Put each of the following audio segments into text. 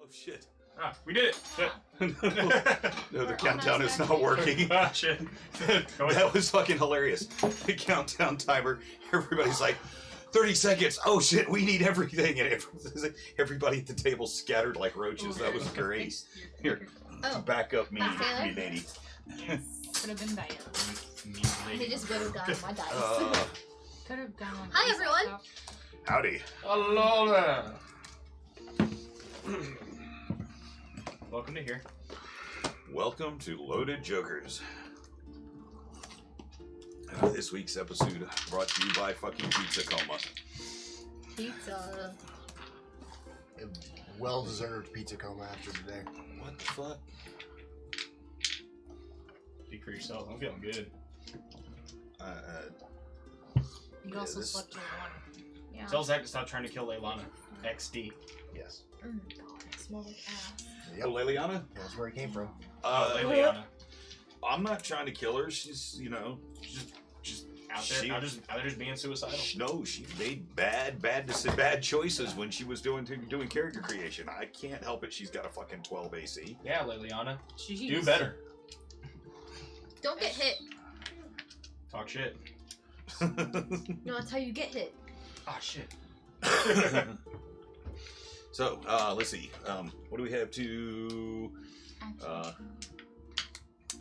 Oh shit. Ah, we did it! Shit. No, the countdown is not working. Ah, shit. That was fucking hilarious. The countdown timer, everybody's like, 30 seconds. Oh shit, we need everything. And everybody at the table scattered like roaches. That was great. Here, back up me lady. Yes. Could have been bad. He just would have gone on my dice. Could have gone on. Hi, everyone. Howdy. Hello there. Welcome to here. Welcome to Loaded Jokers. This week's episode brought to you by fucking Pizza Coma. Pizza. Well-deserved pizza coma after today. What the fuck? Speak for yourself. I'm feeling good. You also slept till 1. Yeah. Tell Zach to stop trying to kill Leilani. XD. Yes. God, it smells like ass. Oh, Leliana? That's where he came from. Leilani. I'm not trying to kill her. She's, Just out there, out there just being suicidal. No, she made bad choices when she was doing character creation. I can't help it. She's got a fucking 12 AC. Yeah, Leilani. Jeez. Do better. Don't get hit. Talk shit. No, that's how you get hit. Ah, shit. So, let's see. What do we have to?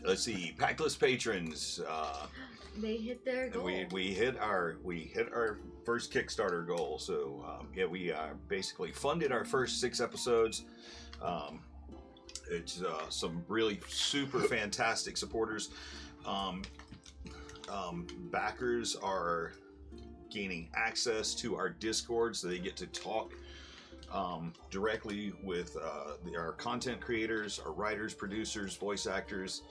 Let's see. Packless patrons. They hit their goal. We hit our first Kickstarter goal. So we basically funded our first 6 episodes. It's some really super fantastic supporters. Backers are gaining access to our Discord, so they get to talk directly with our content creators, our writers, producers, voice actors.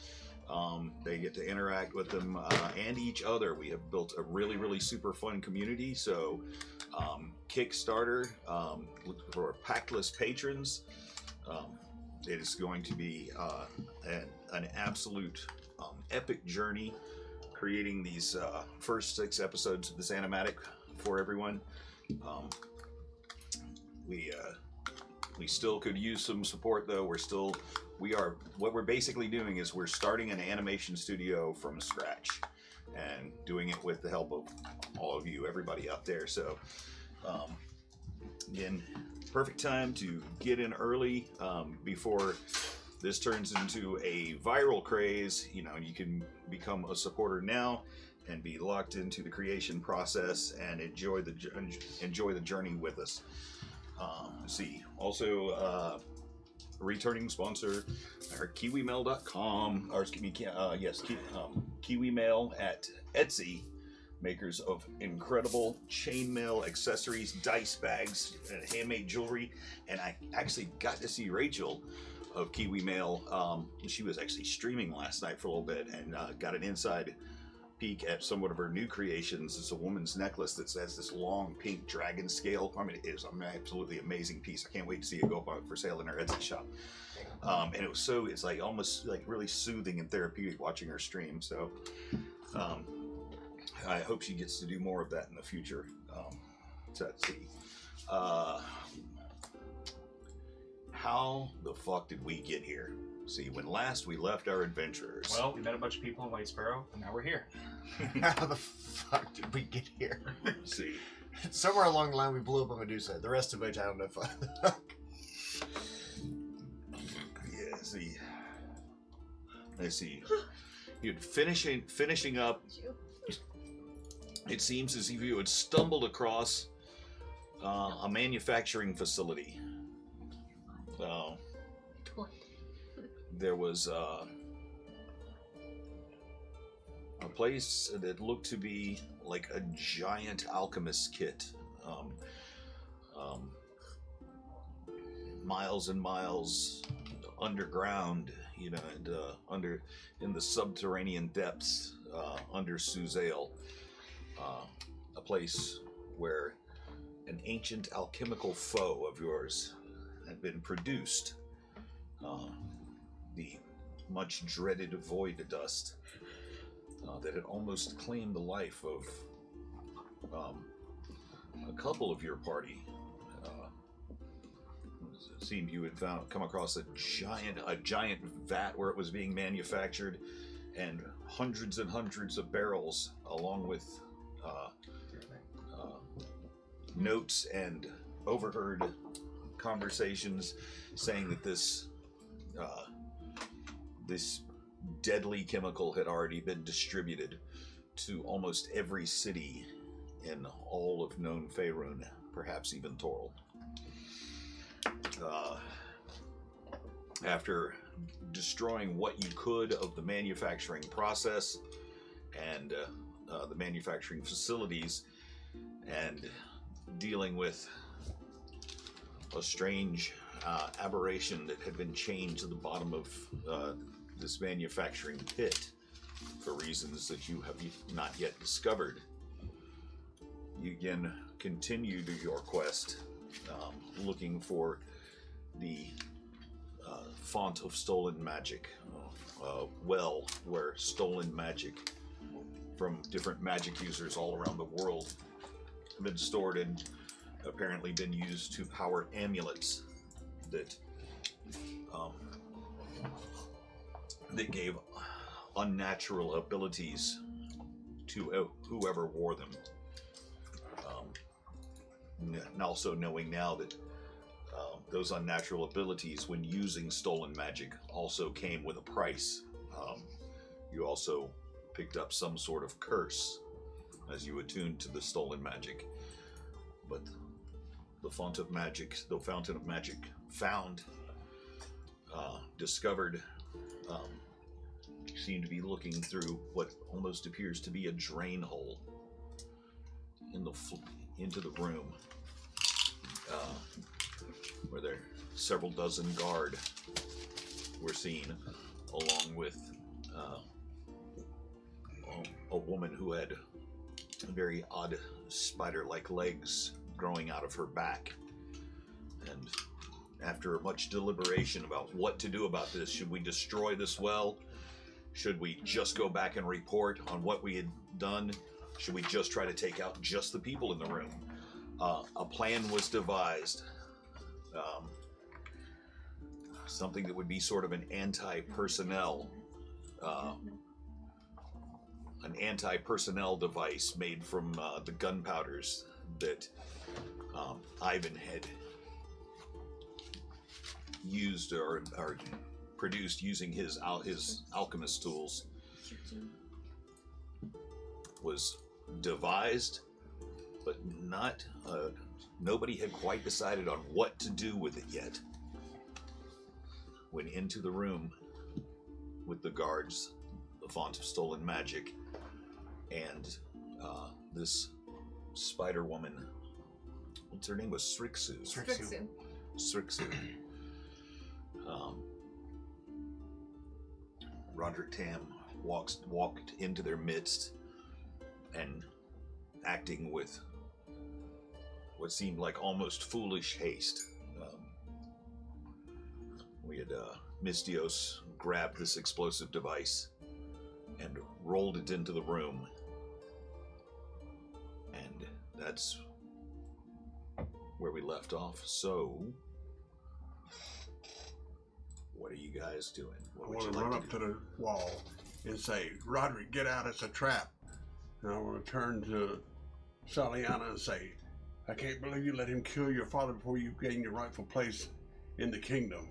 They get to interact with them and each other. We have built a really, really super fun community. So Kickstarter, look for Packless patrons. It is going to be an absolute epic journey creating these first 6 episodes of this animatic for everyone. We still could use some support, though. What we're basically doing is we're starting an animation studio from scratch and doing it with the help of all of you, everybody out there. So again, perfect time to get in early before this turns into a viral craze. You can become a supporter now and be locked into the creation process and enjoy the journey with us. Let's see. Also, returning sponsor, our KiwiMail.com, or excuse me, KiwiMail at Etsy, makers of incredible chainmail accessories, dice bags, and handmade jewelry. And I actually got to see Rachel of Kiwi Mail. She was actually streaming last night for a little bit and got an inside peek at some of her new creations. It's a woman's necklace that has this long pink dragon scale. I mean, it is an absolutely amazing piece. I can't wait to see it go up for sale in her Etsy shop. And it's like almost like really soothing and therapeutic watching her stream. So I hope she gets to do more of that in the future. So let's see. How the fuck did we get here? See, when last we left our adventurers. Well, we met a bunch of people in White Sparrow, and now we're here. How the fuck did we get here? See. Somewhere along the line we blew up a Medusa. The rest of which I don't know. Yeah, see. Let's see. You'd finishing up. It seems as if you had stumbled across a manufacturing facility. There was a place that looked to be like a giant alchemist kit. Miles and miles underground, and in the subterranean depths under Suzail. A place where an ancient alchemical foe of yours had been produced. The much dreaded void dust that had almost claimed the life of a couple of your party. What is seemed you had come across a giant vat where it was being manufactured, and hundreds and hundreds of barrels, along with notes and overheard conversations saying that this deadly chemical had already been distributed to almost every city in all of known Faerun, perhaps even Toril. After destroying what you could of the manufacturing process and the manufacturing facilities, and dealing with a strange aberration that had been chained to the bottom of this manufacturing pit for reasons that you have not yet discovered, you again continued your quest, looking for the font of stolen magic, well where stolen magic from different magic users all around the world have been stored and apparently been used to power amulets that that gave unnatural abilities to whoever wore them. And also knowing now that those unnatural abilities, when using stolen magic, also came with a price. You also picked up some sort of curse as you attuned to the stolen magic. But the fountain of magic found, discovered, seemed to be looking through what almost appears to be a drain hole in into the room, where there several dozen guard were seen, along with a woman who had very odd spider-like legs growing out of her back. And after much deliberation about what to do about this, should we destroy this well? Should we just go back and report on what we had done? Should we just try to take out just the people in the room? A plan was devised. Something that would be sort of an anti-personnel device made from the gunpowders that Ivan had used or produced using his alchemist tools, was devised, but not nobody had quite decided on what to do with it yet. Went into the room with the guards, the font of stolen magic, and this spider woman. What's her name? Was Strixu. Strixu. Roderick Tam walked into their midst, and acting with what seemed like almost foolish haste. We had Mystios grabbed this explosive device and rolled it into the room, and that's where we left off. So, what are you guys doing? I want to run up to the wall and say, "Roderick, get out, it's a trap." And I want to turn to Saliana and say, "I can't believe you let him kill your father before you gain your rightful place in the kingdom."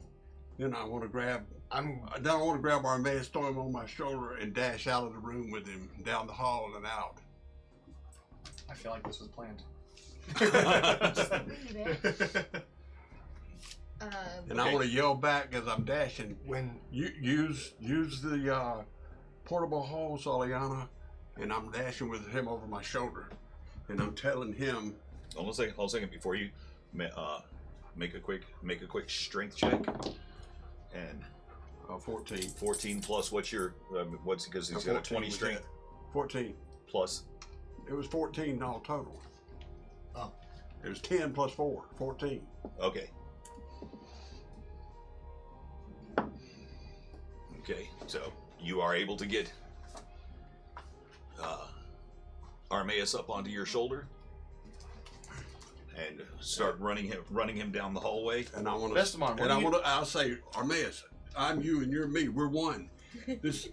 Then I want to grab Armais, throw him on my shoulder, and dash out of the room with him, down the hall and out. I feel like this was planned. And I want to yell back as I'm dashing. When you use the portable hole, Saliana, and I'm dashing with him over my shoulder, and I'm telling him. Hold on a second before you make a quick strength check, and 14. 14 plus what's because he's got a 20 strength. 14 plus. It was 14 all total. Oh. It was 10 plus 4, 14. Okay. Okay, so you are able to get Armais up onto your shoulder, and start running him down the hallway. And I want Vestamon, to, and I'll say, Armaeus, I'm you and you're me. We're one. This.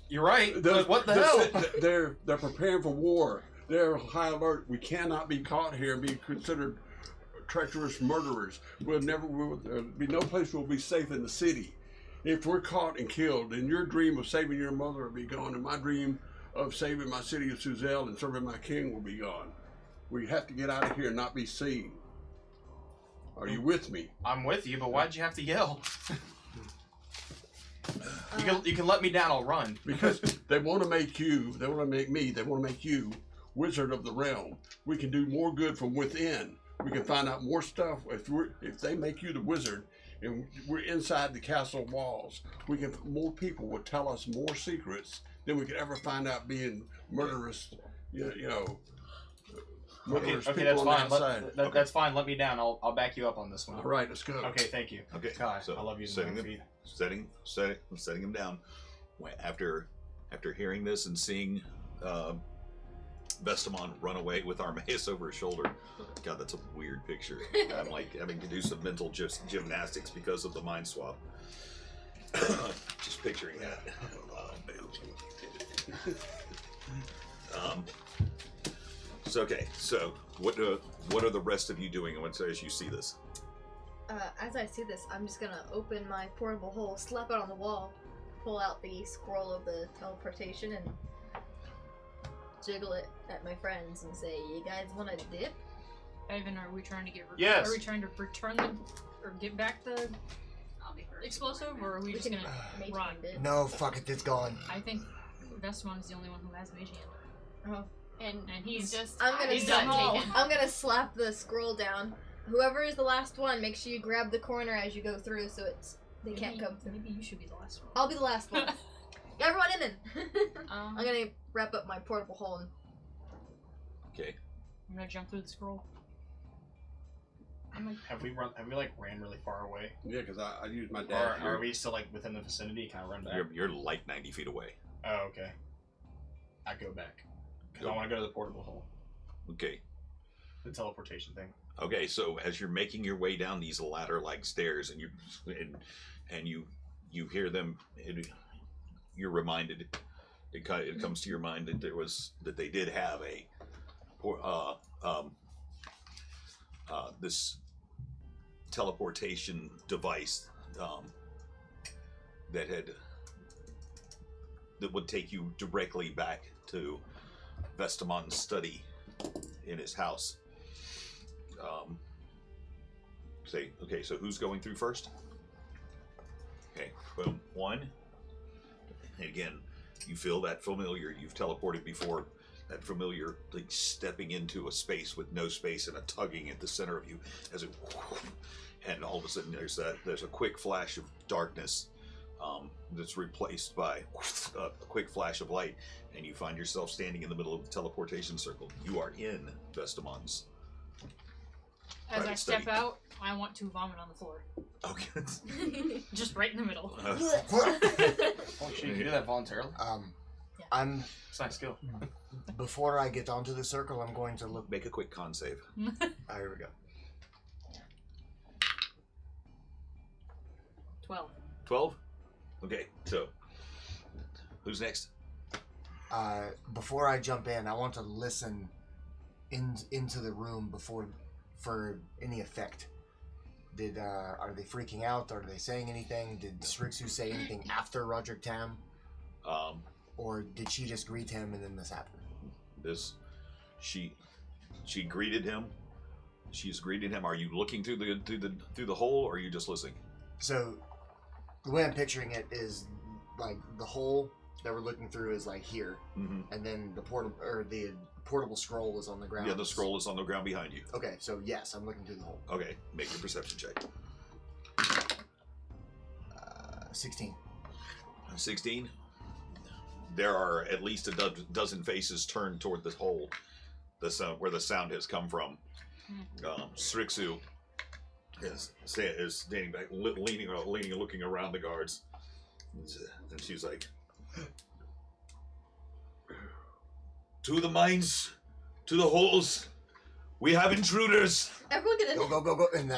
You're right. What the hell? They're preparing for war. They're high alert. We cannot be caught here and be considered treacherous murderers. There'll be no place we'll be safe in the city. If we're caught and killed, then your dream of saving your mother will be gone, and my dream of saving my city of Suzel and serving my king will be gone. We have to get out of here and not be seen. Are you with me? I'm with you, but why'd you have to yell? You can let me down, I'll run. Because they want to make you, they want to make me, they want to make you wizard of the realm. We can do more good from within. We can find out more stuff. If they make you the wizard and we're inside the castle walls, more people will tell us more secrets than we could ever find out being murderous, murderous Okay, people that's on fine. the outside. That's fine. Let me down. I'll back you up on this one. All right, let's go. Okay, thank you. Okay, God, so I love using my feet. setting him down. After hearing this and seeing Vestamon run away with Armaeus over his shoulder, God, that's a weird picture. I'm like having to do some mental gymnastics because of the mind swap. Just picturing that. So okay, so what are the rest of you doing as you see this? As I see this, I'm just gonna open my portable hole, slap it on the wall, pull out the scroll of the teleportation, and jiggle it at my friends and say, "You guys want to dip?" Ivan, are we trying to get? Yes. Are we trying to return or get back the explosive, or are we just gonna Mage run? hand it. No, fuck it, it's gone. I think Vestamon is the only one who has mage hand, Oh. and he's just I'm gonna he's slap. done taken. I'm gonna slap the scroll down. Whoever is the last one, make sure you grab the corner as you go through, so they can't come through. Maybe you should be the last one. I'll be the last one. Everyone in then. Um, I'm gonna wrap up my portable hole and Okay. I'm gonna jump through the scroll. I'm like, Have we ran really far away? Yeah, because I used my Or dash. are we still like within the vicinity? Can I run back? You're like 90 feet away. Oh, okay. I go back because I want to go to the portable hole, Okay. the teleportation thing. Okay, so as you're making your way down these ladder-like stairs, and you hear them, you're reminded. It comes to your mind that they did have this teleportation device that would take you directly back to Vestamon's study in his house. Okay, so who's going through first? Okay, boom, one. And again, you feel that familiar. You've teleported before. That familiar, like stepping into a space with no space and a tugging at the center of you, and all of a sudden there's a quick flash of darkness that's replaced by a quick flash of light, and you find yourself standing in the middle of the teleportation circle. You are in Vestamon's. as I Private step study. out, I want to vomit on the floor, Okay. just right in the middle. Oh shit, you do that voluntarily? I'm It's not skill. before I get onto the circle, I'm going to look. Make a quick con save. Here we go. 12. 12? Okay, so who's next? Before I jump in, I want to listen into the room for any effect. Are they freaking out? Are they saying anything? Did Strixu say anything after Roderick Tam? Or did she just greet him and then this happened? She greeted him. She's greeted him. Are you looking through the hole, or are you just listening? So the way I'm picturing it is like the hole that we're looking through is like here, and then the portable scroll is on the ground. Yeah, the scroll is on the ground behind you. Okay, so yes, I'm looking through the hole. Okay, make your perception check. 16. 16. There are at least a dozen faces turned toward the hole, where the sound has come from. Strixu is standing back, leaning and looking around the guards, and she's like, "To the mines, to the holes. We have intruders. Everyone get in. Go, and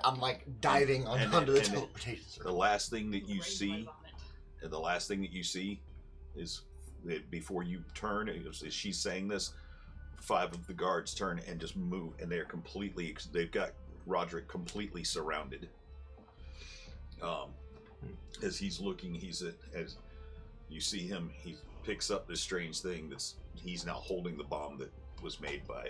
I'm like diving onto the and teleportation The circle. last thing that you Raise my see, vomit. the last thing that you see, is that before you turn, as she's saying this, 5 of the guards turn and just move, and they're completely. They've got Roderick completely surrounded. As he's looking, as you see him, he picks up this strange thing he's now holding the bomb that was made by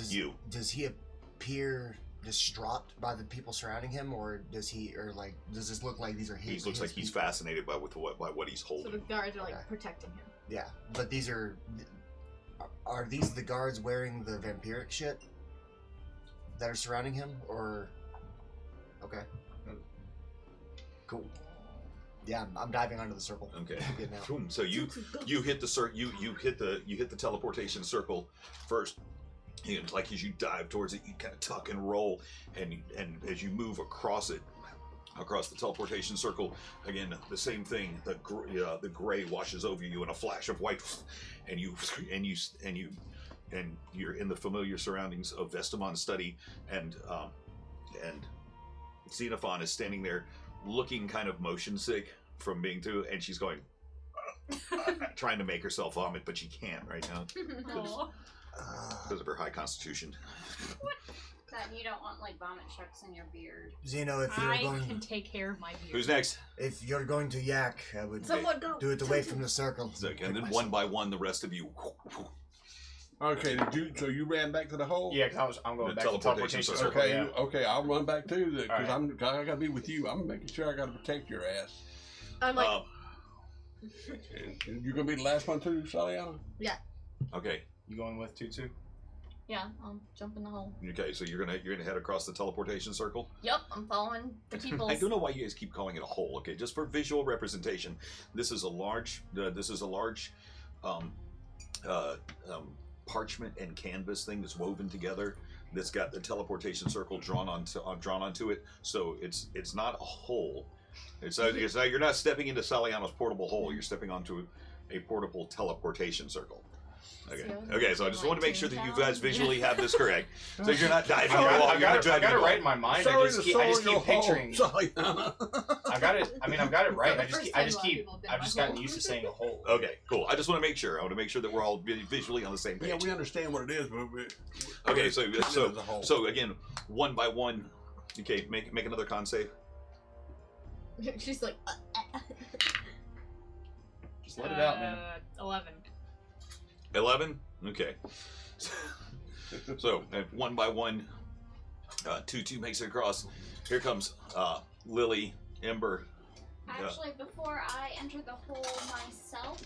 you. Does he appear distraught by the people surrounding him, or does this look like these are his? He looks like he's people? fascinated by what he's So holding. the guards are like Yeah. protecting him. Yeah, but these are these the guards wearing the vampiric shit that are surrounding him, or okay, cool. Yeah, I'm diving onto the circle. Okay. Getting out. Boom. So you hit the you hit the teleportation circle first. And like as you dive towards it, you kind of tuck and roll, and as you move across it, across the teleportation circle, again the same thing. The gray washes over you in a flash of white, and you're in the familiar surroundings of Vestamon's study, and Xenophon is standing there, looking kind of motion sick from being through, and she's going, trying to make herself vomit, but she can't right now Aw. because of her high constitution. That you don't want like vomit sharks in your beard. Zeno, if you're I can going, take care of my beard. Who's next? if you're going to yak, I would Someone go. do it away from the circle. So, and then one by one, the rest of you. Okay, so you ran back to the hole? Yeah, because I'm going The back to teleportation teleportation circle. circle. Okay, Yeah. okay, I'll run back too, because Alright. I gotta be with you. I'm making sure I gotta protect your ass. I'm like, And you're gonna be the last one too, Saliana? Okay, You going with Tutu? Yeah, I'll jump in the hole. okay. So you're gonna head across the teleportation circle. Yep, I'm following the people. I don't know why you guys keep calling it a hole. Okay, just for visual representation, this is a large. Parchment and canvas thing that's woven together. That's got the teleportation circle drawn onto it. So it's not a hole. It's not, you're not stepping into Saliano's portable hole. You're stepping onto a portable teleportation circle. Okay. So, Okay. So I just want to make sure that you guys Toontown. visually have this correct. So you're not diving I in the wall. got, I You're not got, it, I diving got in it the right in my mind. I just keep picturing. Saliana. I got it. I mean, I've got it right. the I just first keep. I time just a lot of keep. people have been I've in just my gotten hole. used to saying a hole. Okay, cool. I just want to make sure. I want to make sure that we're all visually on the same page. Yeah, we understand what it is, but Okay, so as a whole. so again, one by one. Okay, make another con save. she's like, Just let it out, man. 11. 11. Okay. So one by one, Tutu makes it across. Here comes Lily, Ember. Actually, before I enter the hole myself,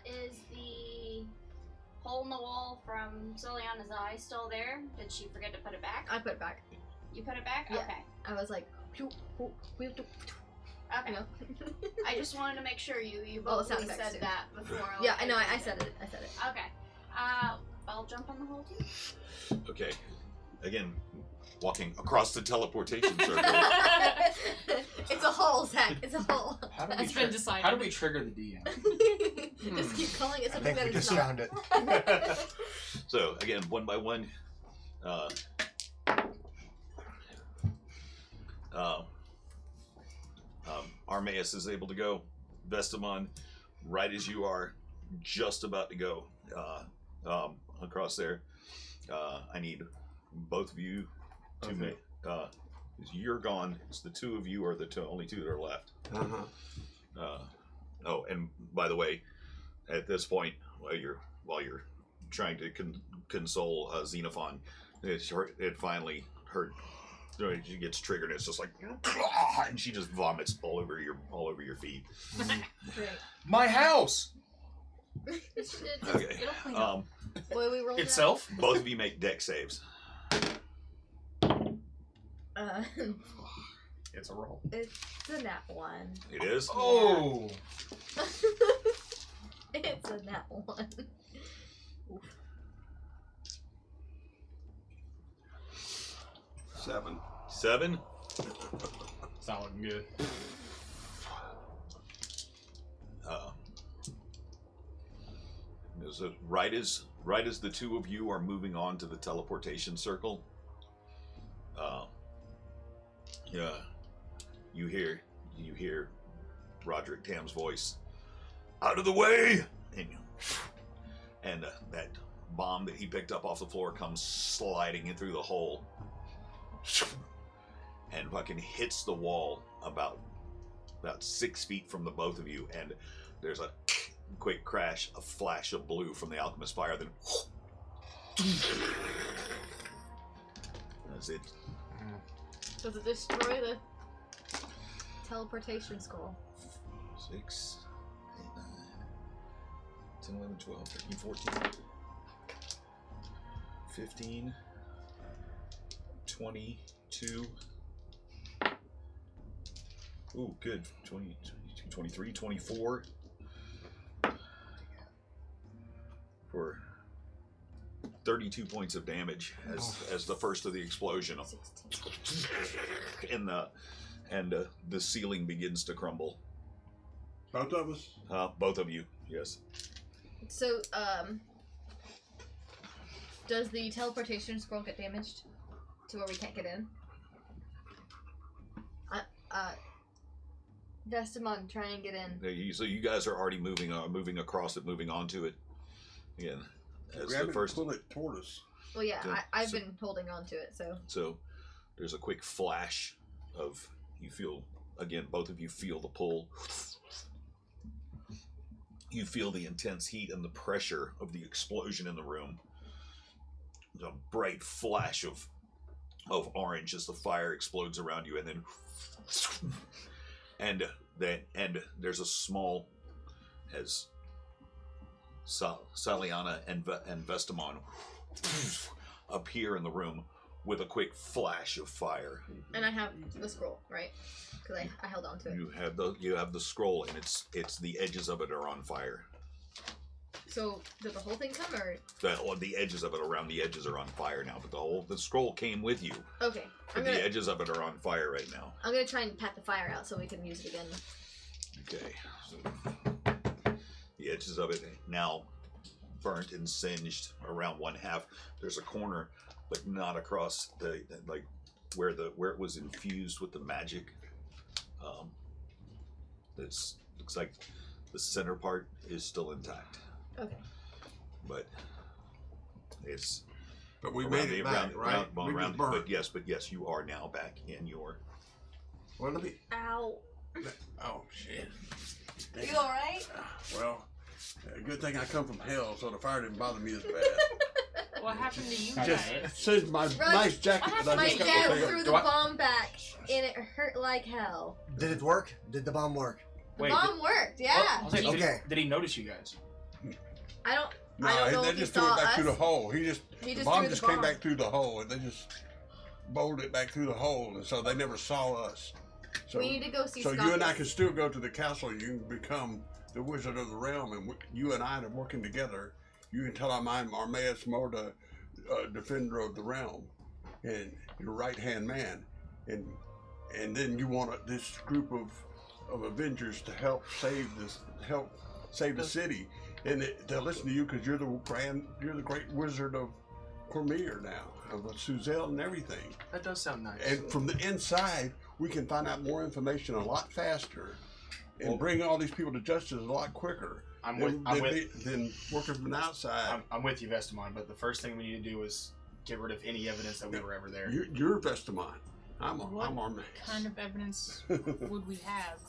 is the hole in the wall from Soliana's eye still there? Did she forget to put it back? I put it back. You put it back? Yeah. Okay. I was like, we have to. Okay. You know? I just wanted to make sure you Oh, both sound said effects too. that before. Yeah, I know. I said it. I said it. Okay. I'll jump on the hole too. Okay. Again, walking across the teleportation circle. It's a hole, Zach. It's a hole. How do we That's been decided. How do we trigger the DM? Just keep calling it I something think we that it's just not. found it. So again, one by one. Armaeus is able to go. Vestamon, right as you are just about to go across there, I need both of you to Okay. make. You're gone. It's the two of you are the only two that are left. Oh, and by the way, at this point, while you're trying to console Xenophon, it finally her. She gets triggered. And it's just like, and she just vomits all over your feet. Great. My house Okay. It'll clean up. Boy, we rolled itself. Both of you make deck saves. It's a roll. It's a nat one. It is. Oh. It's a nat one. Oof. 7. 7. It's not looking good. Is it right as the two of you are moving on to the teleportation circle? Yeah, you hear Roderick Tam's voice. Out of the way! And that bomb that he picked up off the floor comes sliding in through the hole and fucking hits the wall about 6 feet from the both of you, and there's a quick crash, a flash of blue from the alchemist fire, then that's it. Does it destroy the teleportation scroll? 6, 8, 9, 10, 11, 12, 13, 14, 15, 22. Ooh, good. 20, 22, 23, 24. For 32 points of damage as the first of the explosion. And the ceiling begins to crumble. Both of us? Both of you, yes. So, does the teleportation scroll get damaged to where we can't get in? Vestimon, try and get in. So you guys are already moving across it, moving onto it. Again, as the first. Pull it toward us. Well, yeah, I've been holding on to it, so. So there's a quick flash of, you feel, again, both of you feel the pull. You feel the intense heat and the pressure of the explosion in the room. There's a bright flash of orange as the fire explodes around you, and then and there's a small, as Saliana and Vestamon appear in the room with a quick flash of fire. And I have the scroll, right? Because I held on to it. You have the scroll, and it's the edges of it are on fire. So did the whole thing come, or The edges of it, around the edges, are on fire now, but the scroll came with you. okay? But the edges of it are on fire right now. I'm gonna try and pat the fire out so we can use it again. Okay. So the edges of it now burnt and singed around one half. There's a corner, but not across the where it was infused with the magic. This looks like the center part is still intact. Okay. But it's. But we made it back, right? But yes, you are now back in your. Well, let me. Ow. Oh shit. You all right? Well, good thing I come from hell, so the fire didn't bother me as bad. What happened to you Just guys? since my nice jacket that I My just got dad repaired. threw the bomb back, and it hurt like hell. Did it work? Did the bomb work? The bomb worked, yeah. I'll say, Okay. Did he notice you guys? I don't No, know they if he just threw saw it back us. through the hole. The just bomb threw the just came bomb. back through the hole, and they just bolted it back through the hole, and so they never saw us. So, We need to go see so you and I Scottus. can still go to the castle. You can become the wizard of the realm, and you and I are working together. You can tell I'm Armaeus Mo, the defender of the realm, and your right-hand man, and then you want this group of Avengers to help save the city, and they'll listen to you because you're the great wizard of Cormier now, of Suzelle and everything. That does sound nice. And from the inside, we can find out more information a lot faster, and bring all these people to justice a lot quicker. I'm than with working from the outside. I'm with you, Vestamon, but the first thing we need to do is get rid of any evidence that we were ever there. You're Vestamon. I'm What Armaeus. kind of evidence would we have?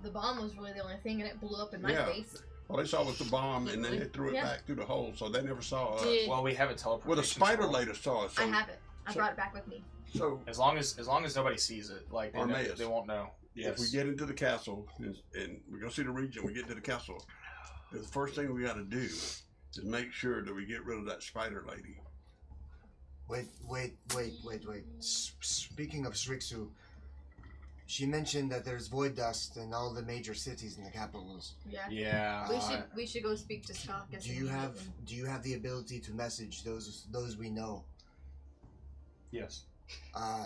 The bomb was really the only thing, and it blew up in my Yeah. face. All they saw was the bomb, and then they threw it Yeah. back through the hole, so they never saw us. Did- Well, we have a teleportation. Well, the spider scroll. later saw us. So, I have it. I so- brought it back with me. So As long as nobody sees it, like Armaeus. they won't know. Yes. if we get into the castle and we go see the region, we get to the castle. The first thing we got to do is make sure that we get rid of that spider lady. Wait. Speaking of Srixu, she mentioned that there's void dust in all the major cities in the capitals. Yeah. Yeah. We should go speak to Scottus. Do you have the ability to message those we know? Yes.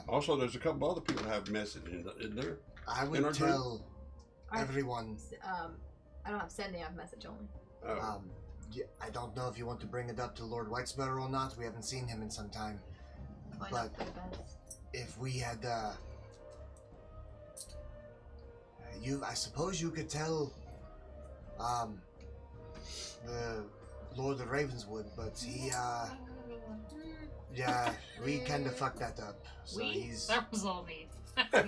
Also, there's a couple other people that have messaging, isn't there? I In would our tell I- everyone. I don't have sending. I have message only. Oh. Yeah, I don't know if you want to bring it up to Lord Whitesparrow or not. We haven't seen him in some time. Why But not play best? if we had, I suppose you could tell, the Lord of Ravenswood, but he, yeah, we kind of fucked that up. So he's. That was all me.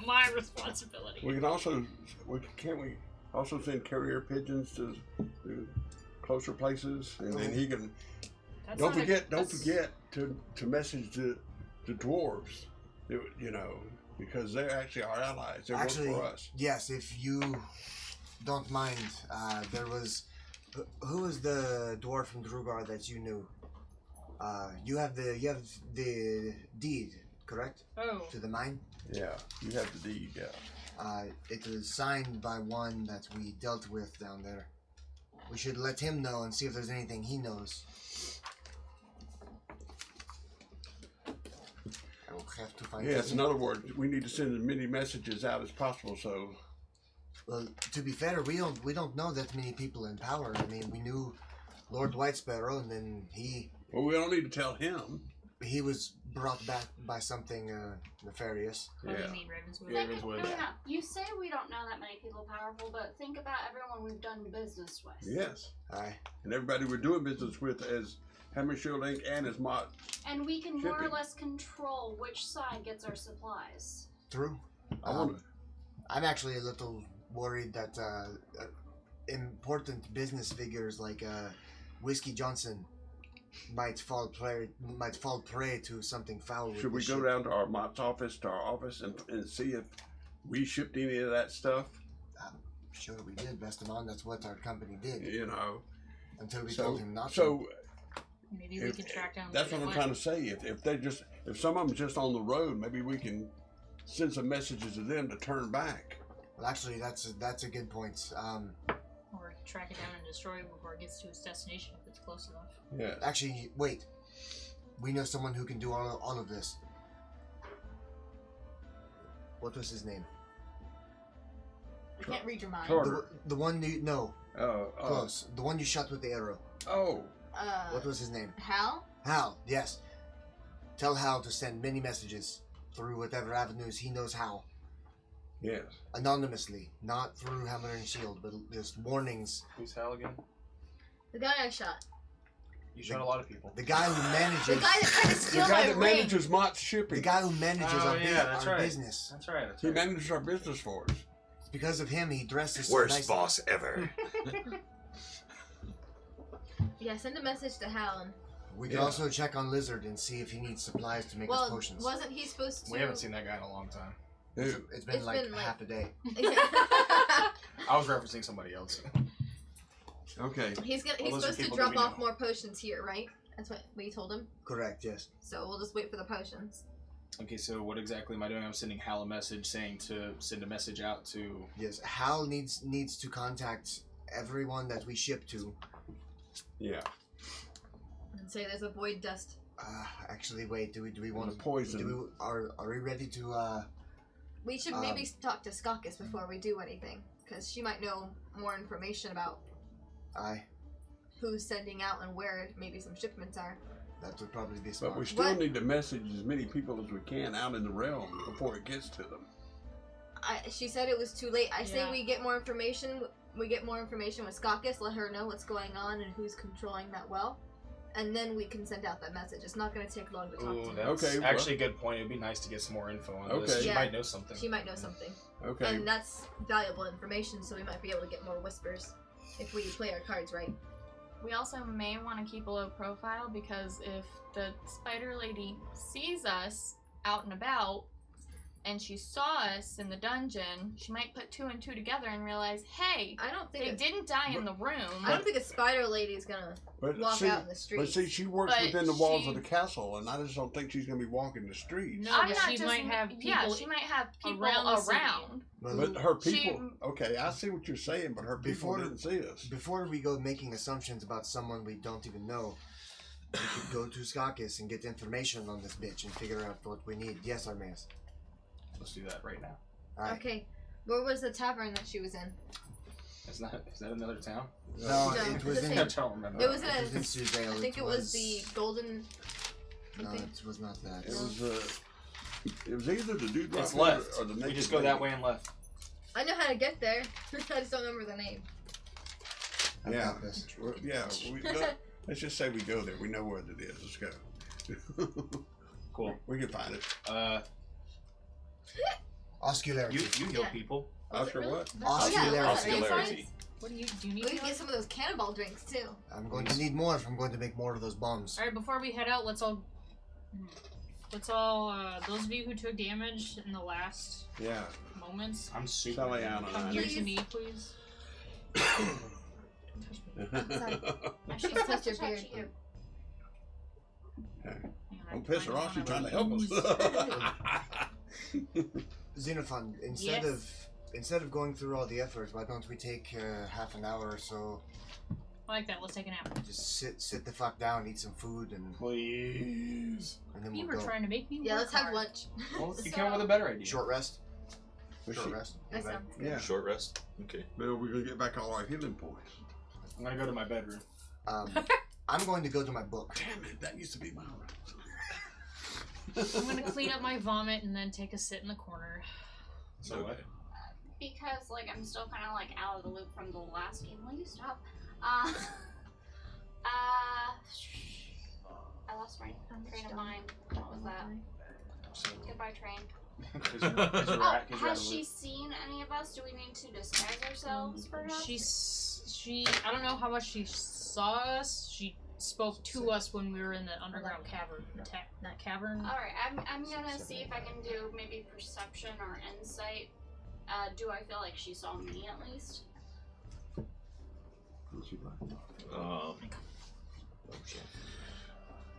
My responsibility. We can also, can't we also send carrier pigeons to closer places, and then he can. That's Don't not forget to message the dwarves, you know, because they're actually our allies. They work for us. Yes, if you don't mind, there was. Who was the dwarf from Drugar that you knew? You have the deed, correct? Oh. To the mine? Yeah, you have the deed, yeah. It was signed by one that we dealt with down there. We should let him know and see if there's anything he knows. I will have to find Yes, in other words, we need to send as many messages out as possible, so... Well, to be fair, we don't know that many people in power. I mean, we knew Lord Whitesparrow, and then he... Well, we don't need to tell him. He was brought back by something nefarious. Oh, Yeah. you mean Ravenswood? Ravenswood. No. You say we don't know that many people powerful, but think about everyone we've done business with. Yes. Aye. And everybody we're doing business with as Hammer Shield Inc. and as Mott. And we can more or Shipping. less control which side gets our supplies. True. I'm actually a little worried that important business figures like Whiskey Johnson might fall prey to something foul. Should we go down to our Mott's office, and see if we shipped any of that stuff? Sure, we did, Vestamon. That's what our company did. You know. Until we told him not to. So Maybe we can track down. that's what I'm trying to say. If some of them just on the road, maybe we can send some messages to them to turn back. Well, actually, that's a good point. Or track it down and destroy it before it gets to its destination if it's close enough. Yeah. Actually, wait. We know someone who can do all of this. What was his name? I can't read your mind. Carter. The one you no. Close. The one you shot with the arrow. Oh. What was his name? Hal? Hal, yes. Tell Hal to send many messages through whatever avenues he knows how. Yes. Anonymously, not through Hammer and Shield, but just warnings. Who's Hal again? The guy I shot. You shot a lot of people. The guy who manages. The guy that tried to The steal guy my that ring. manages Mott's shipping. The guy who manages Oh, our, yeah, that's our right. business. That's right. That's He right. manages our business for us. It's because of him he dresses Worst so nicely. boss ever. Yeah, send a message to Hal. And, We can also check on Lizard and see if he needs supplies to make us well, potions. wasn't he supposed to? We haven't seen that guy in a long time. Who? It's been like half a day. I was referencing somebody else. Okay. He's Well, those are supposed to people drop that we off know. more potions here, right? That's what we told him. Correct, yes. So we'll just wait for the potions. Okay, so what exactly am I doing? I'm sending Hal a message saying to send a message out to... Yes, Hal needs to contact everyone that we ship to. Yeah. And say there's a void dust. Actually, wait. Do we want to poison? Are we ready to? We should maybe talk to Skakis before we do anything, because she might know more information about Aye. who's sending out and where maybe some shipments are. That would probably be smart. But we still What? need to message as many people as we can out in the realm before it gets to them. She said it was too late. I say Yeah. we get more information. We get more information with Skakis. Let her know what's going on and who's controlling that well, and then we can send out that message. It's not going to take long to talk Ooh, to her. that's Okay, well- actually a good point. It'd be nice to get some more info on this. Okay. She Yeah. might know something. She might know something, Okay. and that's valuable information. So we might be able to get more whispers if we play our cards right. We also may want to keep a low profile because if the spider lady sees us out and about and she saw us in the dungeon, she might put 2 and 2 together and realize, hey, I don't think they didn't die in the room. I don't think a spider lady is gonna But walk see, out in the street. But see, she works But within the walls she- of the castle, and I just don't think she's going to be walking the streets. No, I'm but not she just, might have people. yeah, she might have people around the city. around. But her people, She- okay, I see what you're saying, but her people Before- didn't see us. Before we go making assumptions about someone we don't even know, we could go to Skakis and get information on this bitch and figure out what we need. Yes, Armaeus. Let's do that right now. Aye. Okay, where was the tavern that she was in? Is that another town? No, No, it was it's in. the I It same- don't remember. It was in was in a. Suzdale. I think it was the golden. No, something. it was not that. It was either the dude It's right left. or the We naked just go that lady. way and left. I know how to get there. I just don't remember the name. I've Yeah. got this. Yeah, let's just say we go there. We know where it is. Let's go. Cool. We can find it. Oscularity. You heal Yeah. people. Was it Oscar really? what? Oh, yeah, Oscularity. was it Oscularity. What do you need? We can to get some of those cannonball drinks too. I'm going to need more if I'm going to make more of those bombs. All right, before we head out, let's all. Those of you who took damage in the last Yeah. moments, I'm super. Saliana. come I here know. to me, please. Actually, Touch touch your your beard. you. Hang on, I Don't have to piss her find off. She's one trying to of help those. us. Xenophon, instead of going through all the effort, why don't we take half an hour or so? I like that. Let's take a nap. Just sit the fuck down, eat some food, and Please. then You we'll were go. trying to make me. Yeah, work let's have hard. lunch. Well, you came up with a better idea. Short rest. But Short she- rest. That Anybody? sounds good. Yeah. Short rest. Okay. Maybe we're gonna get back all our healing points. I'm gonna go to my bedroom. I'm going to go to my book. Damn it! That used to be my I'm gonna clean up my vomit and then take a sit in the corner. So what? Because like I'm still kind of like out of the loop from the last game. Will you stop? I lost my train of mind. What was that? So, Goodbye, train. cause you're Oh, right, 'cause you're out has of she loop. seen any of us? Do we need to disguise ourselves, perhaps? She. I don't know how much she saw us. She spoke to us when we were in the underground cavern. Not cavern. All right, I'm gonna see if I can do maybe perception or insight. Do I feel like she saw me at least?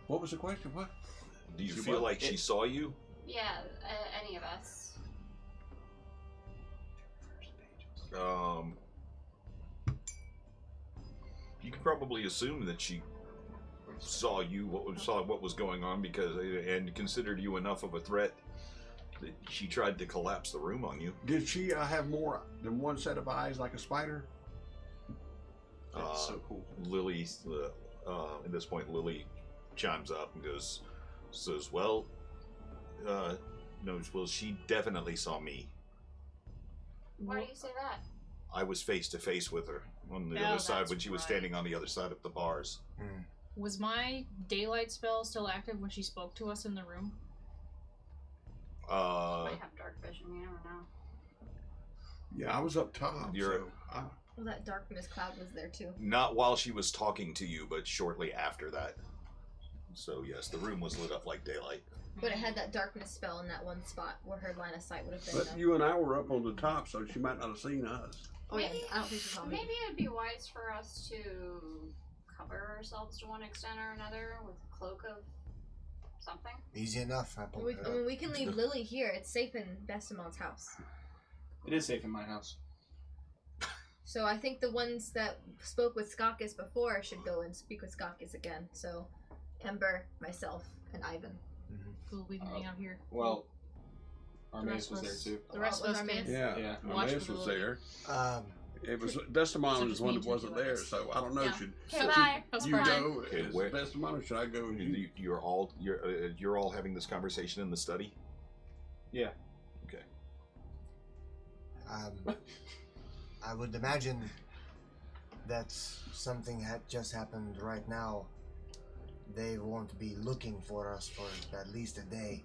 What was the question? What? Do you She feel what? like she saw you? Yeah, any of us. You can probably assume that she saw you, saw what was going on, because and considered you enough of a threat that she tried to collapse the room on you. Did she have more than one set of eyes like a spider? That's so cool. Lily, at this point, Lily chimes up and says, "Well, no, well, she definitely saw me. Why do you say that? I was face to face with her on the Oh, other side that's when she was right. standing on the other side of the bars." Was my daylight spell still active when she spoke to us in the room? Might have dark vision. You never know. Yeah, I was up top. You're- so Well, that dark mist cloud was there too. Not while she was talking to you, but shortly after that. So yes, the room was lit up like daylight. But it had that darkness spell in that one spot where her line of sight would have been. but you and I were up on the top, so she might not have seen us. Oh yeah, Maybe- I don't think she saw me. Maybe it'd be wise for us to cover ourselves to one extent or another with a cloak of something. Easy enough. I pulled We, it I up. mean, we can leave Lily here. It's safe in Bestimon's house. It is safe in my house. So I think the ones that spoke with Skakis before should go and speak with Skakis again. So Ember, myself, and Ivan. Cool, we can hang out here. Well, The Armaeus rest was of there us- too. The rest Oh, of us was can. Armaeus? Yeah, Yeah. Watch Armaeus for was the there. Um, It was Desdemona So is just one me that two wasn't do there, this. so I don't know. Yeah. Should Okay, bye. you Fine. go Okay, as where- Desdemona? Should I go? As you? You're all having this conversation in the study. Yeah. Okay. I would imagine that something had just happened right now. They won't be looking for us for at least a day.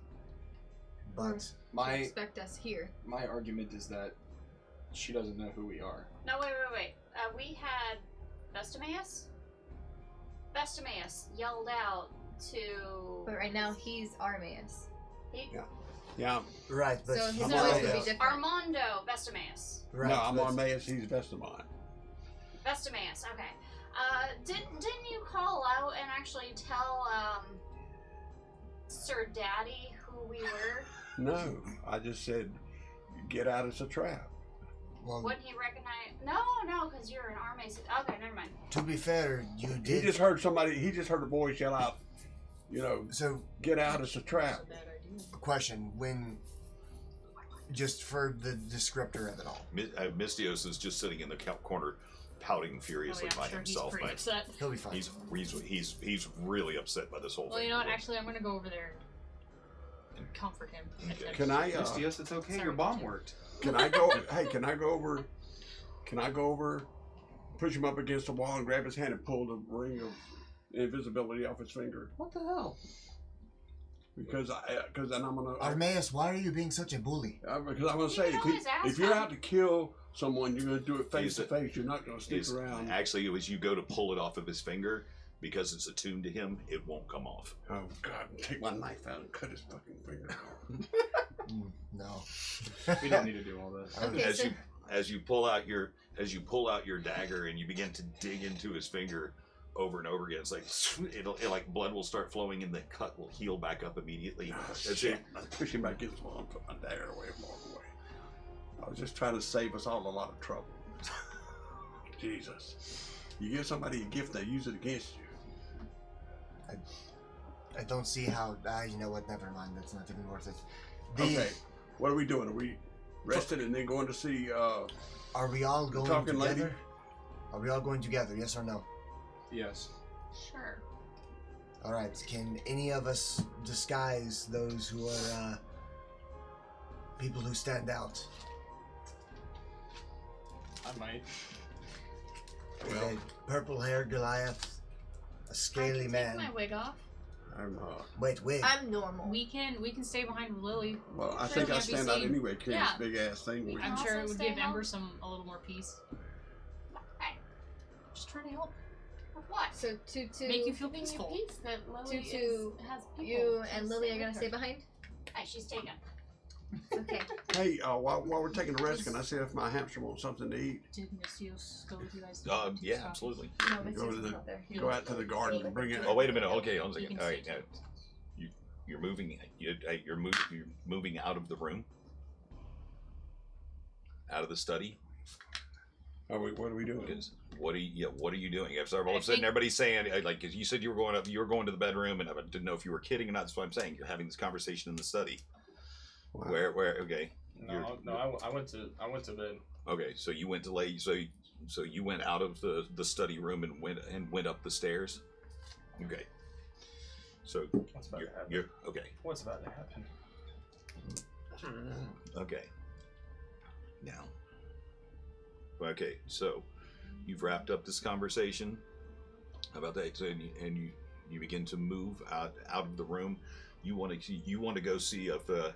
But They My expect us here. my argument is that she doesn't know who we are. No, wait. We had Vestimaeus? Vestimaeus yelled out to. But right now he's Armaeus. Yeah. right, but So his I'm voice all would be about- different. Armando Vestimaeus. right, No, I'm but- Armaeus. He's Vestamon. Vestimaeus, okay. Didn't you call out and actually tell Sir Daddy who we were? No, I just said, get out. It's a trap. Well, Wouldn't he recognize? No, because you're an Armaeus. Okay, never mind. to be fair, you He did. just heard somebody. He just heard a voice yell out, So, get out. It's a trap. That's a bad idea. question: when Just for the descriptor of it all. Mystios is just sitting in the corner, pouting furiously by sure himself. He's pretty upset. He'll be fine. He's really upset by this whole Well, thing. you know what? Actually, I'm gonna go over there and comfort him. Okay. Can I? Mystios, it's okay. Sorry. Your bomb worked. Can I go? Hey, can I go over? Can I go over? Push him up against the wall and grab his hand and pull the ring of invisibility off his finger. What the hell? Because then I'm gonna. Armaeus, why are you being such a bully? Because I'm gonna say can always ask if you're him. out to kill someone, you're gonna do it face Is to it- face. You're not gonna stick around. Actually, it was you go to pull it off of his finger because it's attuned to him. It won't come off. Oh God! Take my knife out and cut his fucking finger off. No. We don't need to do all this. I would- Okay. As you pull out your dagger and you begin to dig into his finger over and over again, it's like like blood will start flowing and the cut will heal back up immediately. Oh, That's shit. it. I'm pushing back against the wall and put my dagger away and walk away. I was just trying to save us all a lot of trouble. Jesus. You give somebody a gift, they use it against you. I don't see how. You know what? Never mind. That's not even worth it. Okay, what are we doing? Are we resting and then going to see? Are we all going talking together? lady? Are we all going together? Yes or no? Yes. Sure. All right. Can any of us disguise those who are people who stand out? I might. Is a purple-haired Goliath, a scaly I can man. take my wig off. I'm. Wait. I'm normal. We can stay behind Lily. Well, I Sure, think I can't be stand out seen. anyway, carrying Yeah. this big ass thing. We with can I'm me. sure it also would stay give Ember home. a little more peace. Hey, Just trying to help with what? So Tutu, make you feel Giving you peaceful. peace that Lily Tutu, has people you to and Lily are stay gonna with stay her. behind. Hey, she's taken. Okay. Hey, while we're taking a rest, can I see if my hamster wants something to eat? Did Mystios go with you guys? Yeah, Stop. absolutely. No, Go Mystios to is the- not there. Go out to the garden and bring it. Oh, wait a minute. Okay, hold on a You second. can All right, see now, you're moving. You're moving out of the room, out of the study. What are we doing? Because what are you doing? If all of I a sudden think- everybody's saying like 'cause you said you were going to the bedroom, and I didn't know if you were kidding or not. That's what I'm saying. You're having this conversation in the study. Wow. Where? Okay. I went to bed. Okay, so you went to lay. So you went out of the study room and went up the stairs. Okay. So What's about to happen? you're okay. What's about to happen? Okay. Now. Okay, so you've wrapped up this conversation about that, so, and you begin to move out of the room. You want to go see if the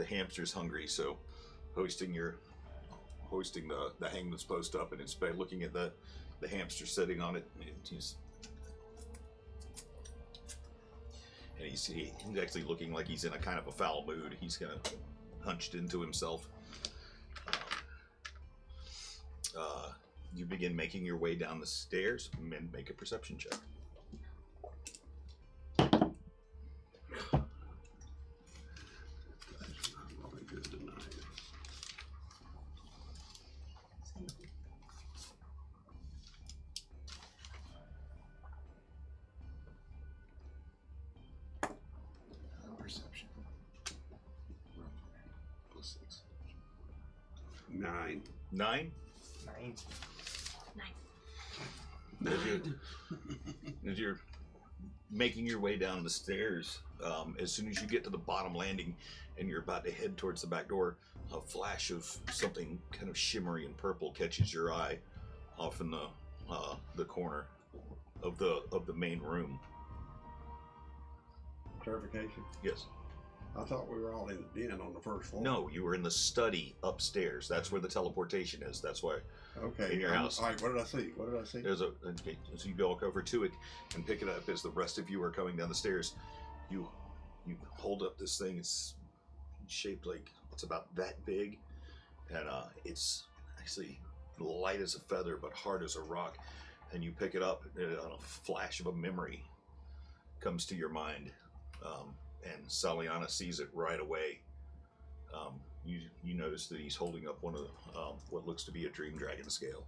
hamster's hungry. So hoisting the hangman's post up, and it's by looking at the hamster sitting on it. And he's actually looking like he's in a kind of a foul mood. He's kind of hunched into himself. You begin making your way down the stairs and make a perception check. That's not really good tonight. Perception. Plus 6. 9. 9. 9. As you're making your way down the stairs, as soon as you get to the bottom landing and you're about to head towards the back door, a flash of something kind of shimmery and purple catches your eye off in the corner of the main room. Clarification. Yes. I thought we were all in the den on the first floor. No, you were in the study upstairs. That's where the teleportation is. That's why Okay. in your house. All right. What did I see? What did I see? there's a. So you walk over to it and pick it up as the rest of you are coming down the stairs. You hold up this thing. It's shaped like it's about that big, and it's actually light as a feather but hard as a rock. And you pick it up, and a flash of a memory comes to your mind, and Saliana sees it right away. You notice that he's holding up one of what looks to be a dream dragon scale.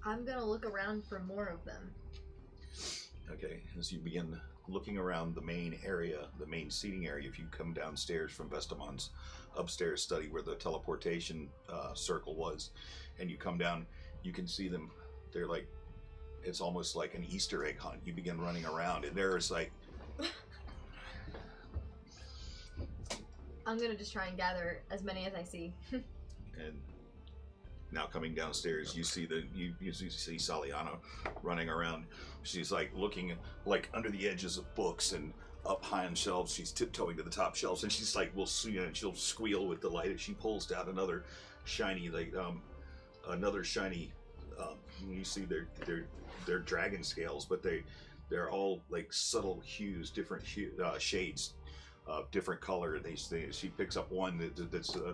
I'm gonna look around for more of them. Okay, as you begin looking around the main area, the main seating area, if you come downstairs from Vestamon's upstairs study where the teleportation circle was, and you come down, you can see them. They're like, it's almost like an Easter egg hunt. You begin running around, and there's like. I'm gonna just try and gather as many as I see. And now coming downstairs, you see you see Saliana running around. She's like looking like under the edges of books and up high on shelves. She's tiptoeing to the top shelves, and she's like, she'll squeal with delight as she pulls down another shiny you see they're dragon scales, but they're all like subtle hues, different shades. Different color. She picks up one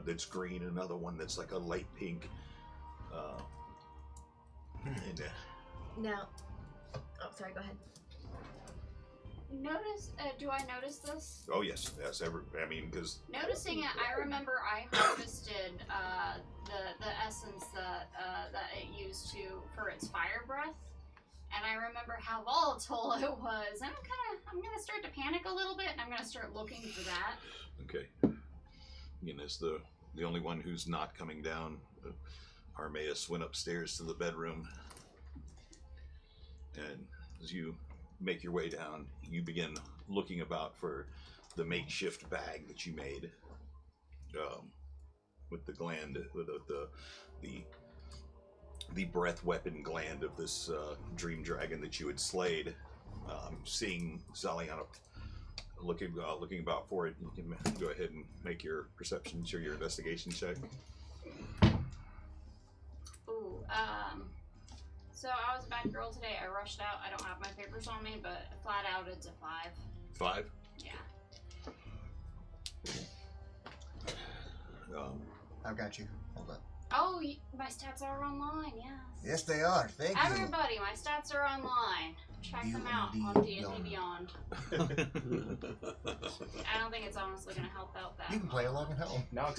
that's green, another one that's like a light pink. Now, oh, sorry. Go ahead. Do I notice this? Oh yes. I mean, because Noticing it, I remember I harvested the essence that it used for its fire breath, and I remember how volatile it was. I'm gonna start to panic a little bit, and I'm gonna start looking for that. okay. Again, as the only one who's not coming down, Armaeus went upstairs to the bedroom, and as you make your way down, you begin looking about for the makeshift bag that you made with the gland, with the breath weapon gland of this dream dragon that you had slayed. Seeing Saliana looking about for it, you can go ahead and make your perception or your investigation check. Ooh, so I was a bad girl today. I rushed out. I don't have my papers on me, but flat out, it's a 5. 5? Yeah. I've got you. Hold up. Oh, my stats are online, yes. Yes, they are. Thank you. Everybody, my stats are online. Check them out on D&D Beyond. I don't think it's honestly going to help out that You can play along at home. Now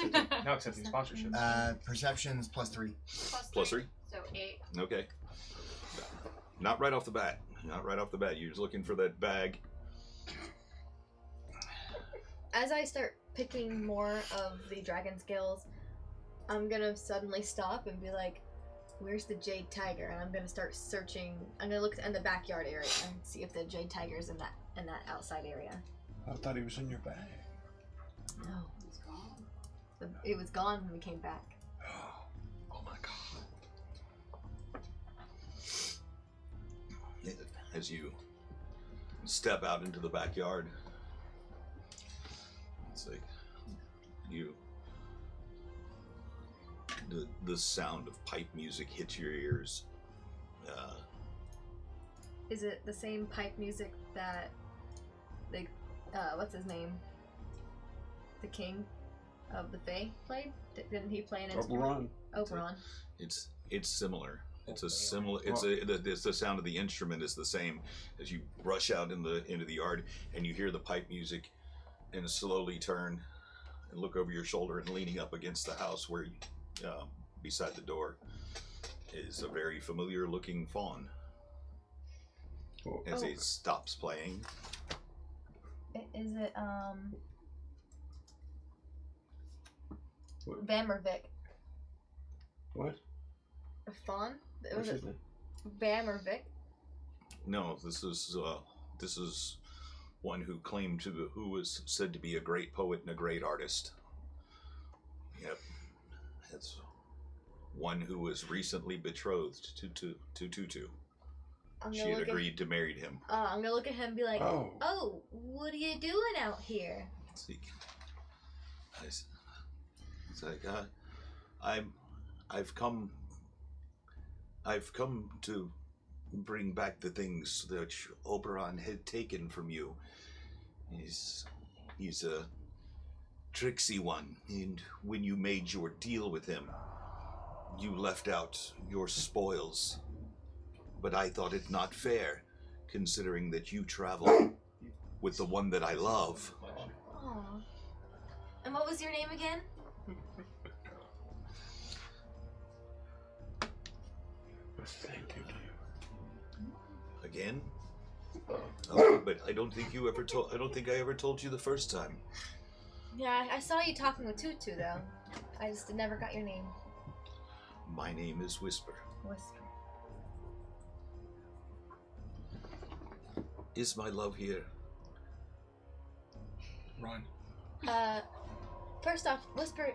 accepting sponsorships. Perceptions +3. Plus 3? So 8. Okay. Not right off the bat. You're just looking for that bag. As I start picking more of the dragon scales, I'm gonna suddenly stop and be like, where's the jade tiger? And I'm gonna start searching. I'm gonna look in the backyard area and see if the jade tiger's in that outside area. I thought he was in your bag. No, It's gone. it was gone when we came back. Oh my god. As you step out into the backyard, it's like the sound of pipe music hits your ears. Is it the same pipe music that the what's his name? The king of the Fae played? Didn't he play an instrument? Oberon. It's similar. It's a similar. It's the sound of the instrument is the same as you rush out into the yard and you hear the pipe music, and slowly turn and look over your shoulder, and leaning up against the house where beside the door is a very familiar looking fawn. As he stops playing. Is it Vamervik? What? A fawn? What's Was his it name? Vamervik? No, this is one who who was said to be a great poet and a great artist. Yep, it's one who was recently betrothed to Tutu. She had agreed to marry him. I'm gonna look at him and be like, Oh. "Oh, what are you doing out here?" It's like I've come to bring back the things that Oberon had taken from you. He's a tricksy one, and when you made your deal with him, you left out your spoils. But I thought it not fair, considering that you travel with the one that I love. Aww. And what was your name again? What's his name, Tutu? Again? Oh, but I don't think you ever told. I don't think I ever told you the first time. Yeah, I saw you talking with Tutu though. I just never got your name. My name is Whisper. Whisper. Is my love here? Run. First off, Whisper,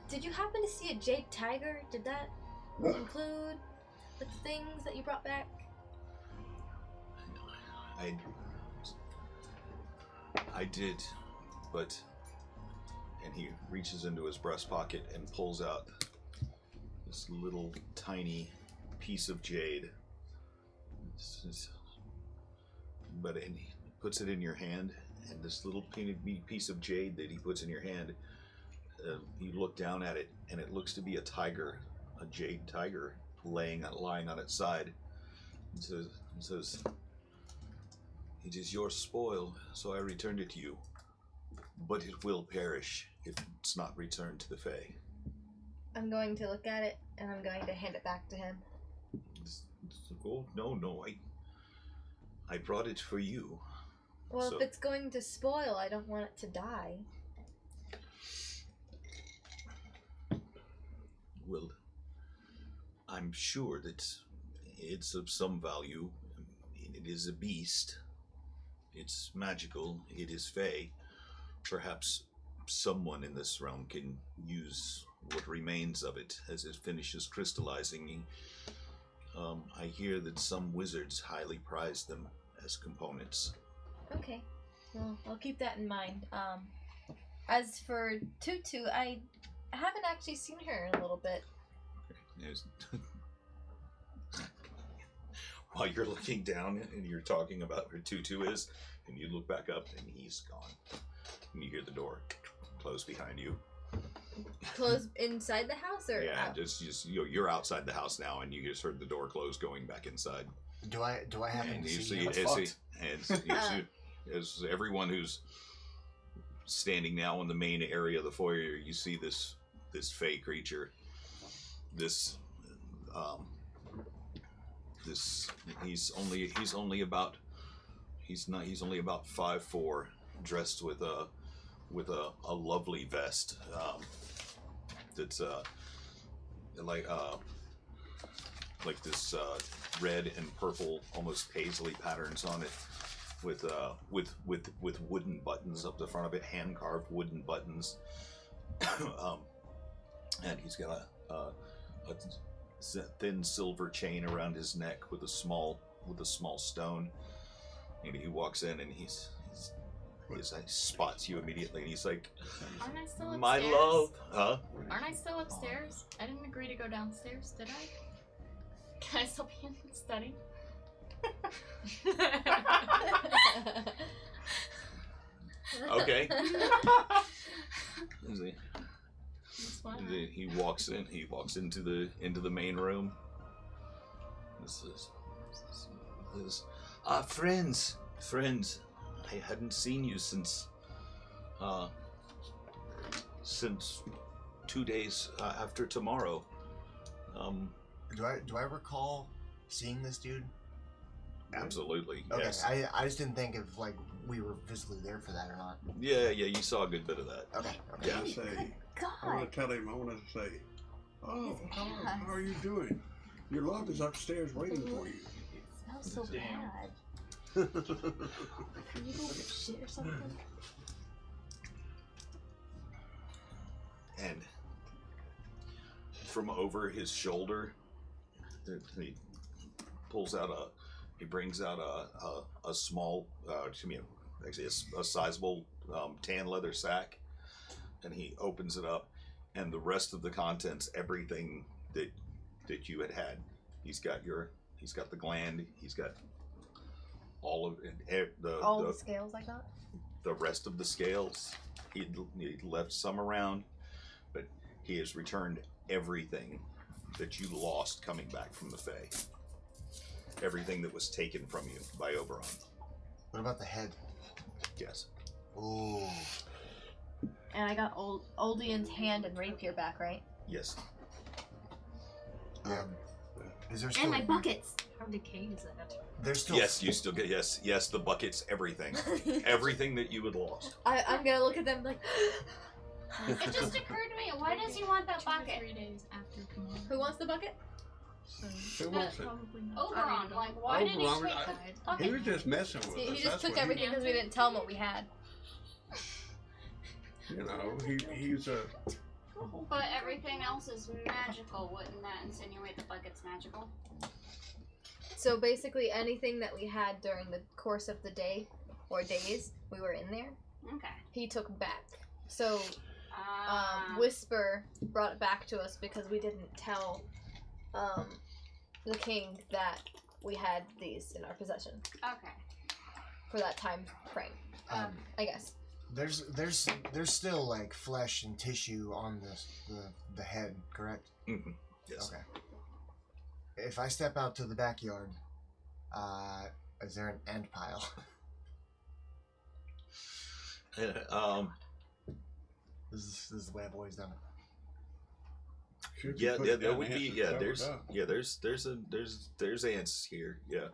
did you happen to see a jade tiger? Did that include the things that you brought back? I did, but... And he reaches into his breast pocket and pulls out this little tiny piece of jade. But he puts it in your hand, and this little piece of jade that he puts in your hand, you look down at it, and it looks to be a tiger, a jade tiger, lying on its side. It says, "It is your spoil, so I returned it to you. But it will perish if it's not returned to the Fae." I'm going to look at it, and I'm going to hand it back to him. Oh, no, I brought it for you. Well, So- if it's going to spoil, I don't want it to die. Well, I'm sure that it's of some value. It is a beast. It's magical. It is Fae. Perhaps someone in this realm can use what remains of it as it finishes crystallizing. I hear that some wizards highly prize them as components. Okay. Well, I'll keep that in mind. As for Tutu, I haven't actually seen her in a little bit. Yes. While you're looking down and you're talking about where Tutu is, and you look back up and he's gone. And you hear the door close behind you. Close inside the house, or Yeah, out? just you're outside the house now, and you just heard the door close going back inside. Do I happen And to you see see, him? as everyone who's standing now in the main area of the foyer, you see this fey creature. This he's only about 5'4", dressed with a lovely vest that's like this red and purple, almost paisley patterns on it, with wooden buttons up the front of it, hand carved wooden buttons. And he's got a thin silver chain around his neck with a small stone. And he walks in and he spots you immediately, and he's like, Aren't I still upstairs? "My love, huh?" Aren't I still upstairs? I didn't agree to go downstairs, did I? Can I still be in the study? Okay. That's why. He walks in. He walks into the main room. This is friends. I hadn't seen you since 2 days after tomorrow. Do I recall seeing this dude? Absolutely. Okay, Yes. I just didn't think if like we were physically there for that or not. Yeah. You saw a good bit of that. Okay. Yeah. I say, I God. want to tell him, I want to say, "Oh, how are you doing? Your love is upstairs waiting for you." It smells so Damn. bad. Can you go get shit or something? And from over his shoulder, he brings out a small, actually a sizable tan leather sack, and he opens it up, and the rest of the contents, everything that you had. He's got the gland. He's got all of All the scales I got? the rest of the scales. He left some around, but he has returned everything that you lost coming back from the Fae. Everything that was taken from you by Oberon. What about the head? Yes. Ooh. And I got Oldian's hand and rapier back, right? Yes. Is there still And my buckets. How decayed is that? There's still. Yes, you still get yes. The buckets, everything, everything that you had lost. I'm gonna look at them like. It just occurred to me, why does he want that 2 to bucket? 3 days after command. Who wants the bucket? So Who wants it? probably not. I Oberon, don't like, know. why did he Oberon, take I- the He bucket? was just messing with us. He just That's took what everything because we didn't tell him what we had. You know, he's a. But everything else is magical. Wouldn't that insinuate the bucket's magical? So basically, anything that we had during the course of the day or days we were in there, Okay. he took back. So Ah. Whisper brought it back to us because we didn't tell the king that we had these in our possession Okay. for that time frame. I guess. There's still like flesh and tissue on the head, correct? Mm-hmm. Yes. Okay. If I step out to the backyard, is there an ant pile? This is the way I've always done it. Should you Yeah, put yeah, it there down would the be. answer Yeah, covered up? there's ants here. Yeah,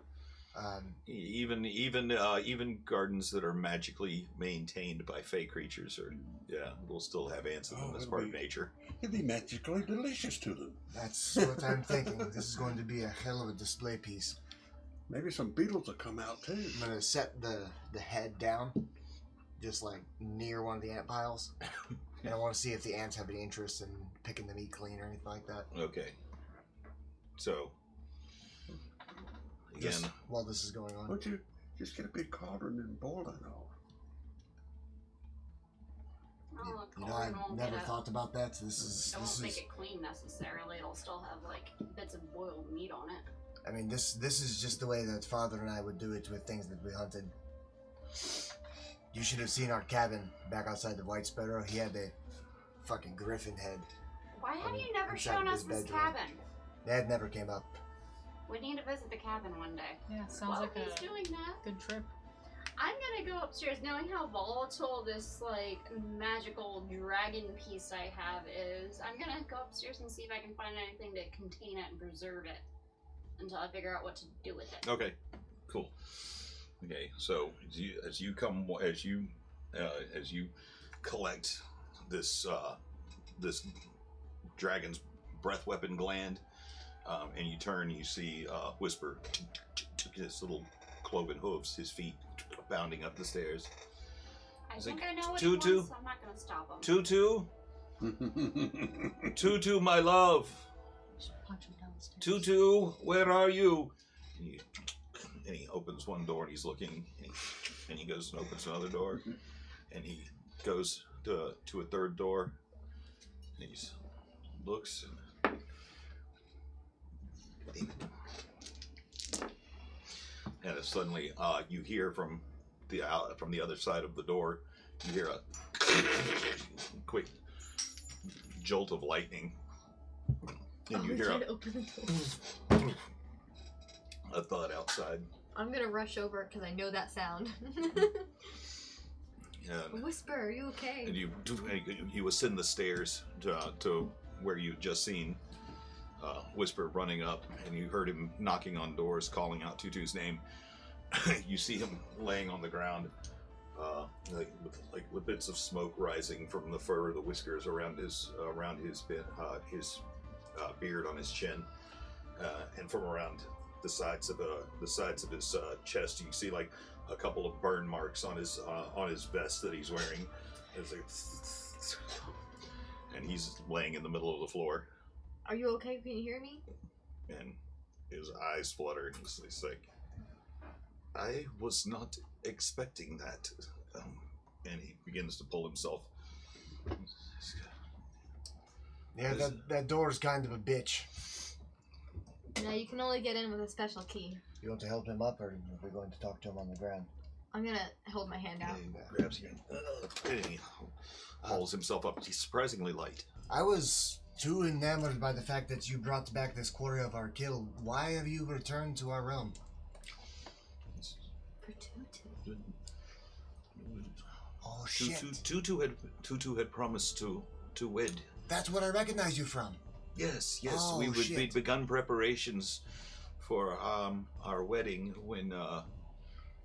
even gardens that are magically maintained by fey creatures are. Yeah, we'll still have ants in them. Oh, That's it'll part of be- nature. It'd be magically delicious to them. That's what I'm thinking. This is going to be a hell of a display piece. Maybe some beetles will come out too. I'm gonna set the head down, just like near one of the ant piles, and I want to see if the ants have any interest in picking the meat clean or anything like that. Okay. So again, Just while this is going on. Why don't you just get a big cauldron and boil it all? Oh, You know, cauldron I've won't never get thought about that. So this It won't is. make it clean necessarily. It'll still have like bits of boiled meat on it. I mean, this is just the way that Father and I would do it with things that we hunted. You should have seen our cabin back outside the White Sparrow. He had a fucking griffin head. Why have you never Inside shown us his this bedroom. cabin? That never came up. We need to visit the cabin one day. Yeah, sounds While like he's a doing that, good trip. I'm gonna go upstairs. Knowing how volatile this like magical dragon piece I have is, I'm gonna go upstairs and see if I can find anything to contain it and preserve it until I figure out what to do with it. okay, cool. Okay, so as you collect this this dragon's breath weapon gland, and you turn, you see Whisper, his little cloven hooves, his feet bounding up the stairs. I Is think it I know what Tutu? he wants, so I'm not gonna stop him. Tutu, Tutu, my love. Just punch him down the stairs. Tutu, where are you? And he opens one door and he's looking, and he goes and opens another door, and he goes to a third door, and he looks, and suddenly you hear from the other side of the door, you hear a quick jolt of lightning, and you we hear can't open the door. a thud outside. I'm gonna rush over because I know that sound. And Whisper, are you okay? And you ascend the stairs to where you just seen Whisper running up, and you heard him knocking on doors, calling out Tutu's name. You see him laying on the ground, with bits of smoke rising from the fur, the whiskers around his beard on his chin, and from around the sides of his chest, you see like a couple of burn marks on his vest that he's wearing. It's like, and he's laying in the middle of the floor, Are you okay? Can you hear me? and his eyes flutter. And he's like, "I was not expecting that," and he begins to pull himself. Yeah, that door is kind of a bitch. No, you can only get in with a special key. You want to help him up, or are we going to talk to him on the ground? I'm gonna hold my hand out. And he grabs you, and he hauls himself up. He's surprisingly light. I was too enamored by the fact that you brought back this quarry of our kill. Why have you returned to our realm? For Tutu. Oh shit! Tutu had promised to wed. That's what I recognize you from. Yes, Oh, we'd shit. begun preparations for our wedding when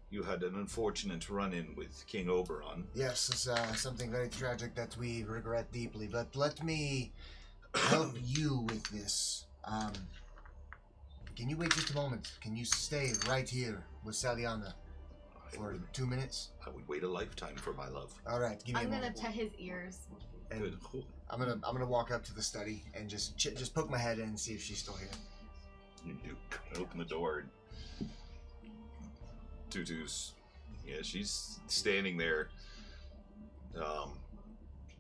you had an unfortunate run-in with King Oberon. Yes, it's something very tragic that we regret deeply. But let me help you with this. Can you wait just a moment? Can you stay right here with Saliana for 2 minutes? I would wait a lifetime for my love. All right, give me I'm a gonna moment. pet his ears. And Good. I'm gonna walk up to the study and just poke my head in and see if she's still here. You do open the door. And Tutu's, yeah, she's standing there.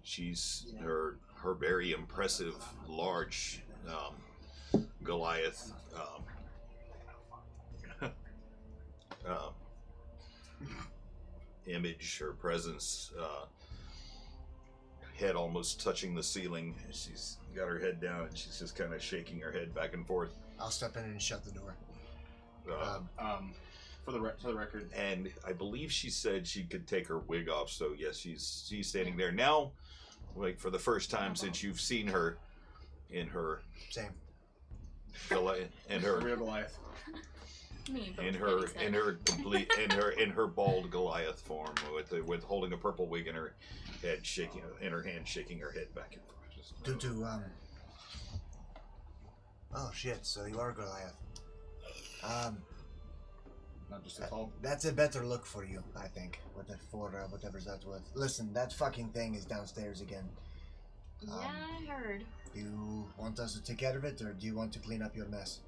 She's her very impressive, large Goliath. Image, her presence, head almost touching the ceiling. She's got her head down and she's just kind of shaking her head back and forth. I'll step in and shut the door. For the record, And I believe she said she could take her wig off. So yes, she's standing there now, like for the first time since you've seen her in her Same. in her real Goliath. Me, but in with her Kitty's head. in her complete in her bald Goliath form with holding a purple wig in her head, shaking in her hand, shaking her head back and forth. Just, Tutu, oh shit, so you are Goliath. Not just a tall. That's a better look for you, I think. For whatever's that's worth. Listen, that fucking thing is downstairs again. Yeah, I heard. Do you want us to take care of it, or do you want to clean up your mess?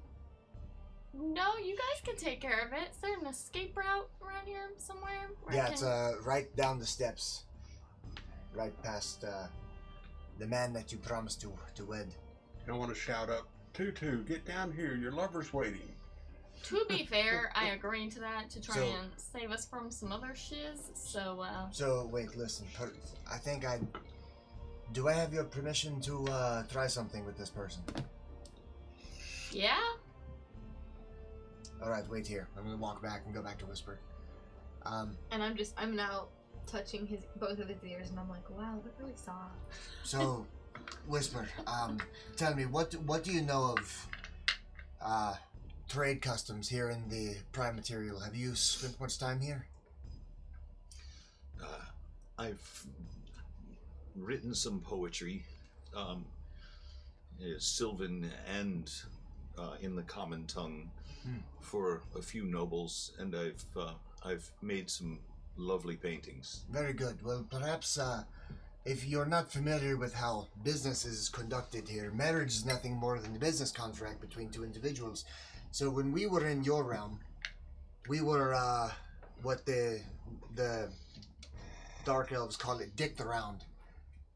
No, you guys can take care of it. Is there an escape route around here somewhere? Where I Yeah, it's can... right down the steps, right past the man that you promised to wed. I want to shout up, Tutu, get down here. Your lover's waiting. To be fair, I agreed to that to try So- and save us from some other shiz. So, So wait, listen. I think do I have your permission to try something with this person? yeah. All right, wait here. I'm gonna walk back and go back to Whisper. And I'm now touching both of his ears, and I'm like, wow, they're really soft. So, Whisper, tell me, what do you know of trade customs here in the Prime Material? Have you spent much time here? I've written some poetry, Sylvan and in the common tongue, for a few nobles, and I've made some lovely paintings. Very good. Well, perhaps if you're not familiar with how business is conducted here, marriage is nothing more than a business contract between two individuals. So when we were in your realm, we were what the Dark Elves call it, dicked around.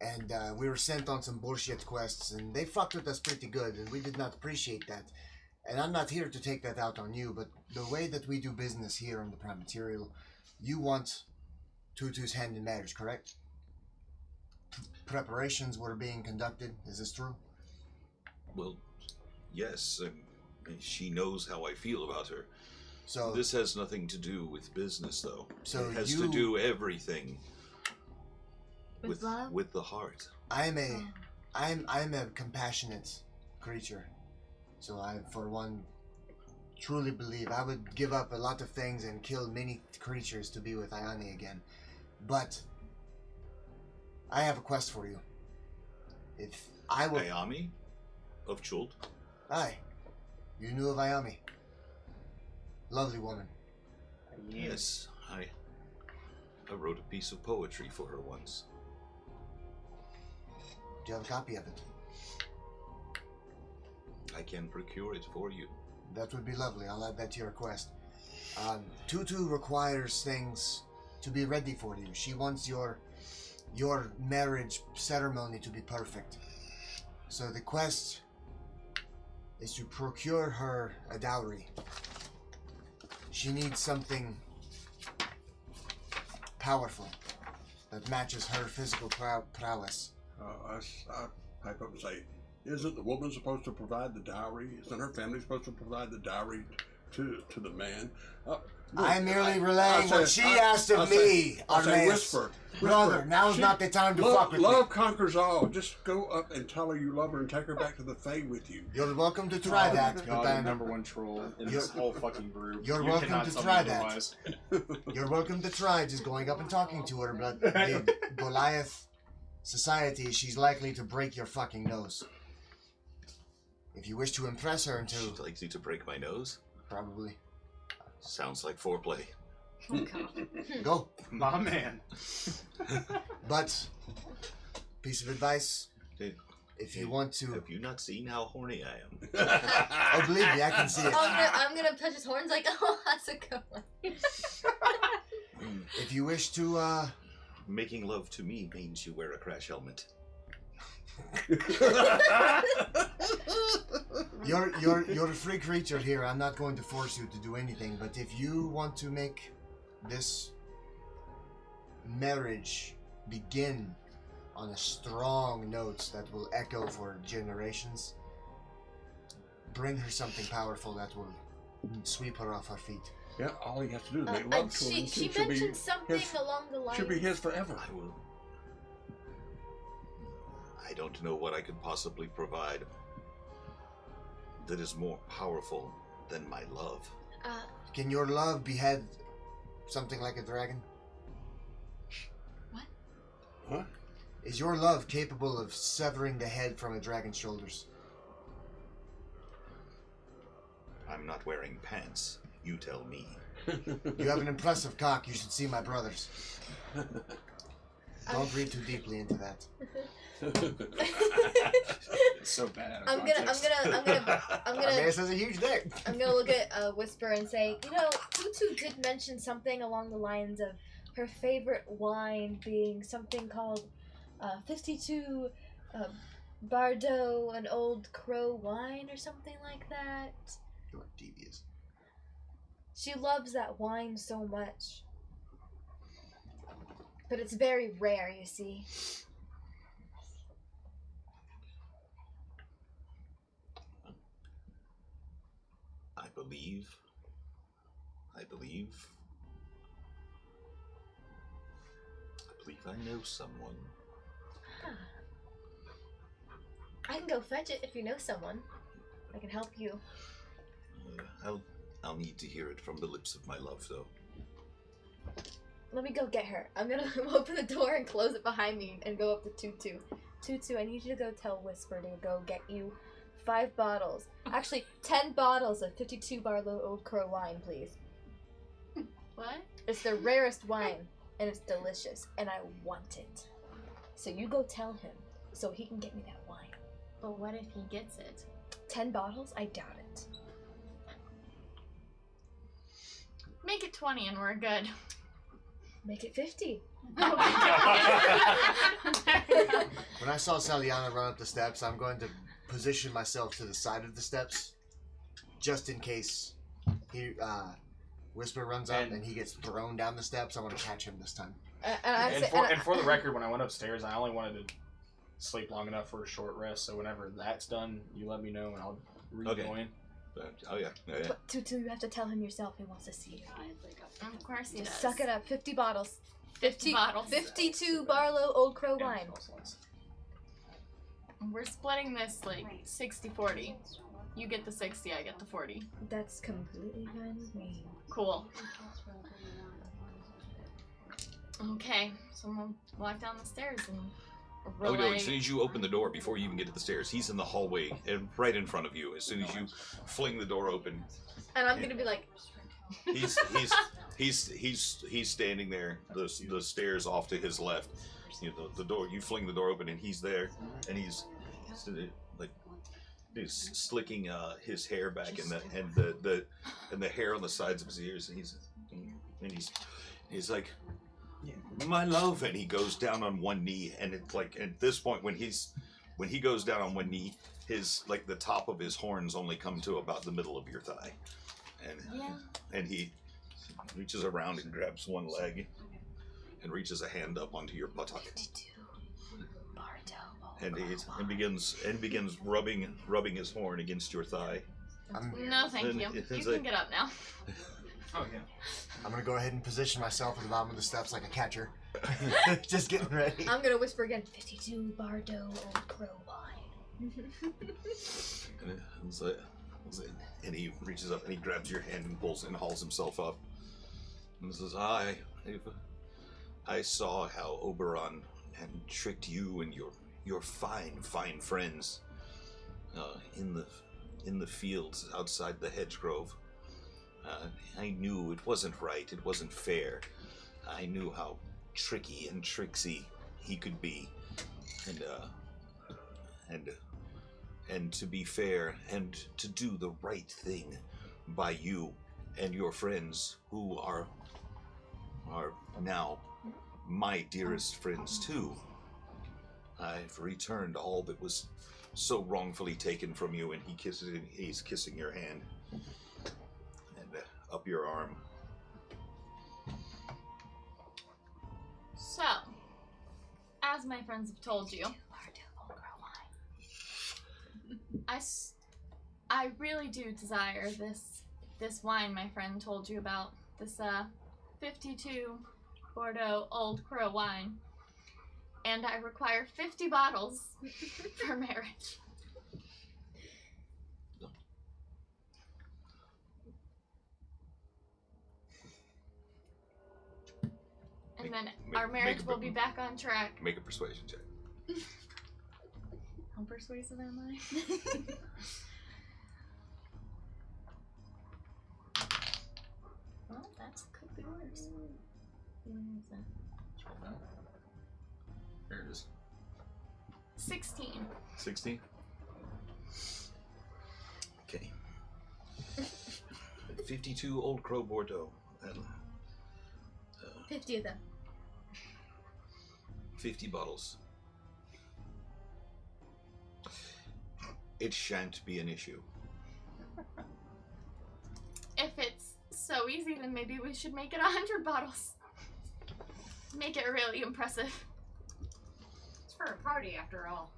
And we were sent on some bullshit quests, and they fucked with us pretty good, and we did not appreciate that. And I'm not here to take that out on you, but the way that we do business here on the Prime Material, you want Tutu's hand in marriage, correct? Preparations were being conducted. Is this true? Well, yes, she knows how I feel about her. So This has nothing to do with business, though. So it has you- to do everything With love? with the heart. I'm a compassionate creature. So I, for one, truly believe I would give up a lot of things and kill many creatures to be with Ayane again. But I have a quest for you. If I were Ayami of Chult. Aye, you knew of Ayami. Lovely woman. Yes, I wrote a piece of poetry for her once. Do you have a copy of it? I can procure it for you. That would be lovely. I'll add that to your request. Tutu requires things to be ready for you. She wants your marriage ceremony to be perfect. So the quest is to procure her a dowry. She needs something powerful that matches her physical prowess. I pipe up and say, isn't the woman supposed to provide the dowry? Isn't her family supposed to provide the dowry to the man? I'm merely relaying I'll what say- she asked of me, I'll say Armaeus. whisper. Brother, now's She- not the time to fuck with Love me. conquers all. Just go up and tell her you love her and take her back to the Fae with you. You're welcome to try Oh that, my but God, the then number one troll in this whole fucking group. You're You welcome cannot to tell me try that. otherwise. you're welcome to try just going up and talking to her, but the Goliath society, she's likely to break your fucking nose. If you wish to impress her into... She'd like you to break my nose? Probably. Sounds like foreplay. Oh, God. Go. My man. But, piece of advice, Dude, if you want to... have you not seen how horny I am? Oh, believe me, I can see it. I'm gonna touch his horns like, oh, that's a good one. If you wish to, Making love to me means you wear a crash helmet. You're a free creature here. I'm not going to force you to do anything, but if you want to make this marriage begin on a strong note that will echo for generations, bring her something powerful that will sweep her off her feet. Yeah, all he has to do is make love to her. and She she'll be mentioned something his- along the lines. She'll be his forever. I will. I don't know what I could possibly provide that is more powerful than my love. Can your love behead something like a dragon? What? Huh? Is your love capable of severing the head from a dragon's shoulders? I'm not wearing pants. You tell me. You have an impressive cock. You should see my brother's. Don't read too deeply into that. It's so bad. I'm gonna Armaeus has a huge dick. I'm gonna look at Whisper and say, you know, Tutu did mention something along the lines of her favorite wine being something called 52 Bardo, an old crow wine or something like that. You're devious. She loves that wine so much. But it's very rare, you see. I believe I know someone. I can go fetch it if you know someone. I can help you. I'll need to hear it from the lips of my love, though. Let me go get her. I'm gonna open the door and close it behind me and go up to Tutu. Tutu, I need you to go tell Whisper to go get you 5 bottles. Actually, 10 bottles of 52 Barlow Old Crow wine, please. What? It's the rarest wine, and it's delicious, and I want it. So you go tell him, so he can get me that wine. But what if he gets it? 10 bottles? I doubt it. Make it 20 and we're good. Make it 50. Oh my God. When I saw Saliana run up the steps, I'm going to position myself to the side of the steps, just in case he Whisper runs up and he gets thrown down the steps. I want to catch him this time. And for the record, when I went upstairs, I only wanted to sleep long enough for a short rest. So whenever that's done, you let me know and I'll rejoin. Oh yeah. But Tutu, you have to tell him yourself. He wants to see you. Of course he does. Just suck it up. 50 bottles. 50 bottles. 52 Barlow Old Crow wine. We're splitting this like 60-40. You get the 60, I get the 40. That's completely fine with me. Cool. Okay, so I'm gonna walk down the stairs and Oh no, as soon as you open the door, before you even get to the stairs, he's in the hallway and right in front of you. As soon as you fling the door open, And I'm gonna be like, he's standing there, the stairs off to his left. You know, the door, you fling the door open and he's there, and he's like slicking his hair back and the hair on the sides of his ears, and he's like, my love, and he goes down on one knee, and it's like at this point when he goes down on one knee, his like the top of his horns only come to about the middle of your thigh, and he reaches around and grabs one leg and reaches a hand up onto your buttock, and begins rubbing his horn against your thigh. No, thank you. You can get up now. Oh yeah. I'm gonna go ahead and position myself at the bottom of the steps like a catcher. Just getting ready. I'm gonna whisper again. 52 Bardo Old Crow wine. And he reaches up and he grabs your hand and pulls and hauls himself up. And says, I saw how Oberon had tricked you and your fine friends in the fields outside the hedge grove. I knew it wasn't right, it wasn't fair. I knew how tricky and tricksy he could be. And to be fair and to do the right thing by you and your friends who are now my dearest friends too. I've returned all that was so wrongfully taken from you, and he's kissing your hand and up your arm. So, as my friends have told you, I really do desire this wine my friend told you about. This 52 Bordeaux Old Crow wine. And I require 50 bottles for marriage. And then our marriage will be back on track. Make a persuasion check. How persuasive am I? Well, that could be worse. Where is that? There it is. 16. 16? Okay. 52 Old Crow Bordeaux. And, 50 of them. 50 bottles. It shan't be an issue. If it's so easy, then maybe we should make it 100 bottles. Make it really impressive. It's for a party, after all.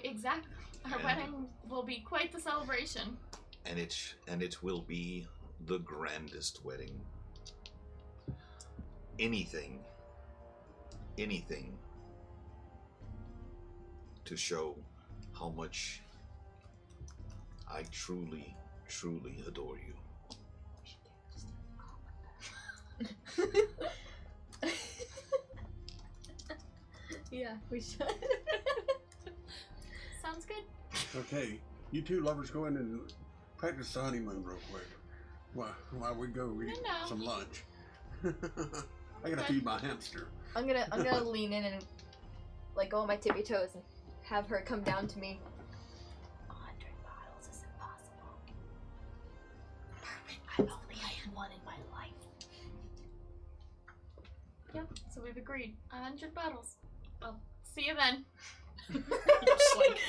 Exactly. Our wedding will be quite the celebration. And it will be the grandest wedding. Anything to show how much I truly, truly adore you. Yeah, we should. Sounds good. Okay, you two lovers go in and practice the honeymoon real quick. While we go eat No. some lunch. I gotta feed my hamster. I'm gonna lean in and like go on my tippy toes and have her come down to me. 100 bottles is impossible. Perfect. I've only had one in my life. Yep, so we've agreed. 100 bottles. Well, see you then. Just like,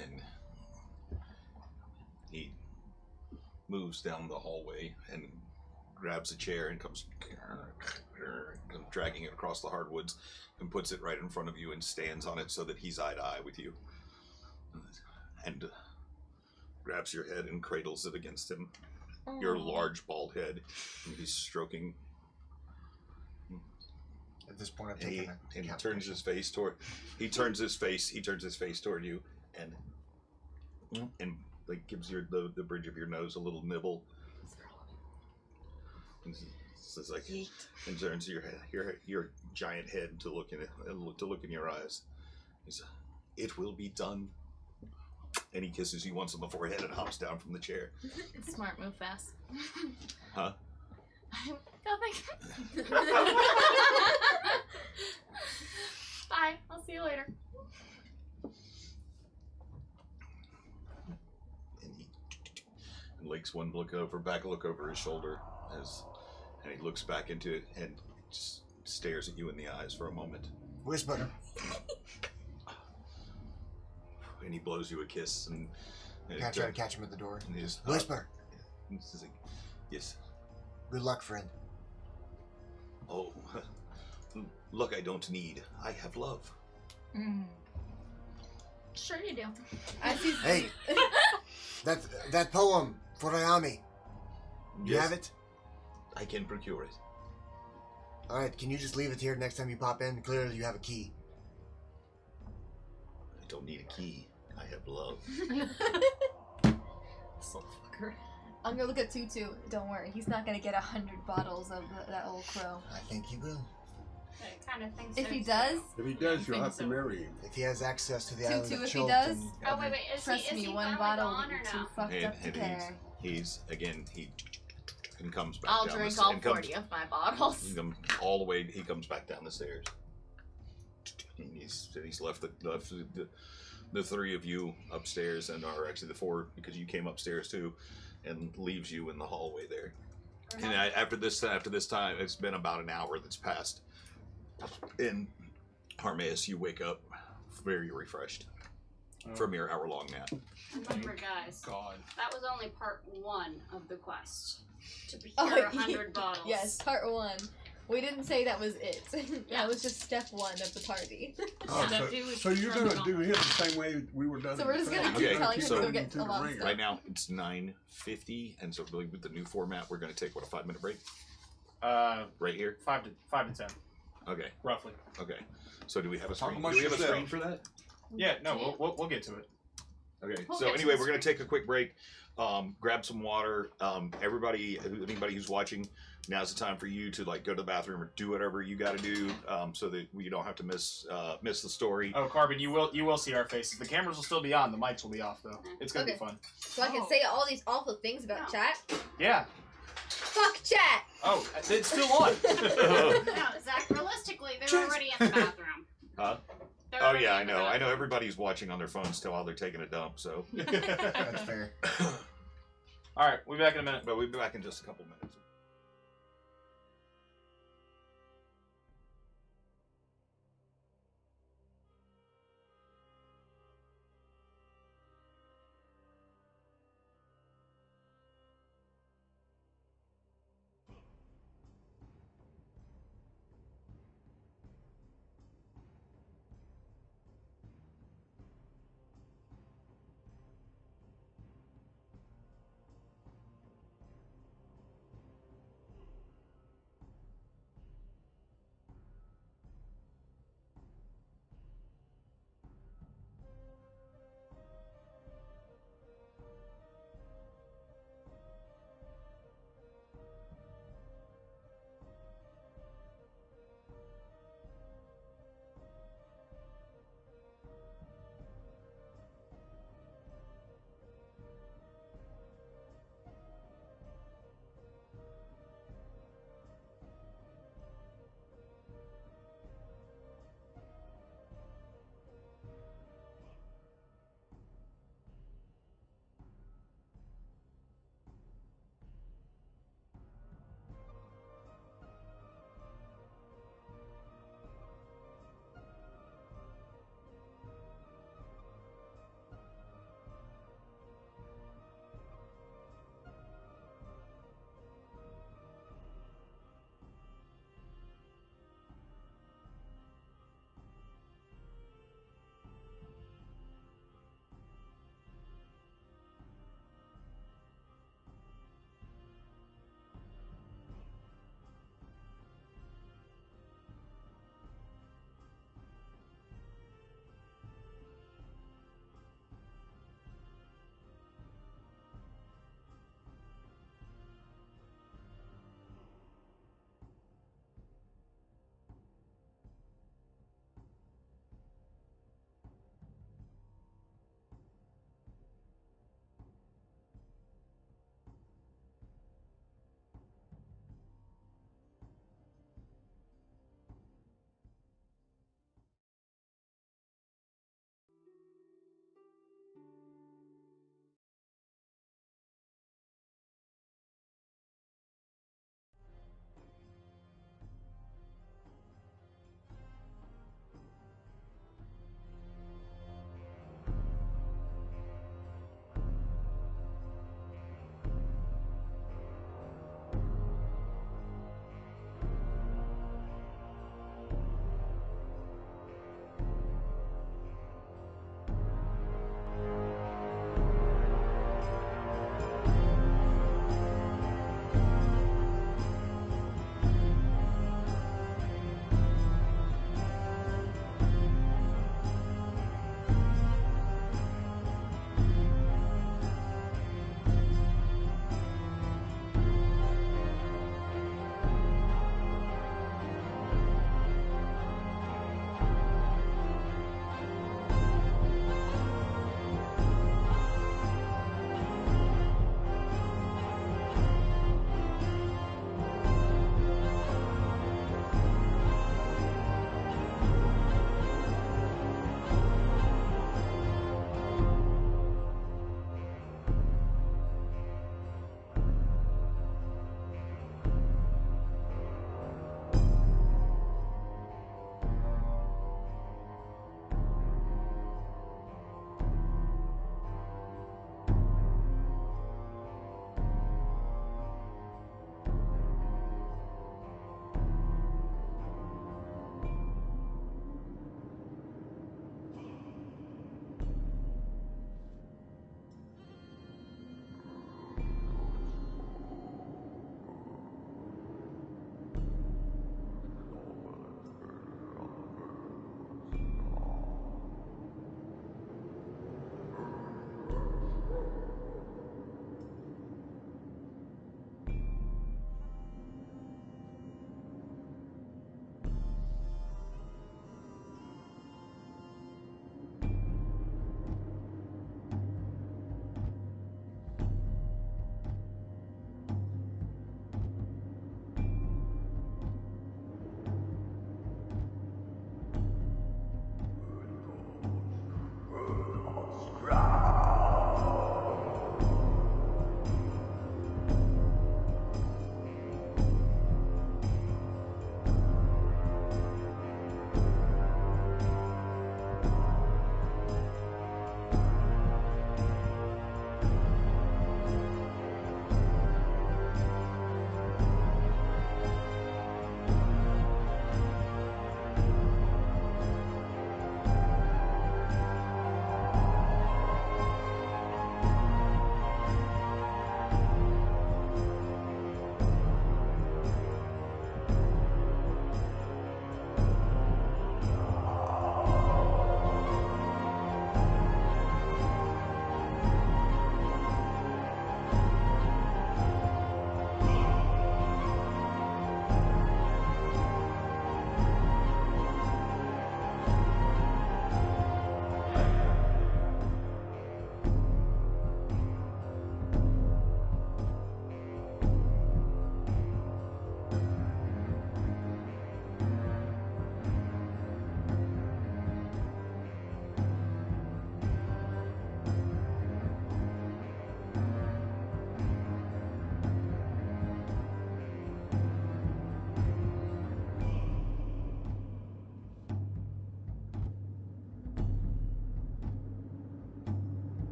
And he moves down the hallway and grabs a chair and comes dragging it across the hardwoods and puts it right in front of you and stands on it so that he's eye to eye with you. And grabs your head and cradles it against him. Your large bald head. And he's stroking. At this point, I've And taken he a turns his face toward. He turns his face toward you, and like gives the bridge of your nose a little nibble. And says like, and turns your giant head to look in your eyes. He says, "It will be done." And he kisses you once on the forehead and hops down from the chair. Smart, move fast. Huh? Nothing. Bye. I'll see you later. And he lakes one look over his shoulder and he looks back into it and just stares at you in the eyes for a moment. Whisper. And he blows you a kiss and Can I try to catch him at the door? and he just Whisper. He's like, yes. Good luck, friend. Oh, look, I don't need. I have love. Sure you do. As he's Hey, that poem for Ayami. You Yes. have it? I can procure it. Alright, can you just leave it here next time you pop in? Clearly you have a key. I don't need a key. I have love. Soul fucker. I'm gonna look at Tutu. Don't worry, he's not gonna get 100 bottles of that old crow. I think he will. I kind of think If so, he too. does, If he does, you'll think have so. to marry him. If he has access to the Tutu, island of if he Chult does, and Oh wait, wait. trust is me, he one finally bottle gone would or be too no? fucked And, up to and carry. he's again he and comes back I'll down drink the, all and comes, 40 of my bottles. he comes all the way. He comes back down the stairs. And he's left the three of you upstairs, and are actually the four because you came upstairs too, and leaves you in the hallway there. And after this time, it's been about an hour that's passed. And Harmaeus, you wake up very refreshed from your hour-long nap. Remember, guys, God. that was only part 1 of the quest. To Oh, procure 100 bottles. Yes, part 1. We didn't say that was it. Yeah. That was just step 1 of the party. Oh, Step 2 is so you're turn gonna it do on. him the same way we were done. So in we're the just gonna past. keep We're telling keep him to go sending get to a lot of ringer. stuff. Right now, it's 9:50, and so with the new format, we're going to take, what, a 5-minute break? Right here? 5 to 10, Okay, roughly. okay. So do we have a Talk screen? amongst Do we have a screen yourselves. for that? Yeah, no, we'll get to it. Okay, We'll so get to anyway, the we're going to take a quick break. Grab some water. Anybody who's watching, now's the time for you to like go to the bathroom or do whatever you got to do, so that we don't have to miss the story. Oh, Carbon, you will see our faces. The cameras will still be on. The mics will be off though. It's gonna Okay. be fun. So I can say all these awful things about No. chat. Yeah. Fuck chat! Oh, it's still on. No, Zach, realistically, they're already in the bathroom. Huh? They're Oh already yeah, I in the know. I know. bathroom. Everybody's watching on their phones still while they're taking a dump. So, That's fair. All right, we'll be back in a minute. but we'll be back in just a couple minutes.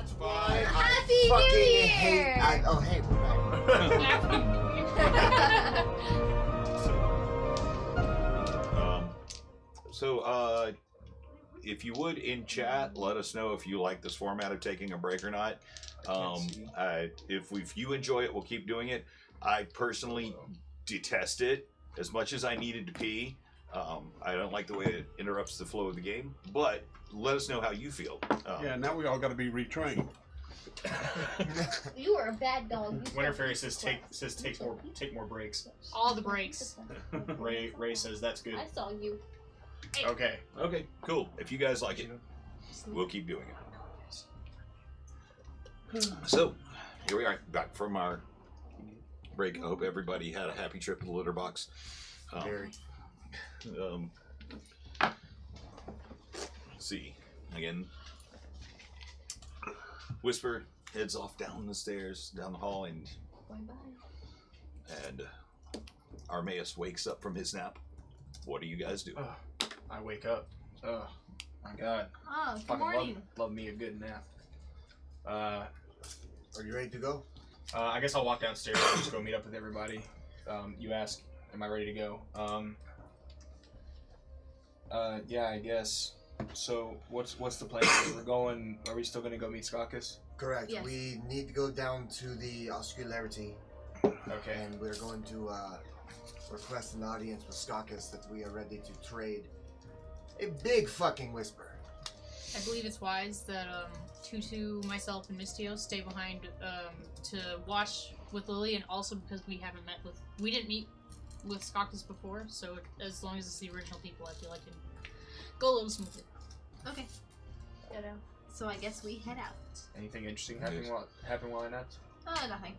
That's I fine. Happy New fucking Year! hate. Oh, hey, we're back. So, if you would in chat, let us know if you like this format of taking a break or not. If you enjoy it, we'll keep doing it. I personally detest it as much as I needed to pee. I don't like the way it interrupts the flow of the game, but let us know how you feel. Yeah, now we all got to be retrained. You are a bad dog. You Winter fucking Fairy says slut. take more breaks. All the breaks. Ray says that's good. I saw you. Okay. Okay, cool. If you guys like it, we'll keep doing it. So, here we are, back from our break. I hope everybody had a happy trip to the litter box. Very. Let's see. Again, Whisper heads off down the stairs, down the hall, and Armaeus wakes up from his nap. What do you guys do? I wake up. Oh my god. Oh, good Fucking morning. love me a good nap. Are you ready to go? I guess I'll walk downstairs and just go meet up with everybody. You ask, am I ready to go? Yeah, I guess. So, what's the plan? Are we still gonna go meet Skakis? Correct. Yes. We need to go down to the Oscularity, Okay. and we're going to request an audience with Skakis that we are ready to trade a big fucking whisper. I believe it's wise that Tutu, myself, and Mistio stay behind to watch with Lily, and also because we didn't meet with Skakis before, so as long as it's the original people, I feel like it can go a little smoothly. Okay. So I guess we head out. Anything interesting happen while I napped? Nothing.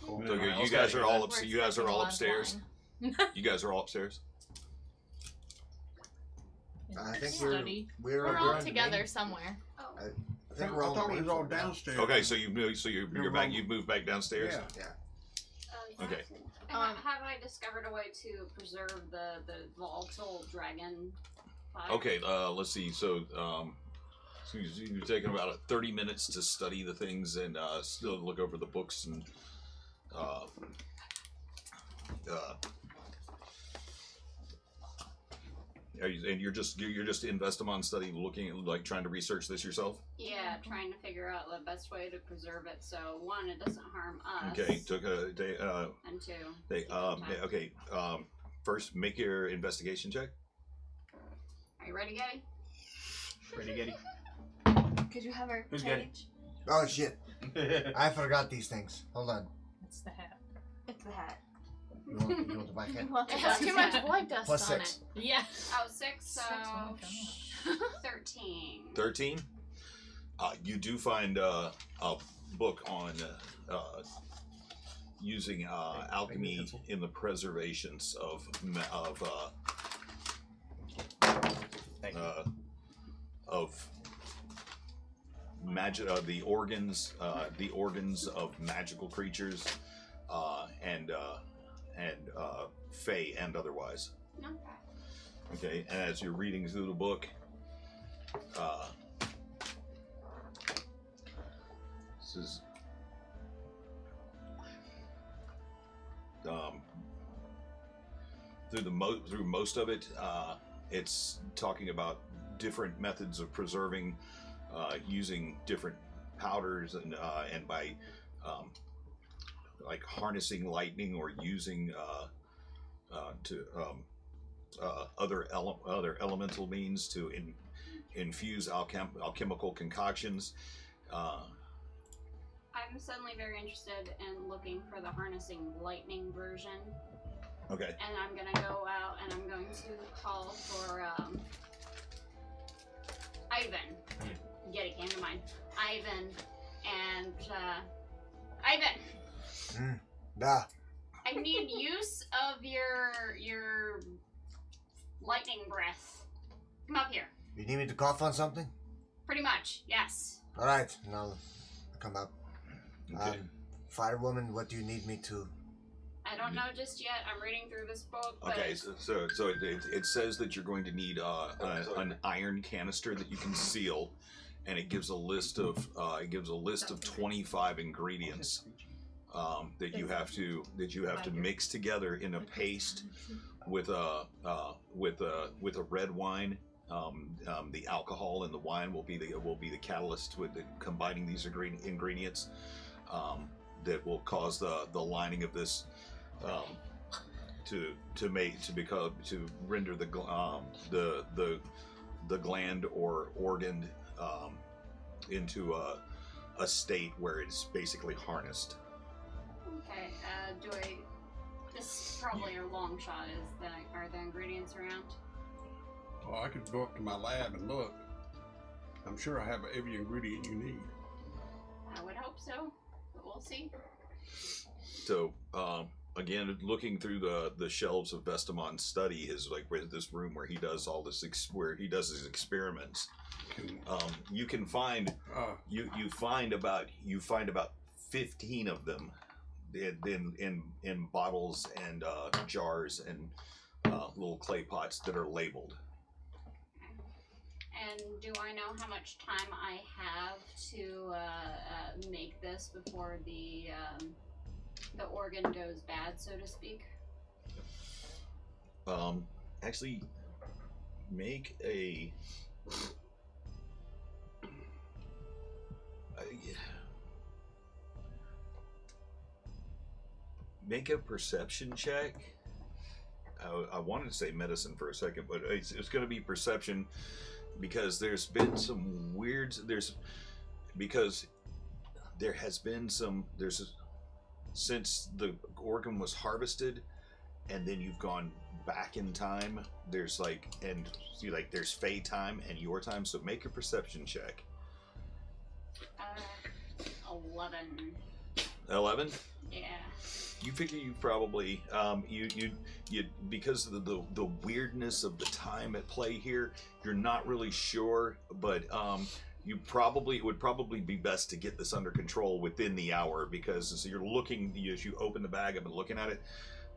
Cool. Okay, Alright, you guys are all We're you guys are expecting a all lot of upstairs. wine. You guys are all upstairs. I think Study. we're We're on all the together main- somewhere. Oh. I think we're all I thought on the we main was all floor now. downstairs. Okay, so you're You're back. wrong. You've moved back downstairs. Yeah. Okay. Have I discovered a way to preserve the volatile dragon fire? Okay. Let's see. So you're taking about 30 minutes to study the things and still look over the books and you're just in Vestamon study, looking at like trying to research this yourself. Yeah, trying to figure out the best way to preserve it so one, it doesn't harm us. Okay. Took a day. And two. They, keep it in time. okay. First, make your investigation check. Are you ready, Getty? Ready, Getty? Could you have her Who's page? Oh shit! I forgot these things. Hold on. That's the hat. It's the hat. You want to buy it? It has too much void dust Plus on 6. Yeah. Oh, 6, so 13. 13. You do find a book on using alchemy in the preservations of Thank you. the organs of magical creatures and fae and otherwise. No. Okay, and as you're reading through the book, this is through most of it, it's talking about different methods of preserving, using different powders and by like harnessing lightning or using other elemental means to infuse alchemical concoctions. I'm suddenly very interested in looking for the harnessing lightning version. Okay. And I'm gonna go out and I'm going to call for Ivan. Getty came to mind. Ivan and Ivan. Da. I need use of your lightning breath. Come up here. You need me to cough on something? Pretty much, yes. All right. Now, come up. Okay. Firewoman, what do you need me to? I don't know just yet. I'm reading through this book. But Okay, so it says that you're going to need an iron canister that you can seal, and it gives a list of 25 ingredients that you have to mix together in a paste with a red wine. The alcohol in the wine will be the catalyst with combining these ingredients that will cause the lining of this to render the gland or organ into a state where it's basically harnessed. Okay, this is probably a long shot. Are the ingredients around? Oh, I could go up to my lab and look. I'm sure I have every ingredient you need. I would hope so, but we'll see. So, again, looking through the shelves of Vestamon's study is like this room where he does all this, where he does his experiments. You can find you find about 15 of them in bottles and jars and little clay pots that are labeled. And do I know how much time I have to make this before the organ goes bad, so to speak? Actually, make a perception check. I wanted to say medicine for a second, but it's going to be perception because there's been some weird. Since the organ was harvested, and then you've gone back in time. There's there's Fae time and your time. So make a perception check. 11. 11? Yeah. You figure you probably you because of the weirdness of the time at play here, you're not really sure, but it would probably be best to get this under control within the hour, because as you're looking, as you open the bag up and looking at it,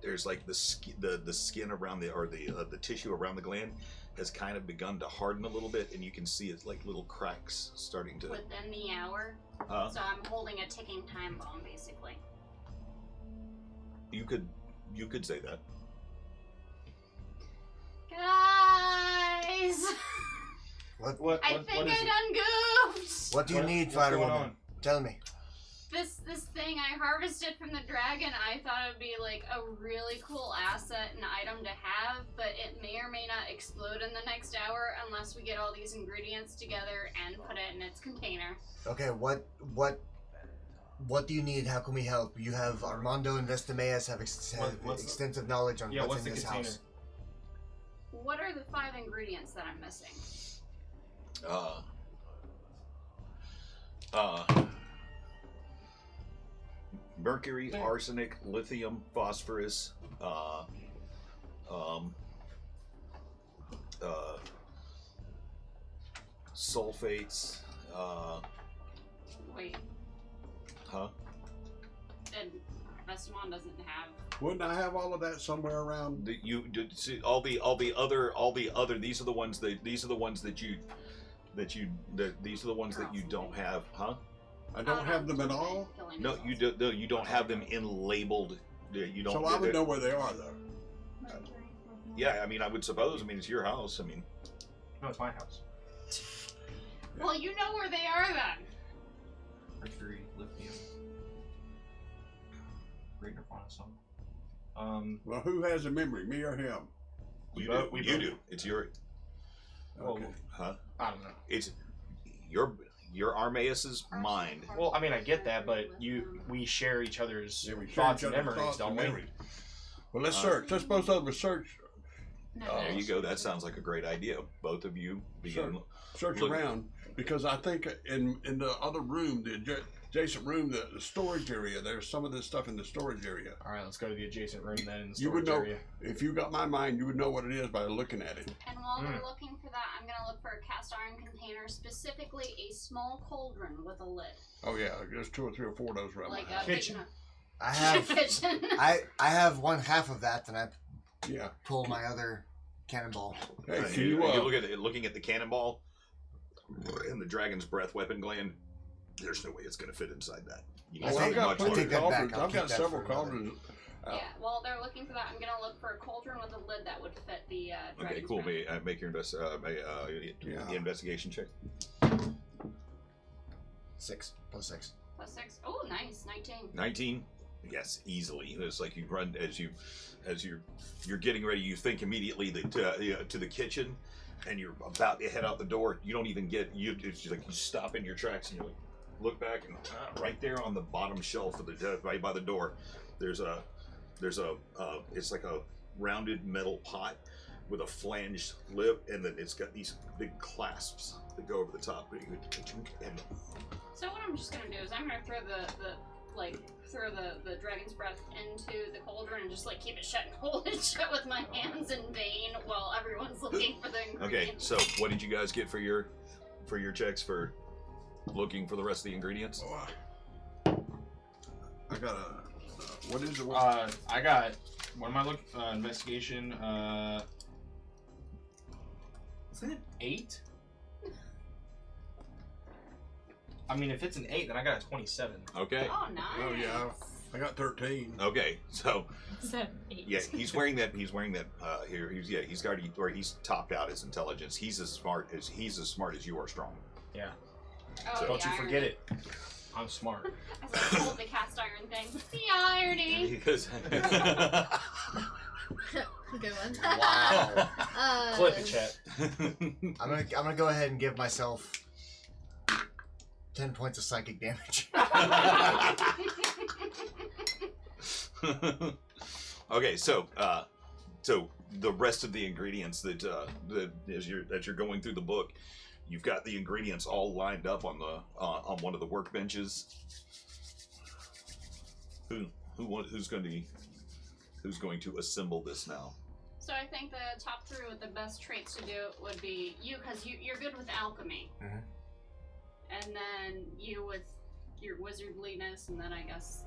there's like the skin around the tissue around the gland has kind of begun to harden a little bit, and you can see it's like little cracks starting to. Within the hour? So I'm holding a ticking time bomb, basically. You could say that. Guys! What I think I done goofed! do you need, Fighter Woman? Tell me. This thing I harvested from the dragon, I thought it would be like a really cool asset and item to have, but it may or may not explode in the next hour unless we get all these ingredients together and put it in its container. Okay, what do you need? How can we help? You have Armando and Vestameas have extensive knowledge on what's in this house. What are the 5 ingredients that I'm missing? Mercury, arsenic, lithium, phosphorus, sulfates. Wait. Huh? And Vestamon doesn't have. Wouldn't I have all of that somewhere around? You did see all the other. These are the ones that you don't have, huh? I don't have them at all? No, you don't. No, you don't have them in labeled. You don't. So I would know where they are, though. Yeah, I mean, I would suppose. I mean, it's your house. I mean. No, it's my house. Well, you know where they are then. Mercury, lithium, greater some. Well, who has a memory, me or him? You do. It's your. Okay. Huh? I don't know. It's your Armaeus's mind. Well, I mean, I get that, but we share each other's Yeah, we share thoughts each and other's memories, thoughts don't and we? memories. Well, let's search. Let's both of us search. There you go. That sounds like a great idea. Both of you begin. Search around, because I think in the other room, the adjacent room, the storage area, there's some of this stuff in the storage area. All right, let's go to the adjacent room then. In the You would storage know area. if you got my mind. You would know what it is by looking at it. And while we're looking for that, I'm gonna look for a cast iron container, specifically a small cauldron with a lid. Oh yeah, there's 2 or 3 or 4 of those around Like my house. a Kitchen. I have kitchen. I have one half of that, and I Yeah. pull my other cannonball. Hey, can You you? look at looking at the cannonball. and the dragon's breath weapon gland. There's no way it's going to fit inside that. You I'll need take- something I'll much take larger. that back. cauldrons. I'll I've keep got that several for another. cauldrons. Yeah, while they're looking for that, I'm gonna look for a cauldron with a lid that would fit the Okay, dragon's cool. breath. Make your the investigation check. 6 plus 6. Plus 6. Oh, nice. 19. 19. Yes, easily. It's like you run as you're getting ready. You think immediately that to the kitchen, and you're about to head out the door. You don't even get you. It's just like you stop in your tracks and you look back, and right there on the bottom shelf of the right by the door, there's a it's like a rounded metal pot with a flanged lip, and then it's got these big clasps that go over the top. And So what I'm just gonna do is I'm gonna throw the dragon's breath into the cauldron and just like keep it shut and hold it shut with my hands in vain while everyone's looking for the ingredients. okay, so what did you guys get for your checks for looking for the rest of the ingredients? Oh, I got a. What is it? I got. What am I looking? Investigation. Is that an 8? I mean, if it's an 8, then I got a 27. Okay. Oh, nice. Oh yeah, I got 13. Okay, so 7, 8. yeah, he's wearing that. Here. He's topped out his intelligence. He's as smart as you are strong. Yeah. Oh, Don't you the forget irony. it. I'm smart. As I hold the cast iron thing. The irony. Because Good one. Wow. Clip it, chat. I'm gonna go ahead and give myself 10 points of psychic damage. Okay, so the rest of the ingredients that you're going through the book, you've got the ingredients all lined up on the on one of the workbenches. Who's going to assemble this now? So I think the top 3 with the best traits to do would be you, because you're good with alchemy. Mhm. And then you with your wizardliness, and then I guess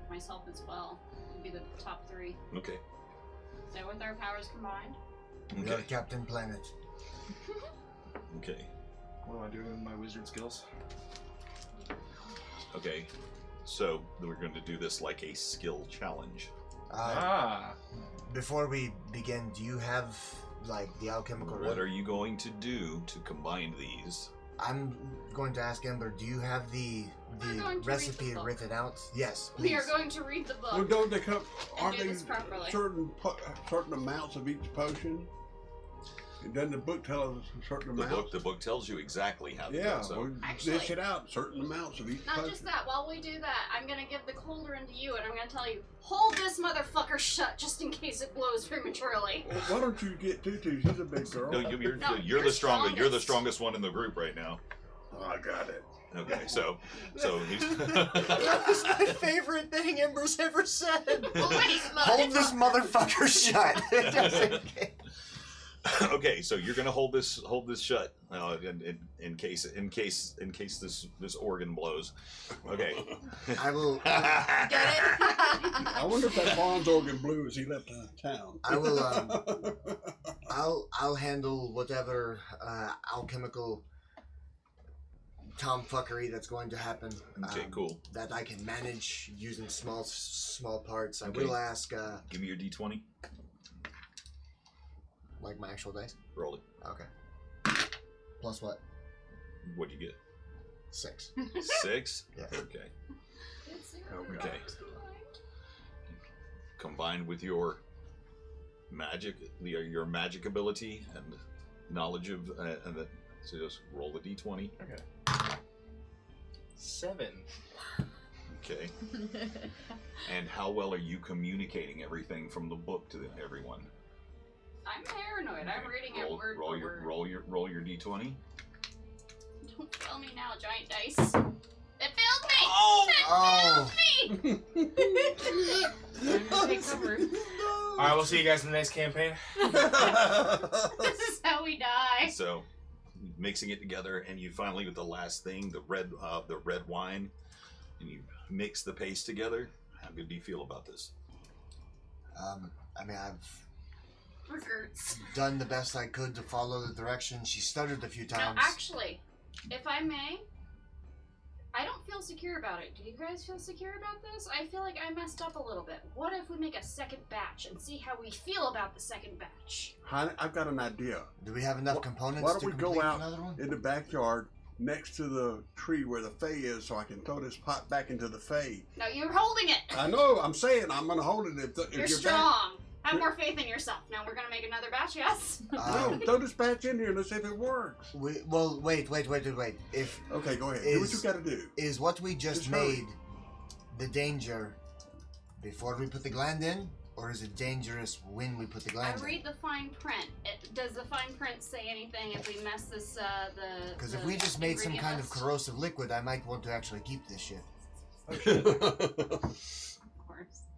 myself as well would be the top 3. Okay. So with our powers combined. We are Okay. Captain Planet. Okay. What am I doing with my wizard skills? Okay. So we're going to do this like a skill challenge. Before we begin, do you have like the alchemical? What are you going to do to combine these? I'm going to ask Ember. Do you have the We're going to recipe read the book. written out? Yes, please. We are going to read the Well, book. don't they come? Aren't do they this properly. certain amounts of each potion? Doesn't the book tell us certain amounts? The book tells you exactly how to do Yeah, it. So we Actually- dish it out certain amounts of each Not potion. just that, while we do that, I'm gonna give the cauldron to you, and I'm gonna tell you, hold this motherfucker shut just in case it blows prematurely. Well, why don't you get Tutu? She's a big girl. no, you're No, you're you're the strongest. You're the strongest. strongest one in the group right now. Oh, I got it. Okay, so he's That's my favorite thing Ember's ever said. Wait, Hold this motherfucker shut. okay. So you're gonna hold this shut in case this organ blows. Okay. I will. Get it? I wonder if that Fawn's organ blew as he left town. I will. I'll handle whatever alchemical tomfuckery that's going to happen. Okay, cool. That I can manage using small parts. I Okay. will ask. Give me your d20. Like my actual dice. Roll it. Okay. Plus what? What'd you get? 6. 6. Yeah. Okay. Okay. Combined with your magic, your magic ability and knowledge of, so just roll the d20. Okay. 7. Okay. And how well are you communicating everything from the book to everyone? I'm paranoid. I'm reading it word roll for your word. roll your d20. Don't fail me now, giant dice. It failed me! Oh. Me! Time to take cover. Alright, we'll see you guys in the next campaign. This is how we die. So, mixing it together, and you finally, with the last thing, the red wine, and you mix the paste together. How good do you feel about this? I mean, I've Regrets. done the best I could to follow the direction. She stuttered a few No, times. actually, If I may, I don't feel secure about it. Do you guys feel secure about this? I feel like I messed up a little bit. What if we make a second batch and see how we feel about the second batch? Honey, I've got an idea. Do we have enough components Why don't to we complete go out another one? in the backyard next to the tree where the Fae is so I can throw this pot back into the Fae? No, you're holding it. I know, I'm saying I'm going to hold it if You're you're strong. Have more faith in yourself. Now we're gonna make another batch, yes? No, throw this batch in here and let's see if it works. Well, wait. If Okay, go ahead. Do what you got to do. is what we just hurry. made the danger before we put the gland in, or is it dangerous when we put the I gland in? read the fine print. Does the fine print say anything if we mess this, Because if we just made some kind of list? corrosive liquid, I might want to actually keep this shit. Of course.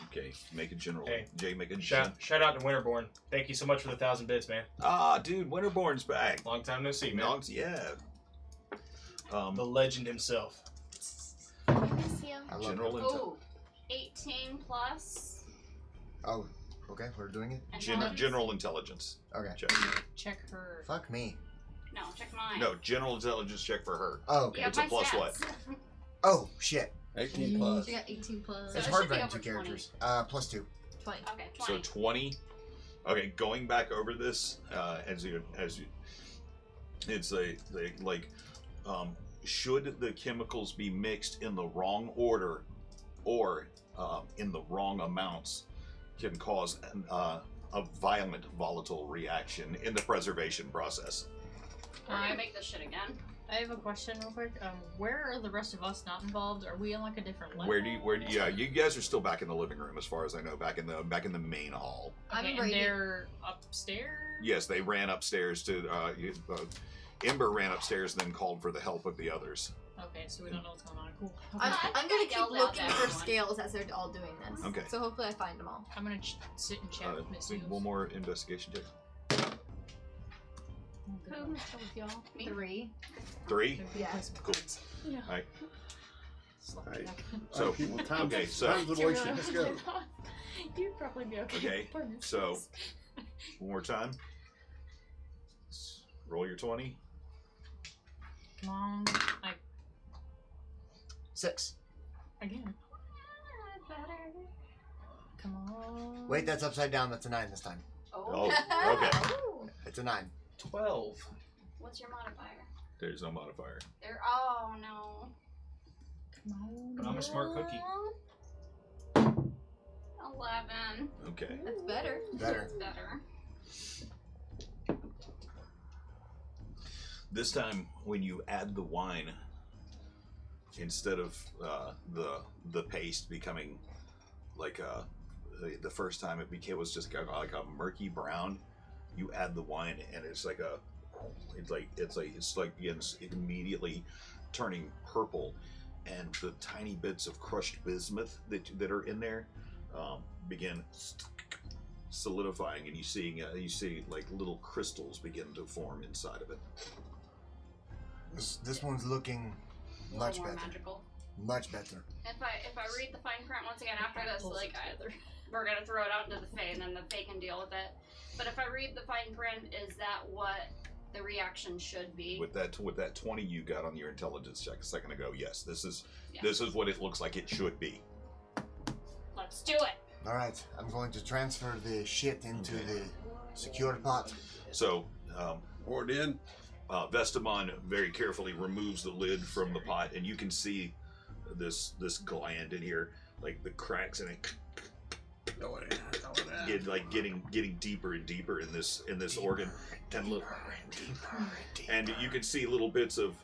Okay, make a general. Hey, Jay, make a Shout out to Winterborn. Thank you so much for the 1,000 bits, man. Ah, dude, Winterborn's back. Long time no see, man. Yeah. The legend himself. Miss you. I love General it. Oh, 18 plus. Oh, okay, we're doing it? Intelligence? General intelligence Okay. check. Check her. Fuck me. No, check mine. No, general intelligence check for her. Oh, okay. You have It's a my plus stats. Oh, shit. 18 plus. She got 18 plus. So It's it hard should be writing over 2 characters. 20. Plus 2. 20. Okay, So 20. 20. Okay, going back over this, as you, it's should the chemicals be mixed in the wrong order or in the wrong amounts, can cause a violent volatile reaction in the preservation process. We're gonna make this shit again. I have a question real quick. Where are the rest of us not involved? Are we in like a different level? Yeah, you guys are still back in the living room as far as I know, back in the main hall. I'm Okay, and ready. they're upstairs? Yes, they ran upstairs to Ember ran upstairs and then called for the help of the others. Okay, so we don't know what's going on. Cool. I'm, Okay. I'm gonna I keep yelled out looking to for everyone. scales as they're all doing this. Okay. So hopefully I find them all. I'm gonna sit and chat with Miss Hughes. One more investigation check. Who? with y'all? Me? 3. 3. Yeah. Cool. Yeah. Alright. Slap Alright. it up. So, Alright, people, time's, okay, so- time's of wasting. Let's go. You'd probably be okay. Okay, Poor Miss so- Hughes. One more time. Roll your 20. Come on. 6. Again. Come on. Wait, that's upside down. That's a 9 this time. Oh, Oh. okay. It's a 9. 12. What's your modifier? There's no modifier. There. Oh no. Come on. But I'm a smart cookie. 11. Okay. That's better. Better. Better. This time, when you add the wine, instead of the paste becoming like the first time it was just like a murky brown, you add the wine and it's immediately turning purple, and the tiny bits of crushed bismuth that are in there begin solidifying, and you see like little crystals begin to form inside of it. This one's looking A much little more better. magical. Much better. If I read the fine print once again after this, like we're gonna throw it out into the Fae, and then the Fae can deal with it. But if I read the fine print, is that what the reaction should be? With that 20 you got on your intelligence check a second ago, yes, this is Yeah. this is what it looks like it should be. Let's do it. Alright, I'm going to transfer the shit into Okay. the secure pot. So Poured in. Vestamon very carefully removes the lid from the pot, and you can see this gland in here, like the cracks in it, Throw it in. Throw it in. getting deeper and deeper in this organ, and you can see little bits of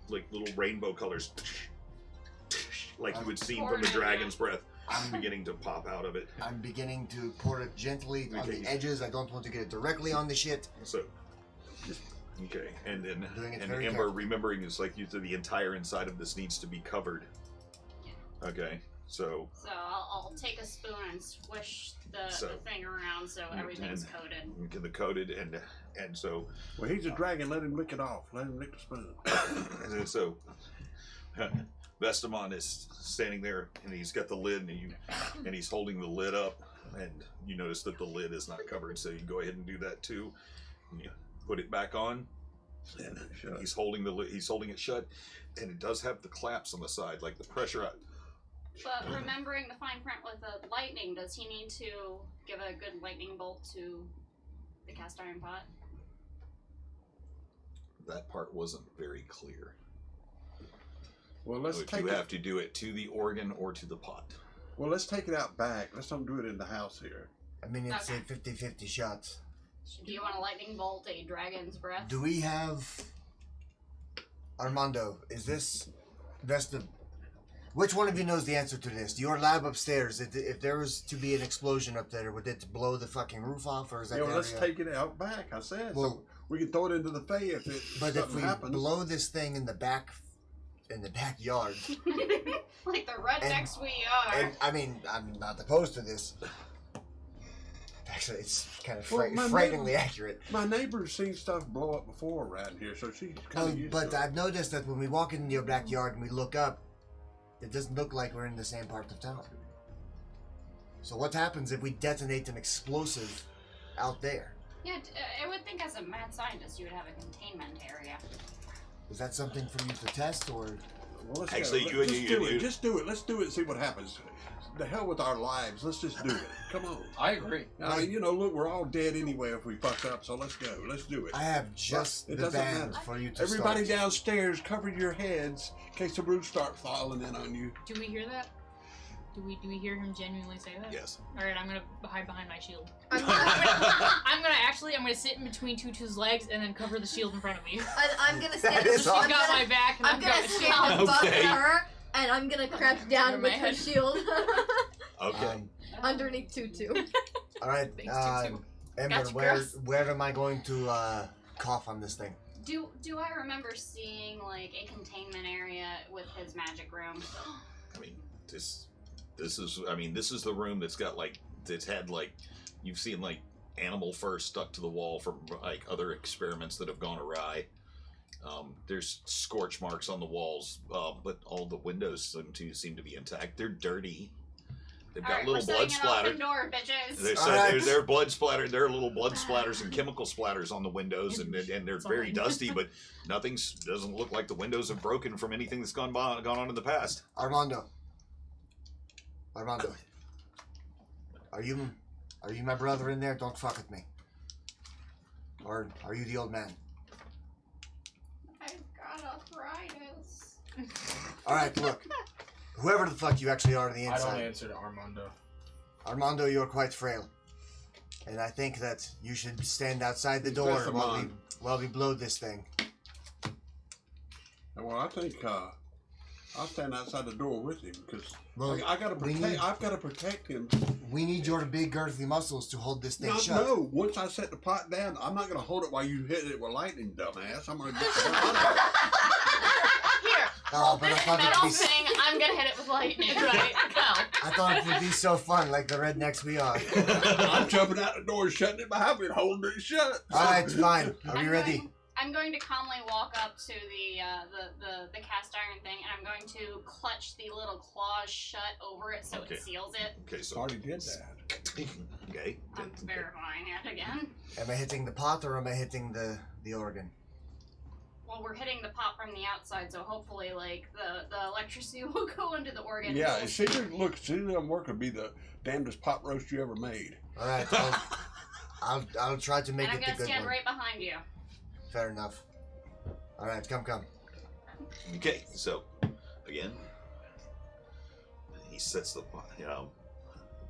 like little rainbow colors, like you would see from the dragon's breath, beginning to pop out of it. I'm beginning to pour it gently on Okay. the edges. I don't want to get it directly on the shit. So, okay, and then Doing it and very Ember carefully. remembering is like you said, the entire inside of this needs to be covered. Okay, so So I'll take a spoon and swish the So- thing around so everything's and- coated. we get the coated and so Well, he's a dragon. Let him lick it off. Let him lick the spoon. and then so Vestamon is standing there and he's got the lid and he's holding the lid up and you notice that the lid is not covered, so you go ahead and do that too. And you put it back on, and he's holding the lid. He's holding it shut, and it does have the clamps on the side, like the pressure out. But remembering the fine print with the lightning, does he need to give a good lightning bolt to the cast iron pot? That part wasn't very clear. Well, let's Would take you it. have to do it to the organ or to the pot? Well, let's take it out back. Let's don't do it in the house here. I mean, it's Okay. a 50-50 shots. Do you want a lightning bolt, a dragon's breath? Do we have... Armando, is this... That's the... Which one of you knows the answer to this? Your lab upstairs, if there was to be an explosion up there, would it blow the fucking roof off, or is that Yeah, well, let's area- take it out back. I said. Well, So we can throw it into the Fey if it but if something we happens. blow this thing in the backyard, Like the rednecks we are. and I mean, I'm not opposed to this. Actually, it's kind of Well, my frighteningly accurate. My neighbor's seen stuff blow up before around here, so she's kind of used But to it. I've noticed that when we walk into your backyard and we look up, it doesn't look like we're in the same part of town. So what happens if we detonate an explosive out there? Yeah, I would think as a mad scientist you would have a containment area. Is that something for you to test, or Well, let's Actually, go. you- Just you- do you- it. Just do it. Let's do it and see what happens. The hell with our lives. Let's just do it. Come on. I agree. I mean, you know, look, we're all dead anyway if we fuck up, so let's go. Let's do it. I have just It the doesn't band matter. for you to Everybody start. downstairs, cover your heads in case the roof starts falling in on you. Do we hear that? Do we hear him genuinely say that? Yes. All right, I'm gonna hide behind my shield. I'm I'm gonna sit in between Tutu's legs and then cover the shield in front of me. gonna That stand. is So she's awesome. got my back and I'm I've gonna got my stand shield. above Okay. her, and I'm gonna crouch down Over with my her head. shield Okay. underneath Tutu. All right, Thanks, Tutu. Ember, Gotcha, where girls. am I going to cough on this thing? Do I remember seeing like a containment area with his magic room? I mean, this is the room that's got like that's had like you've seen like animal fur stuck to the wall from like other experiments that have gone awry. There's scorch marks on the walls, but all the windows seem to be intact. They're dirty. They've got Alright, little we're blood setting an open splatter. door, bitches. There's, Alright. there are blood splatter. There are little blood splatters and chemical splatters on the windows, and they're very Fine. dusty. But doesn't look like the windows have broken from anything that's gone on in the past. Armando, are you my brother in there? Don't fuck with me. Or are you the old man? I've got arthritis. All right, look. Whoever the fuck you actually are on the I don't inside, answer to Armando. Armando, you're quite frail, and I think that you should stand outside the door That's mine. while we blow this thing. Well, I think I'll stand outside the door with him because Well, I gotta we protect. need- I've got to protect him. We need your big, girthy muscles to hold this thing No, shut. no. Once I set the pot down, I'm not gonna hold it while you hit it with lightning, dumbass. I'm gonna get. Here, Oh, but I this thought metal it'd be. thing, I'm gonna hit it with lightning. Right? Go. I thought it would be so fun, like the rednecks we are. I'm jumping out the door, shutting it behind me, and holding it shut. All right, fine. Are we I'm ready? going- I'm going to calmly walk up to the cast iron thing, and I'm going to clutch the little claws shut over it so Okay. it seals it. Okay, so Already did that. okay. I'm verifying it again. Am I hitting the pot or am I hitting the organ? Well, we're hitting the pot from the outside, so hopefully, like the electricity will go into the organ. Yeah, and see them work would be the damnedest pot roast you ever made. All right, I'll try to make And I'm it the gonna good stand one. right behind you. Fair enough. All right, come. Okay, so again, he sets the pot.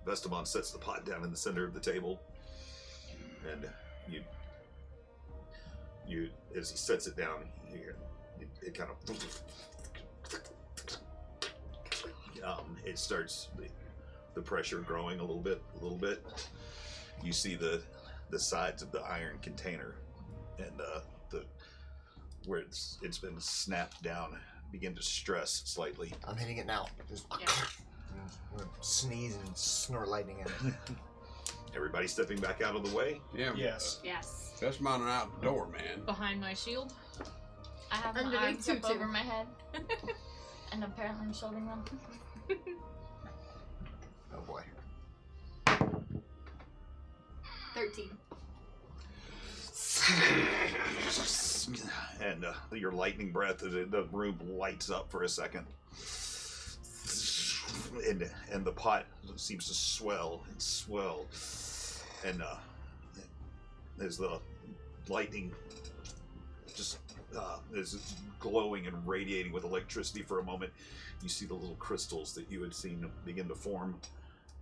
Vestaban sets the pot down in the center of the table, and you as he sets it down, it kind of it starts the pressure growing a little bit. You see the sides of the iron container and where it's been snapped down begin to stress slightly. I'm hitting it now. Just Yeah. sneeze and snort lightning at it. Everybody stepping back out of the way. Yeah. Yes. Yes. That's mine out the door, man. Behind my shield. I have my Underneath arms up Tutu. over my head, and apparently I'm shielding them. Oh boy. 13. And your lightning breath, the room lights up for a second. And the pot seems to swell and swell. And as the lightning just is glowing and radiating with electricity for a moment, you see the little crystals that you had seen begin to form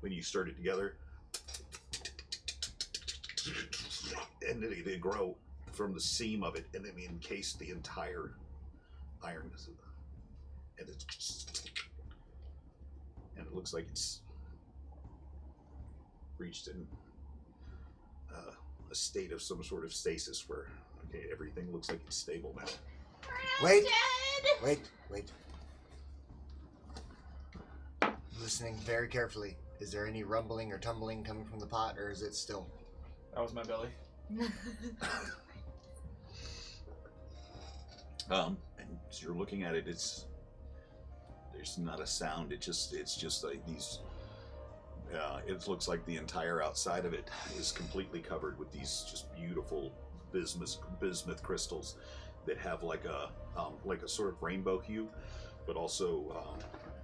when you started together. And they grow from the seam of it, and then encase the entire iron. And it looks like it's reached in a state of some sort of stasis where everything looks like it's stable now. Wait. Listening very carefully. Is there any rumbling or tumbling coming from the pot, or is it still? That was my belly. And as you're looking at it, there's not a sound. It's just like these. It looks like the entire outside of it is completely covered with these just beautiful bismuth crystals that have like a sort of rainbow hue, but also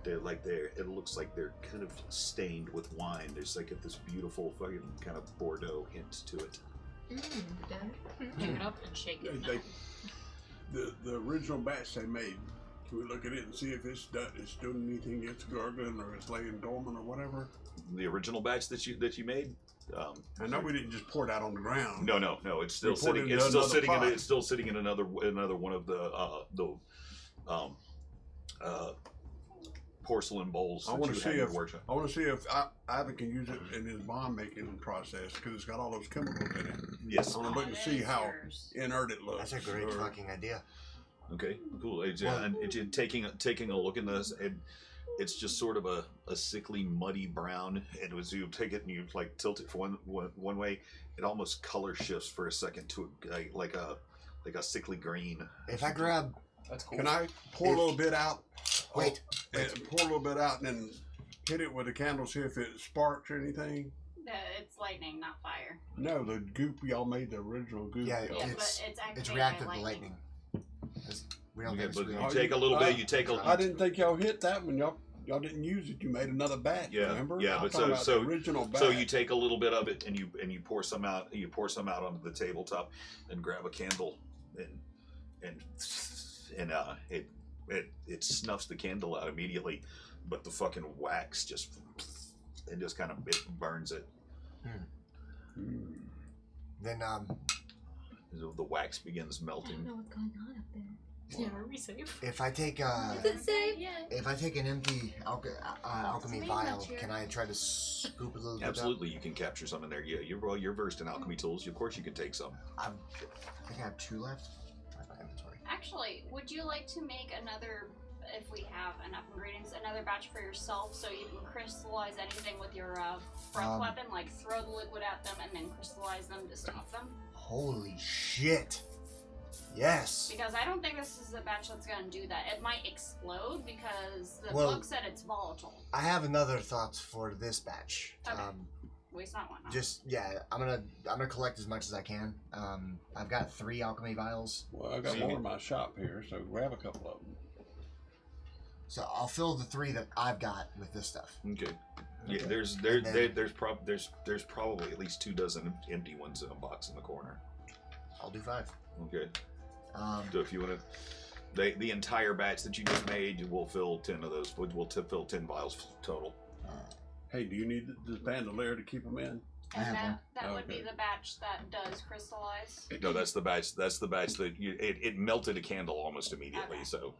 it looks like they're kind of stained with wine. There's like this beautiful fucking kind of Bordeaux hint to it. Pick it up and shake it. The original batch they made, can we look at it and see if it's doing anything, it's gargling or it's laying dormant or whatever? The original batch that you made. I know we didn't just pour it out on the ground. No. It's still sitting. It's still sitting in another one of the porcelain bowls. I want to see if Ivan can use it in his bomb making process because it's got all those chemicals in it. Yes. I want to look and see how inert it looks. That's a great fucking idea. Okay, cool. And taking a look in this, it's just sort of a sickly, muddy brown. And as you take it and you like tilt it for one way, it almost color shifts for a second to like a sickly green. If I grab, That's cool. Can I pour a little bit out? Wait. Pour a little bit out and then hit it with a candle, see if it sparks or anything. It's lightning, not fire. No, the goop y'all made, the original goop. Yeah, Yeah, it's but it's activated reactive by to lightning. We don't Okay, think but it's you take a little bit. You take a. I didn't think y'all hit that one. Y'all didn't use it. You made another batch. Yeah, remember? yeah, I'm but talking about so the original batch. So you take a little bit of it and you pour some out. You pour some out onto the tabletop, and grab a candle, and it snuffs the candle out immediately, but the fucking wax just kind of burns it. Then The wax begins I melting. don't know what's going on up there. Yeah, are we safe? if I take if I take an empty alchemy me, vial, not you. can I try to scoop a little bit? Absolutely, you can capture some in there. Yeah, you're versed in alchemy tools. Of course, you can take some. I think I have 2 left. Where's my inventory? Actually, would you like to make another, if we have enough ingredients, another batch for yourself so you can crystallize anything with your breath weapon? Like throw the liquid at them and then crystallize them to stop them? Holy shit! Yes. Because I don't think this is the batch that's going to do that. It might explode because the Well, book said it's volatile. I have another thought for this batch. Okay. Waste not, want not. I'm gonna collect as much as I can. I've got 3 alchemy vials, Well, I got more in my shop here, so grab a couple of them. so I'll fill the 3 that I've got with this stuff. Okay. Yeah, Okay. there's probably at least 2 dozen empty ones in a box in the corner. I'll do 5. Okay. So if you want to, the entire batch that you just made, we'll fill 10 of those. We'll fill 10 vials total. Hey, do you need the bandolier to keep them in? I have And one. that would be Okay. the batch that does crystallize. No, that's the batch. That's the batch that it melted a candle almost immediately. Okay. So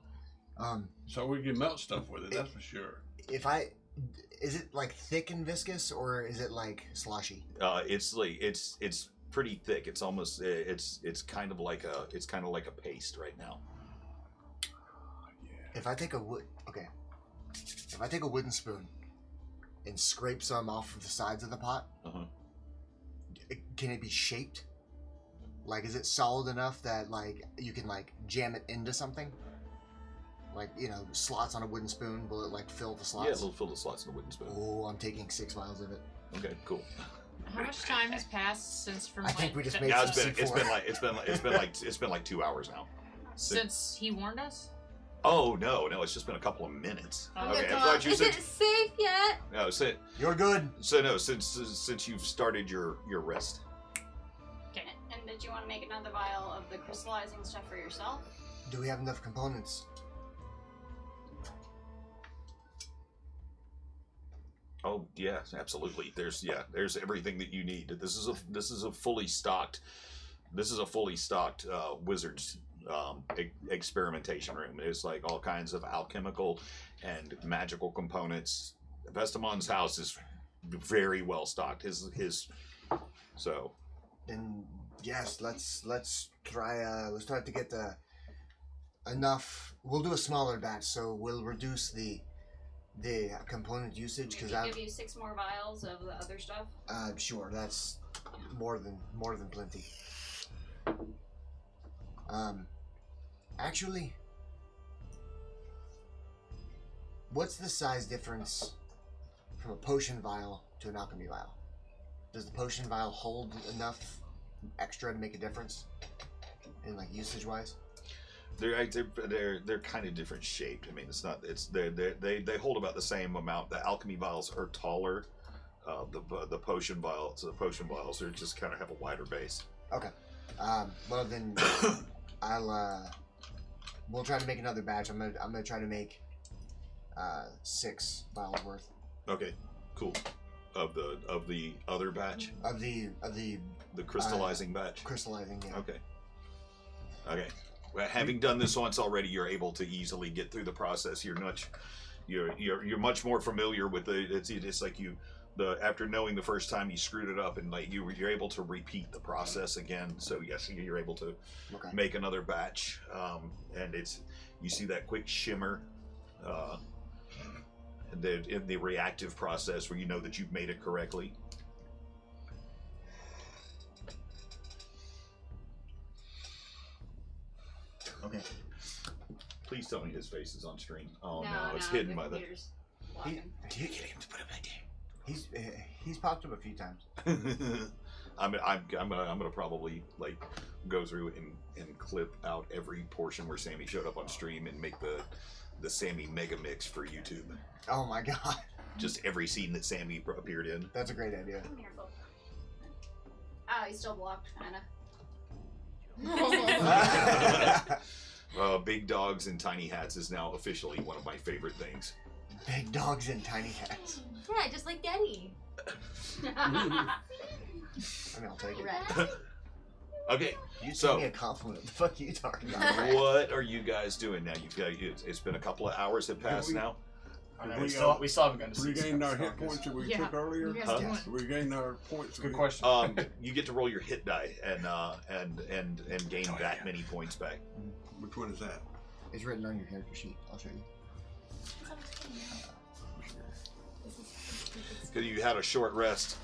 So we can melt stuff with it, that's for sure. Is it like thick and viscous, or is it like slushy? it's pretty thick. It's almost it's kind of like a paste right now. If I take a wooden spoon and scrape some off of the sides of the pot, can it be shaped? Like, is it solid enough that like you can like jam it into something? Like, slots on a wooden spoon, will it like fill the slots? Yeah, it'll fill the slots in a wooden spoon. Oh, I'm taking 6 vials of it. Okay, cool. How much time has passed since from I think we just made Yeah, some it's been like 2 hours now. since he warned us? Oh no, it's just been a couple of minutes. Oh, Okay, I God. thought you Is said it safe yet? no. You're good. Since you've started your rest. And did you want to make another vial of the crystallizing stuff for yourself? Do we have enough components? Oh yeah, absolutely. There's everything that you need. This is a fully stocked wizard's experimentation room. It's like all kinds of alchemical and magical components. Vestamon's house is very well stocked. So Then yes, let's try to get enough. We'll do a smaller batch, so we'll reduce the component usage Maybe because give you 6 more vials of the other stuff. Sure, that's more than plenty. Actually, what's the size difference from a potion vial to an alchemy vial? Does the potion vial hold enough extra to make a difference in like usage wise? they're kind of different shaped. I mean, they hold about the same amount. The alchemy vials are taller. The potion vials are just kind of have a wider base. Okay. Well then, we'll try to make another batch. I'm gonna try to make 6 vials worth. Okay, cool. Of the other batch, Of the crystallizing batch. crystallizing. Yeah. Okay. Well, having done this once already, you're able to easily get through the process. You're much more familiar with it's like after knowing the first time you screwed it up, and like you're able to repeat the process again. So yes, you're able to make another batch, and you see that quick shimmer, in the reactive process where you know that you've made it correctly. Okay. Please tell me his face is on screen. Oh no, No, it's hidden by the. computer's blocking. Do you get him to put it back there? He's popped up a few times. I'm gonna probably like go through and clip out every portion where Sammy showed up on stream and make the Sammy mega mix for YouTube. Oh my god, Just every scene that Sammy appeared in. that's a great idea. Come here, Bo. Oh, he's still blocked, kinda. Big dogs and tiny hats is now officially one of my favorite things. Big dogs and tiny hats. Yeah, just like Daddy. I mean, I'll take it. Right. Okay, You So- told me a compliment. What the fuck are you talking about? what are you guys doing now? It's been a couple of hours have passed we- now. I know, We, we still haven't gotten to see Regained our hit Scott, points that we Yeah. took earlier. You guys Huh? doing? Regained our points. Good we- question. You get to roll your hit die and gain that many points back. Which one is that? It's written on your character sheet. I'll show you. Because you had a short rest.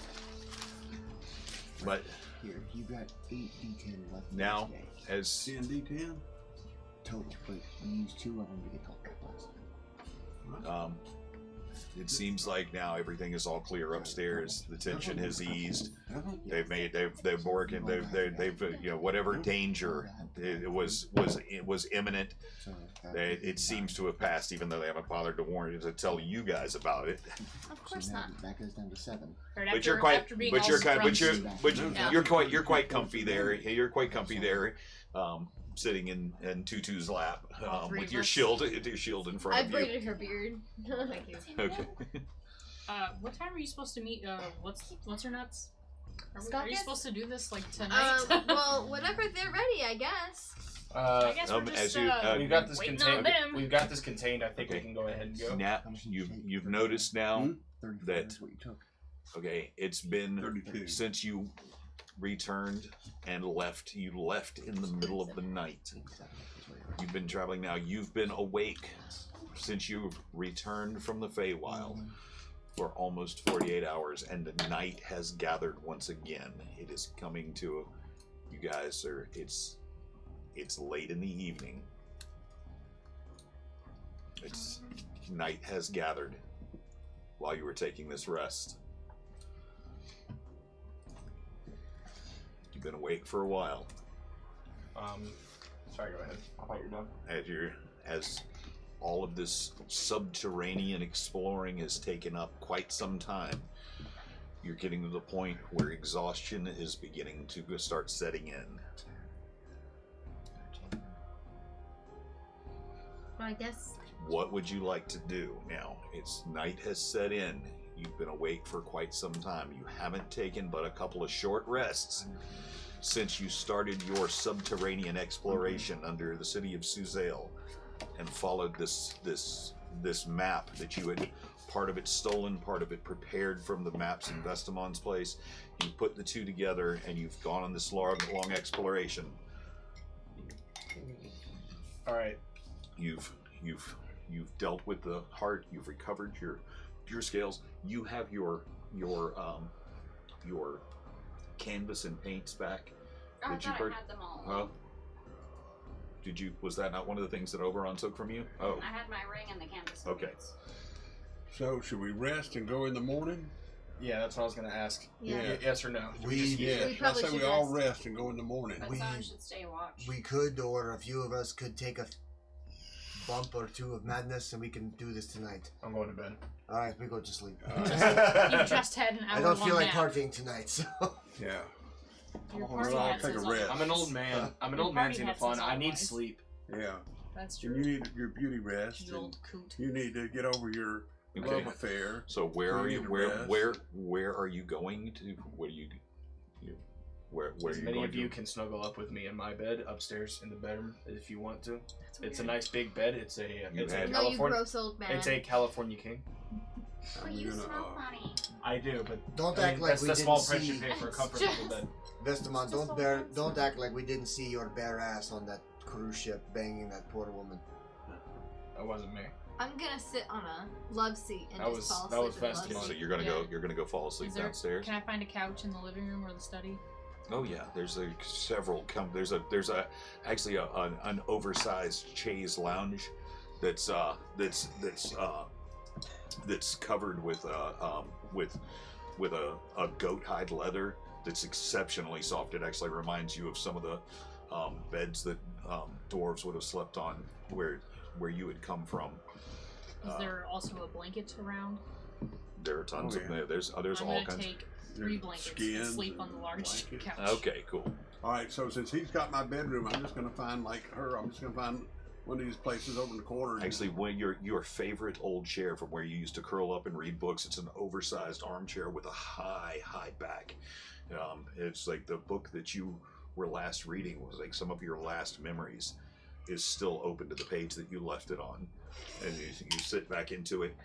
But Here, you got 8 D10 left. now, today. as D10? Total, but you used 2 of them to get total last. it seems like now everything is all clear upstairs. The tension has eased. They've working. They've whatever danger it was imminent. So It seems to have passed, even though they haven't bothered to tell you guys about it. Of course not. That goes down to 7. Right, But you're quite, after being but all you're kind, but scrunched. you're quite comfy there. You're quite comfy there, sitting in Tutu's lap, Three with of your us. shield in front I of you. braided her beard. Thank you. Okay. What time are you supposed to meet? What's her nuts? Are you Scotkus? supposed to do this like tonight? Well, whenever they're ready, I guess. I guess we're as just you- we've got this waiting contained. on them. We've got this contained. I think we Okay. can go ahead and go. Now you've noticed now. Hmm? 34 That- is what you took. Okay, it's been 32. since you returned and left. You left in the middle of the night. 7 is what you You've been traveling now. You've been awake since you returned from the Feywild for almost 48 hours, and the night has gathered once again. It is coming to you guys. It's late in the evening. It's night has gathered while you were taking this rest. You've been awake for a while. Sorry, go ahead. I thought you were done. As all of this subterranean exploring has taken up quite some time, you're getting to the point where exhaustion is beginning to start setting in. Well, I guess. What would you like to do now? It's night has set in. You've been awake for quite some time. You haven't taken but a couple of short rests since you started your subterranean exploration under the city of Suzale and followed this map that you had, part of it stolen, part of it prepared from the maps in Vestamon's place. You put the two together and you've gone on this long exploration. All right. You've dealt with the heart. You've recovered your scales. You have your canvas and paints back. I Did you thought I had them all. Oh. Did you? Was that not one of the things that Oberon took from you? Oh. I had my ring and the canvas. Okay. So, should we rest and go in the morning? Yeah, that's what I was gonna ask. Yeah. Yes or no? Yeah. We probably I say we should all rest. rest and go in the morning. But someone should stay watch. We could, or a few of us could take a bump or two of madness, and we can do this tonight. I'm going to bed. All right, we go to sleep. You just had an hour I don't feel like nap. partying tonight, so. Yeah. Your Well, party I'll hat take a says rest. I'm an old man. I'm an Your old man party seeing hat fun. says I need otherwise. sleep. Yeah. That's And true. you need your beauty rest. You And old coot. you need to get over your Okay. love affair. So where are you? You need to Where are you going to? What do you? Where are As you many going of you to? can snuggle up with me in my bed upstairs in the bedroom if you want to. It's a nice big bed. It's a You had- No, you California. gross old man. It's a California king. Oh, I'm you gonna, smell funny. I do, but Don't I mean, act like that's we the didn't small price see. you pay for a It's comfortable just- bed. Vestamon, Just don't act like we didn't see your bare ass on that cruise ship banging that poor woman. That wasn't me. I'm gonna sit on a love seat and That just was- fall that asleep was in the Vestamon's. love So seat. you're gonna Yeah. go fall asleep Is there, downstairs. Can I find a couch in the living room or the study? Oh yeah, there's several. There's actually an oversized chaise lounge that's covered with a goat hide leather that's exceptionally soft. It actually reminds you of some of the beds that dwarves would have slept on where you had come from. Is there also a blanket around? There are tons Oh, of yeah. there's I'm all gonna kinds. take 3 blankets and skins sleep on the and large blankets. couch. Okay, cool. All right, so since he's got my bedroom, I'm just gonna find I'm just gonna find one of these places over in the corner. and- Actually, when your favorite old chair from where you used to curl up and read books, it's an oversized armchair with a high back. It's like the book that you were last reading was like some of your last memories is still open to the page that you left it on, and you sit back into it.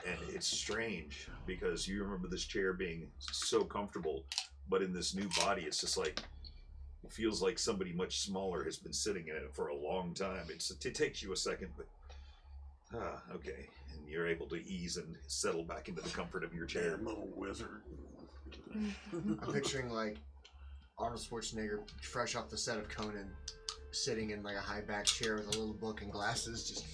And it's strange because you remember this chair being so comfortable, but in this new body, it's just like it feels like somebody much smaller has been sitting in it for a long time. It takes you a second, but okay, and you're able to ease and settle back into the comfort of your chair. Damn little wizard. I'm picturing like Arnold Schwarzenegger fresh off the set of Conan, sitting in like a high back chair with a little book and glasses, just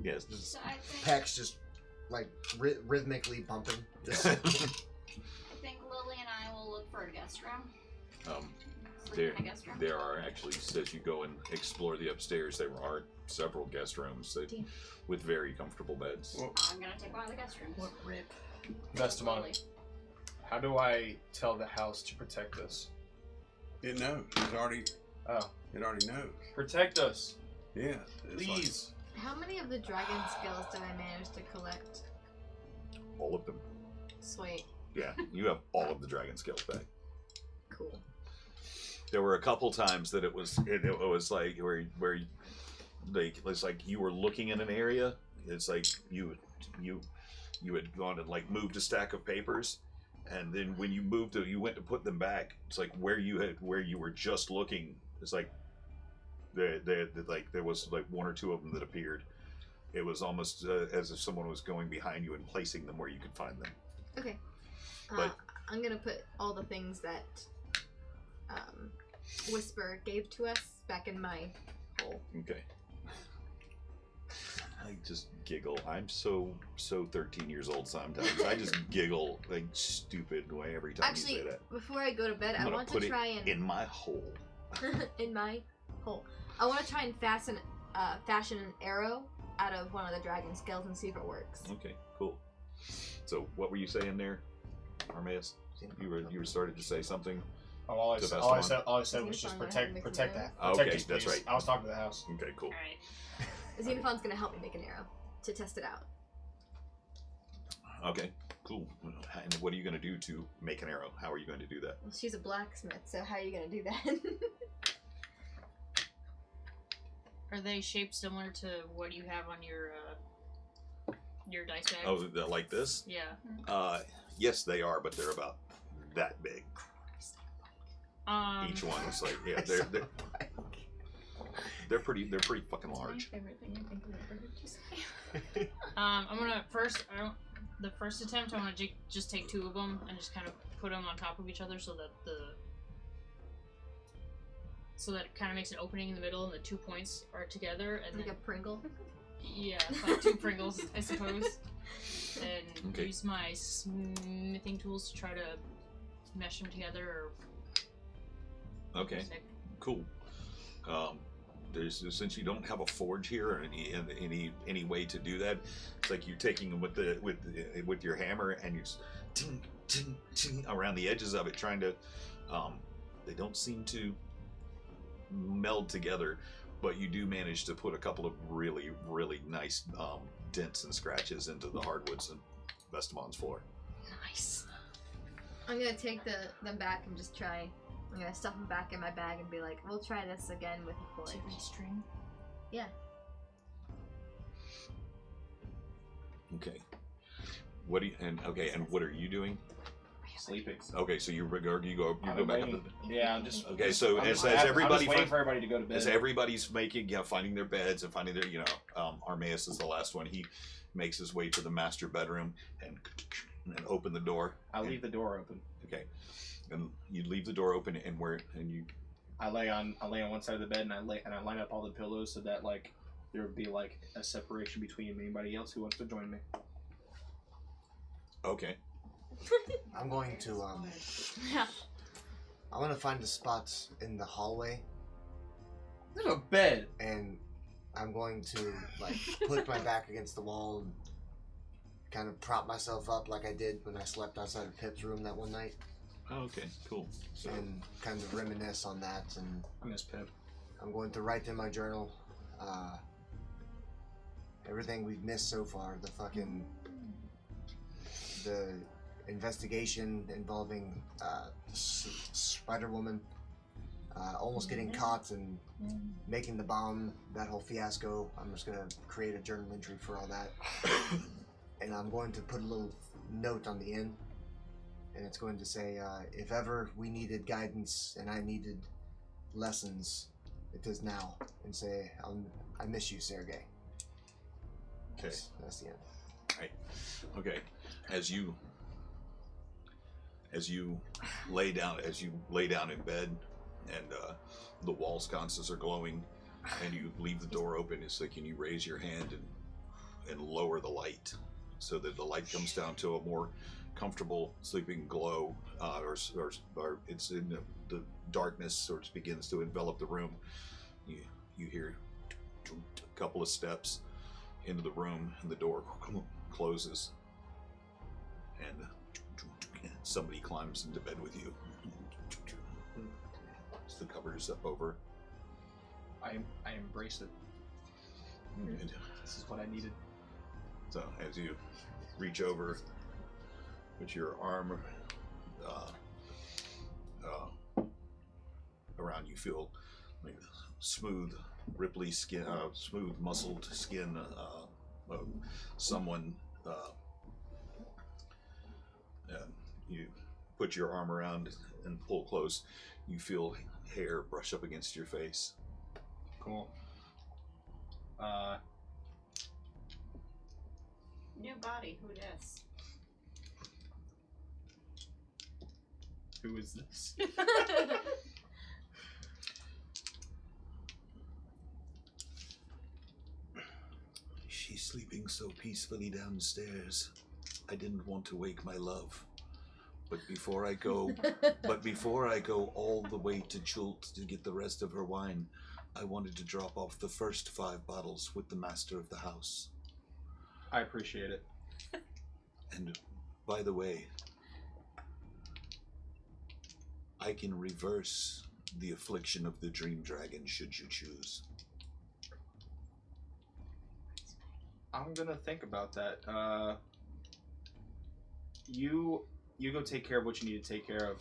Yes. Just, So I think, pecs just like rhythmically bumping. Just, I think Lily and I will look for a guest room. Sleep in a guest room. there are actually, as you go and explore the upstairs, there are several guest rooms with very comfortable beds. Well, I'm gonna take one of the guest rooms. What rip? Vestamon, Lily. how do I tell the house to protect us? it knows. It already knows. Protect us, Yeah. it's please. How many of the dragon skills did I manage to collect? All of them. Sweet. Yeah, you have all of the dragon scales back. Cool. There were a couple times that it was like where it's like you were looking in an area. It's like you had gone and like moved a stack of papers, and then when you you went to put them back. It's like where you were just looking. It's like there was like one or two of them that appeared. It was almost as if someone was going behind you and placing them where you could find them. Okay. But- I'm gonna put all the things that Whisper gave to us back in my hole. Okay. I just giggle. I'm so 13 years old sometimes. I just giggle like stupid way every time you Actually, say that. before I go to bed, I'm I gonna want put to it try and in my hole. in my hole. I want to try and fashion an arrow out of one of the dragon scales and see if it works. Okay, cool. So what were you saying there, Armaeus? You were started to say something. Oh, all I To said was just Xenophon protect gonna protect make that. an Okay, Protect his that's peace. right. I was talking to the house. Okay, cool. Alright. Xenophon's gonna help me make an arrow to test it out. Okay, cool. And what are you going to do to make an arrow? How are you going to do that? Well, she's a blacksmith, so how are you gonna do that? Are they shaped similar to what you have on your dice bag? Oh, like this? Yeah. Yes, they are, but they're about that big. Each one is like, yeah, they're pretty fucking It's large. my favorite thing I think I've ever heard you say. I'm gonna the first attempt, I want to just take 2 of them and just kind of put them on top of each other so that it kind of makes an opening in the middle and the 2 points are together and Like then a Pringle. yeah, like 2 Pringles, I suppose, and Okay. use my smithing tools to try to mesh them together. Okay, cool. Since you don't have a forge here or any way to do that, it's like you're taking them with your hammer and you're just ting, ting, ting around the edges of it, trying to. They don't seem to meld together, but you do manage to put a couple of really nice dents and scratches into the hardwoods and Vestamon's floor. Nice. I'm gonna take them back and just try. I'm gonna stuff them back in my bag and be like, we'll try this again with a forge. String. Yeah. Okay. What do you and what are you doing? Sleeping. Okay, so you go back up to Yeah, I'm just. Okay, so I'm as just everybody waiting for everybody to go to bed. as everybody's finding their beds and finding their Armaeus is the last one. He makes his way to the master bedroom and open the door. I leave the door open. Okay, and you leave the door open and I lay on one side of the bed and I line up all the pillows so that like there would be like a separation between anybody else who wants to join me. okay. I'm going to Yeah. I want to find the spots in the hallway, There's a bed. and I'm going to like put my back against the wall and kind of prop myself up like I did when I slept outside of Pip's room that one night, Oh, okay, cool. So and kind of reminisce on that. And I miss Pip. I'm going to write in my journal everything we've missed so far. The investigation involving Spider Woman, almost getting caught and making the bomb, that whole fiasco. I'm just gonna create a journal entry for all that, and I'm going to put a little note on the end, and it's going to say, if ever we needed guidance and I needed lessons, it is now, and say, I miss you, Sergey. okay, That's the end. okay. As you lay down in bed, and the wall sconces are glowing, and you leave the door open. It's like, and you raise your hand and lower the light so that the light comes down to a more comfortable sleeping glow, or it's in the darkness sort of begins to envelop the room. You hear a couple of steps into the room, and the door closes, and somebody climbs into bed with you. The covers up over. I embrace it. And This is what I needed. so as you reach over, put your arm around, you feel like smooth, ripply skin, smooth, muscled skin of someone. You put your arm around and pull close. You feel hair brush up against your face. Cool. New body, who dis? Who is this? She's sleeping so peacefully downstairs. I didn't want to wake my love. But before I go all the way to Chult to get the rest of her wine, I wanted to drop off the first 5 bottles with the master of the house. I appreciate it. And by the way, I can reverse the affliction of the dream dragon should you choose. I'm gonna think about that. You go take care of what you need to take care of.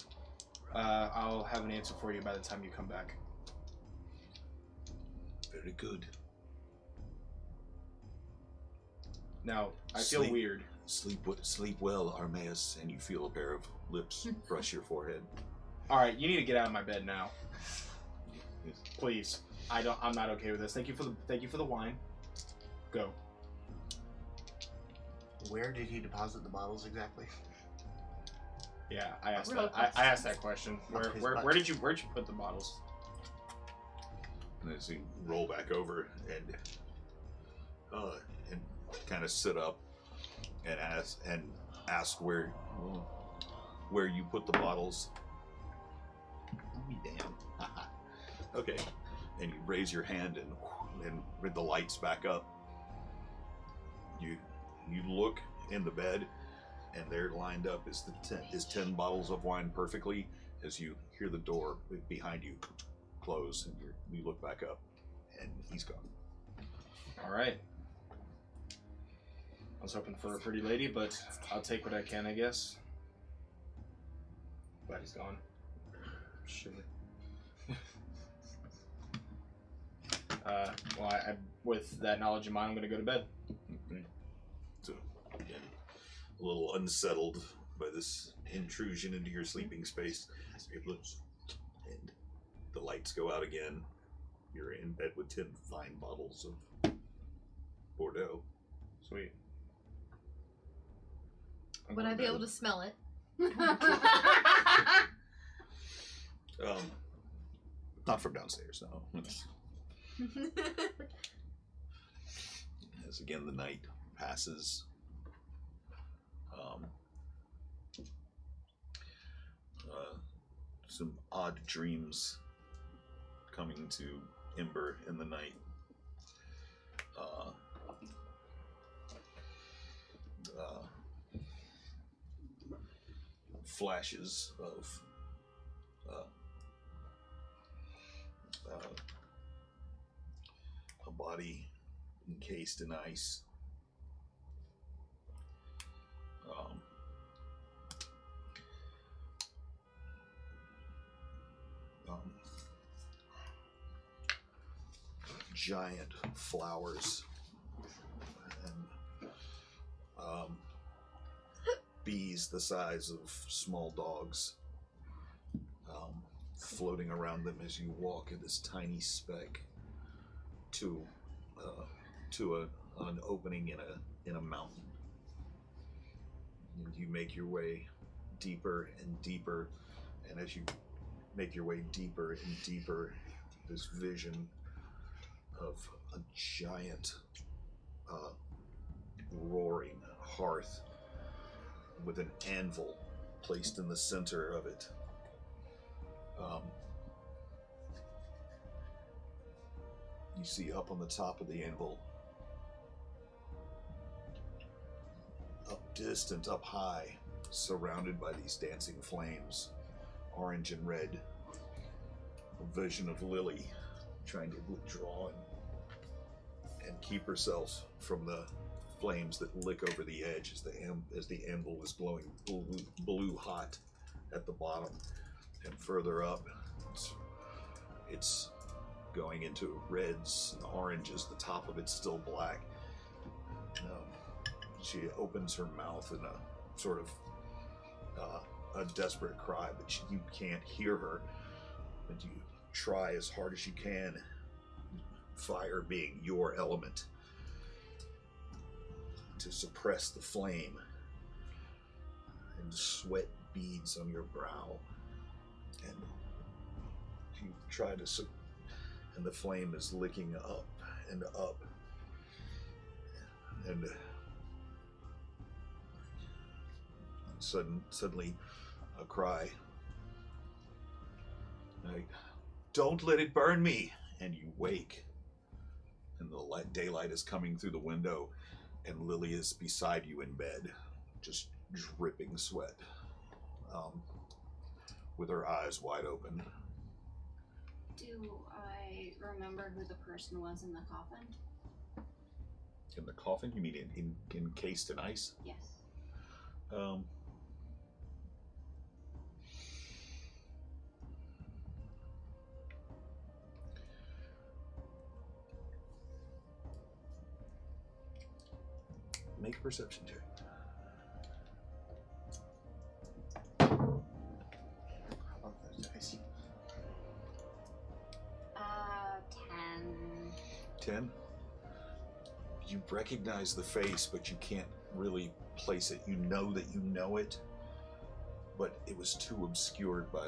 I'll have an answer for you by the time you come back. Very good. Now, I feel Sleep. weird. Sleep well, Armaeus, and you feel a pair of lips brush your forehead. All right, you need to get out of my bed now, please. I'm not okay with this. Thank you for the wine. Go. Where did he deposit the bottles exactly? Yeah, I asked Real that. I asked that question. Up his Where butt. did you put the bottles? And as you roll back over and kind of sit up and ask where you put the bottles. Oh, damn. Okay. And you raise your hand and with the lights back up, you look in the bed, and there lined up is 10 bottles of wine perfectly as you hear the door behind you close, and you look back up, and he's gone. All right. I was hoping for a pretty lady, but I'll take what I can, I guess. Glad he's gone. Sure. Well, with that knowledge in mind, I'm going to go to bed. Okay. So, again, a little unsettled by this intrusion into your sleeping space. It looks, and the lights go out again. You're in bed with 10 fine bottles of Bordeaux. Sweet. Would I be able to smell it? Not from downstairs, no. As again the night passes, some odd dreams coming to Ember in the night. Flashes of a body encased in ice. Giant flowers and bees the size of small dogs floating around them as you walk in this tiny speck to an opening in a mountain. And you make your way deeper and deeper, and as you make your way deeper and deeper, this vision of a giant roaring hearth with an anvil placed in the center of it. You see up on the top of the anvil, up high, surrounded by these dancing flames, orange and red, a vision of Lily trying to withdraw and keep herself from the flames that lick over the edge as the anvil is glowing blue hot at the bottom, and further up it's going into reds and oranges. The top of it's still black. She opens her mouth in a sort of a desperate cry, but you can't hear her. But you try as hard as you can, fire being your element, to suppress the flame, and sweat beads on your brow, and you try to and the flame is licking up and up, And suddenly a cry. Like, don't let it burn me! And you wake. And the daylight is coming through the window, and Lily is beside you in bed, just dripping sweat, with her eyes wide open. Do I remember who the person was in the coffin? In the coffin? You mean encased in ice? Yes. Make a perception check. How about those dice? 10. 10. You recognize the face, but you can't really place it. You know that you know it, but it was too obscured by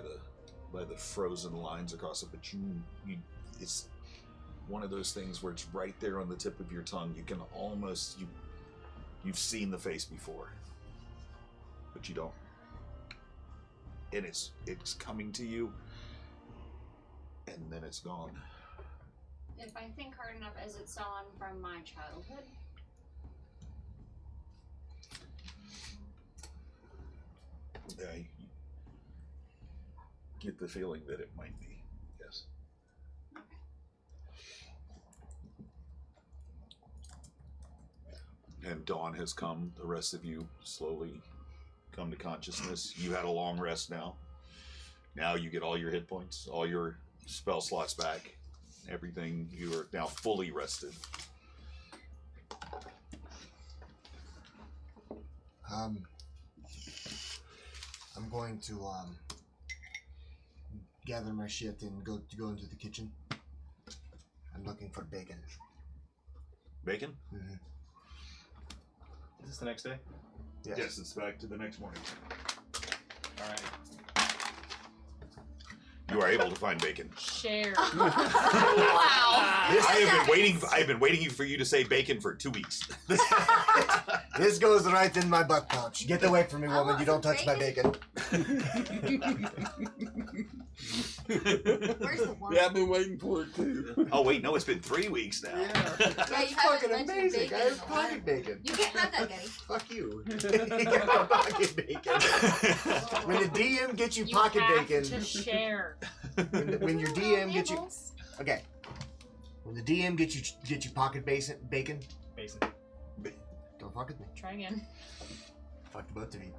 the frozen lines across it. But you it's one of those things where it's right there on the tip of your tongue. You can almost you've seen the face before, but you don't. And it's coming to you, and then it's gone. If I think hard enough, is it someone from my childhood? I get the feeling that it might be, yes. And dawn has come. The rest of you slowly come to consciousness. You had a long rest now. Now you get all your hit points, all your spell slots back. Everything, you are now fully rested. I'm going to gather my shit and go into the kitchen. I'm looking for bacon. Bacon? Mm-hmm. Is this the next day? Yes, it's back to the next morning. All right. You are able to find bacon. Share. Wow. I've been waiting for you to say bacon for 2 weeks. This goes right in my butt pouch. Get away from me, woman. You don't touch my bacon. Where's the one? Yeah, I've been waiting for it too. Oh wait, no, it's been 3 weeks now. Yeah, That's you fucking haven't mentioned amazing. bacon I in have a while. pocket bacon. You can't have that, Getty. Fuck you. You got my pocket bacon. When the DM gets you pocket have bacon, to share. when your DM gets you, okay, when the DM gets you pocket bacon, Basin. don't fuck with me. Try again. Fuck the both of you.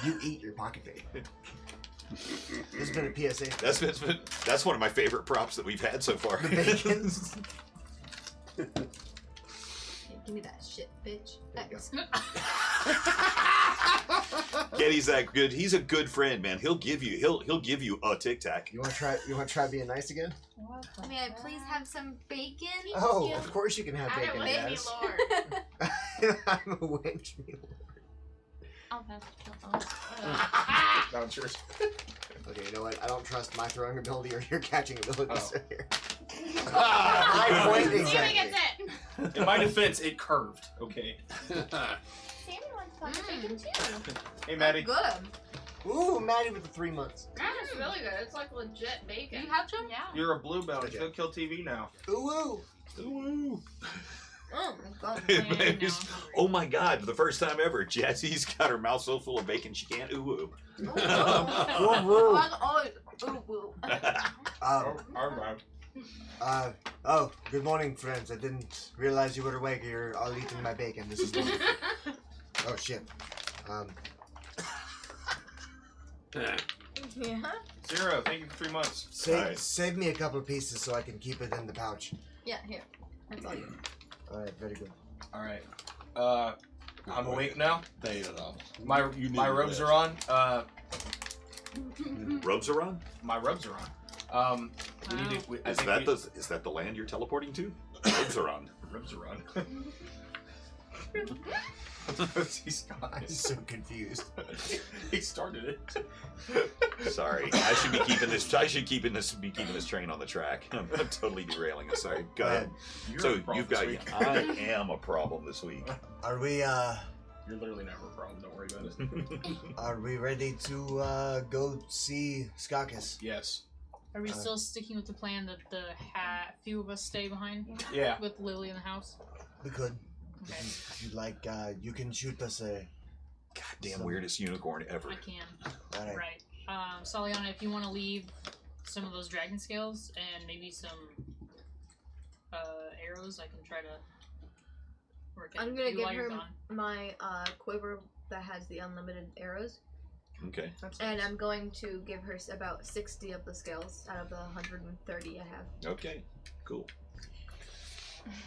You eat your pocket bacon. This has been a PSA. That's one of my favorite props that we've had so far. The bacon. Hey, give me that shit, bitch. There you go. Getty's that good. He's a good friend, man. He'll give you a Tic Tac. You want to try being nice again? May I please have some bacon? Oh, of course you can have I bacon. don't Yes. Lord. I'm a wench, me lord. I'll pass. That one's yours. Okay, you know what? I don't trust my throwing ability or your catching ability. Oh. So here. My point Sammy exactly. gets it. In my defense, it curved. Okay. Sammy wants fucking bacon too. Hey, Maddie. Good. Ooh, Maddie with the 3 months. That's really good. It's like legit bacon. You have some? Yeah. You're a blue belt. Okay. You'll kill TV now. Ooh, Ooh. Oh my god. Oh my God! For the first time ever, Jazzy's got her mouth so full of bacon she can't ooh woo. Woo woo. Oh, good morning, friends. I didn't realize you were awake. You're all eating my bacon. This is wonderful. Oh shit. Yeah. Zero. Thank you for 3 months. Save me a couple pieces so I can keep it in the pouch. Yeah, here. That's all you. All right, very good. All right. I'm awake now. They it off. My You need my to robes rest. are on. Robes are on. My robes are on. We need to. I Is think that the land you're teleporting to? Robes are on. robes are on? He's I'm so confused. He started it. Sorry, I should be keeping this. I should be keeping this train on the track. I'm totally derailing us. Sorry. Go ahead. You're So a problem you've this got. week. I am a problem this week. Are we You're literally never a problem. Don't worry about it. are we ready to go see Skakis? Yes. Are we still sticking with the plan that the few of us stay behind Yeah. with Lily in the house? We could. Okay, If you'd like, you can shoot us a. Goddamn weirdest unicorn ever. I can. Alright. Right. Saliana, if you want to leave some of those dragon scales and maybe some arrows, I can try to work it. I'm gonna You give while you're her gone. my quiver that has the unlimited arrows, Okay. and I'm going to give her about 60 of the scales out of the 130 I have. Okay. Cool.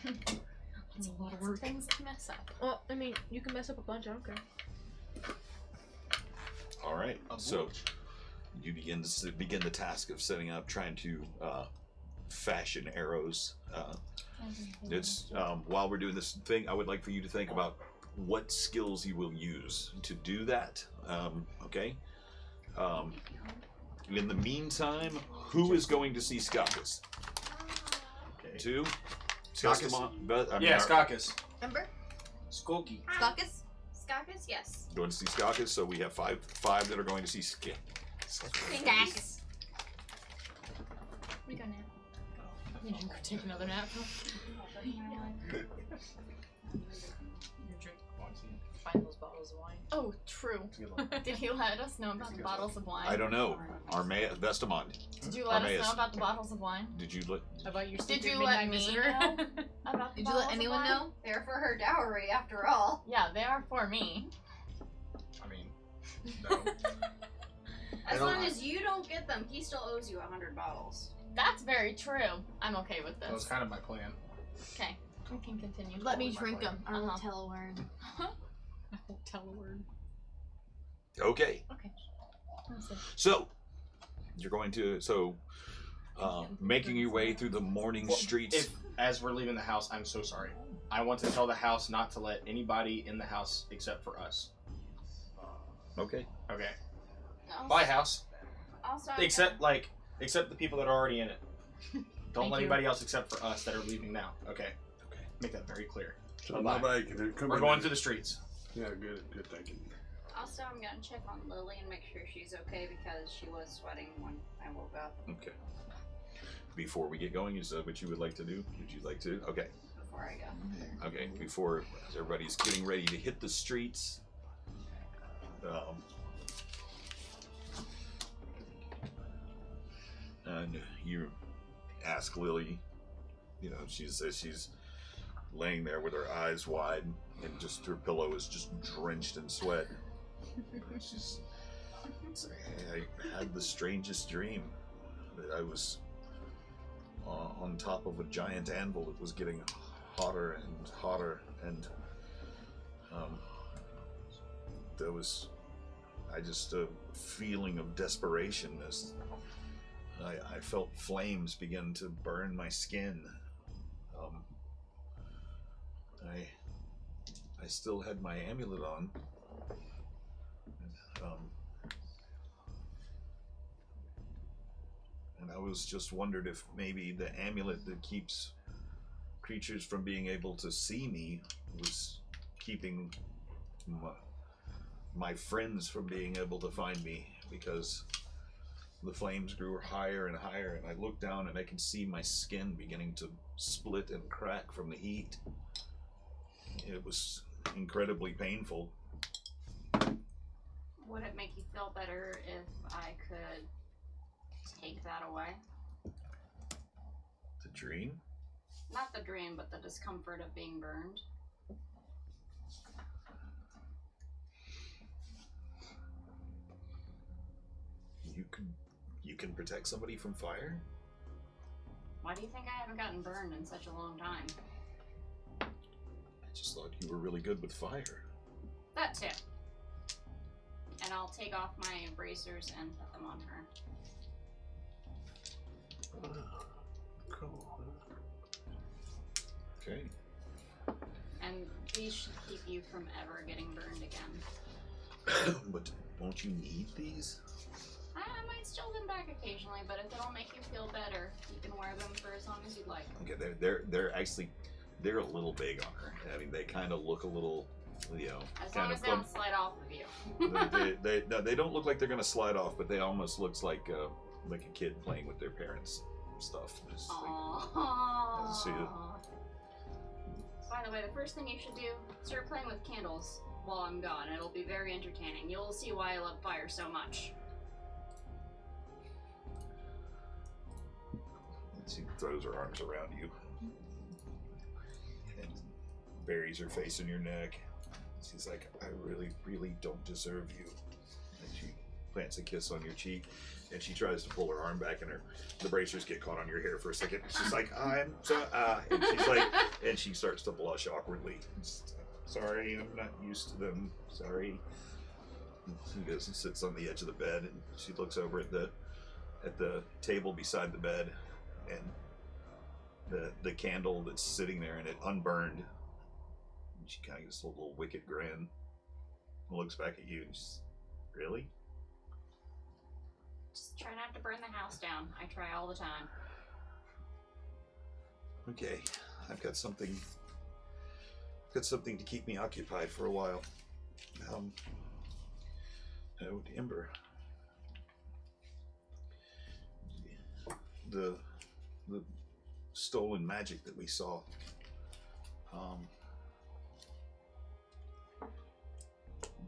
That's a lot of Lots work. things to mess up. Well, I mean, you can mess up a bunch. I don't care. All right. So you begin the task of setting up, trying to fashion arrows. It's while we're doing this thing, I would like for you to think about what skills you will use to do that. Okay. In the meantime, who is going to see Skakis? Okay. Two. Skakis? Yeah, Skakis. Ember? Skokie. Skakis? Skakis, yes. Going to see Skakis, so we have five that are going to see Skakis. We go now. You can take another nap. Find those bottles of wine. Oh, true. Did he let us know about the bottles of wine? I don't know. Vestamond. Did you let us Armaeus. know about the bottles of wine? Did you let? About your Did secret you let midnight me visitor? know? About the Did you let bottles of anyone wine? know? They're for her dowry, after all. Yeah, they are for me. I mean, no. As don't- long as you don't get them, he still owes you 100 bottles. That's very true. I'm okay with That was this. kind of my plan. Okay, we can continue. Let me Totally my drink plan. them. I won't Uh-huh. tell a word. I won't tell a word. Okay. That's it. So you're going to making your way through the morning Well, streets. If, as we're leaving the house, I'm so sorry. I want to tell the house not to let anybody in the house except for us. Okay. Okay. Also, Bye, house. Also, Except the people that are already in it. Don't Thank let you. anybody else except for us that are leaving now. Okay. Okay. Make that very clear. So Bye-bye. nobody can come We're in going there. through the streets. Yeah, good thinking. Also, I'm gonna check on Lily and make sure she's okay because she was sweating when I woke up Okay. Before we get going, is that what you would like to do? Would you like to? Okay. before I go. Okay. Before everybody's getting ready to hit the streets. And you ask Lily, she says she's laying there with her eyes wide and just her pillow is just drenched in sweat. She's saying, hey, I had the strangest dream that I was on top of a giant anvil that was getting hotter and hotter, and there was just a feeling of desperation as I felt flames begin to burn my skin. I still had my amulet on. And I was just wondered if maybe the amulet that keeps creatures from being able to see me was keeping my friends from being able to find me, because the flames grew higher and higher, and I looked down and I could see my skin beginning to split and crack from the heat. It was incredibly painful. Would it make you feel better if I could take that away? The dream? Not the dream, but the discomfort of being burned. You can protect somebody from fire? Why do you think I haven't gotten burned in such a long time? I just thought you were really good with fire. That too. And I'll take off my bracers and put them on her. Cool. Okay. And These should keep you from ever getting burned again. But won't you need these? I might steal them back occasionally, but if it'll make you feel better, you can wear them for as long as you'd like. Okay, they're actually they're a little big on her. I mean, they kind of look a little, you know, As long kind as of they don't slide off of you. they don't look like they're gonna slide off, but they almost looks like a kid playing with their parents stuff. Just Aww. see it. By the way, the first thing you should do, start playing with candles while I'm gone. It'll be very entertaining. You'll see why I love fire so much. She throws her arms around you and buries her face in your neck. She's like, I really, really don't deserve you. And she plants a kiss on your cheek, and she tries to pull her arm back, and the bracers get caught on your hair for a second. She's like, I'm so, and she's like, and she starts to blush awkwardly. Sorry, I'm not used to them. Sorry. And she goes and sits on the edge of the bed, and she looks over at the table beside the bed, and the candle that's sitting there, and it unburned. And she kind of gets a little wicked grin and looks back at you and she's, really? Just try not to burn the house down. I try all the time. Okay, I've got something to keep me occupied for a while. Oh, Ember. The stolen magic that we saw.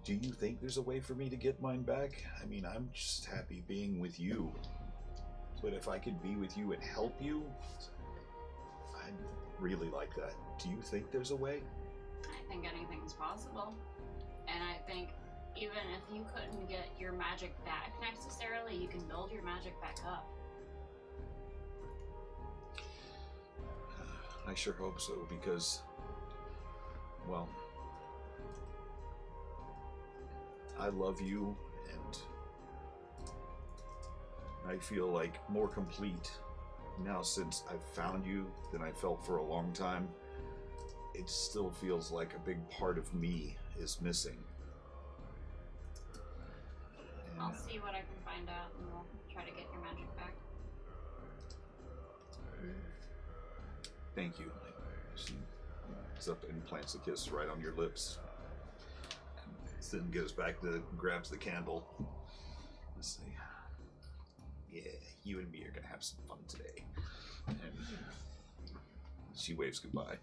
Do you think there's a way for me to get mine back? I mean, I'm just happy being with you. But if I could be with you and help you, I'd really like that. Do you think there's a way? I think anything's possible. And I think even if you couldn't get your magic back necessarily, you can build your magic back up. I sure hope so, because, well, I love you, and I feel like more complete now since I've found you than I felt for a long time. It still feels like a big part of me is missing. And I'll see what I can find out and we'll try to get your magic back. thank you. She gets up and plants a kiss right on your lips. And then goes back to grabs the candle. Let's see. Yeah, you and me are gonna have some fun today. And she waves goodbye.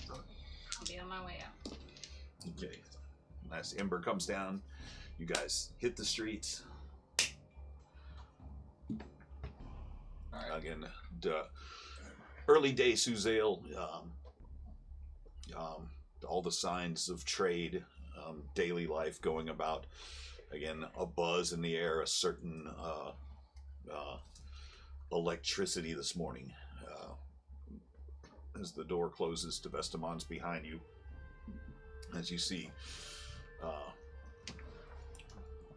I'll be on my way out. Okay. As Ember comes down, you guys hit the streets. Again, early day Suzale, all the signs of trade, daily life going about. Again, a buzz in the air, a certain electricity this morning. As the door closes to Vestamon's behind you, as you see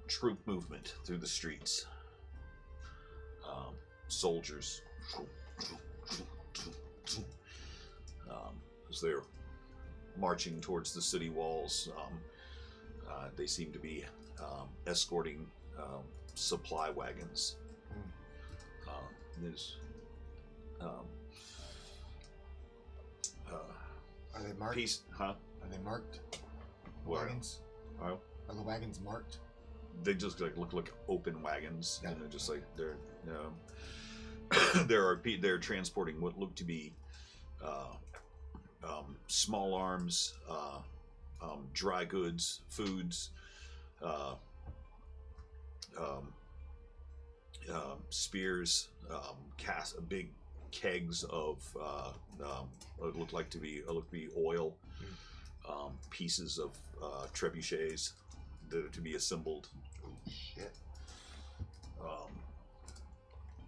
troop movement through the streets. Soldiers as they're marching towards the city walls. They seem to be escorting supply wagons. There's Are they marked? Huh? Are they marked? Where? Wagons? Oh, Are the wagons marked? they just look like open wagons, Yeah. and they're just like they're they're transporting what look to be small arms, dry goods, foods, spears, big kegs of what look to be oil, pieces of trebuchets that are to be assembled. Oh shit!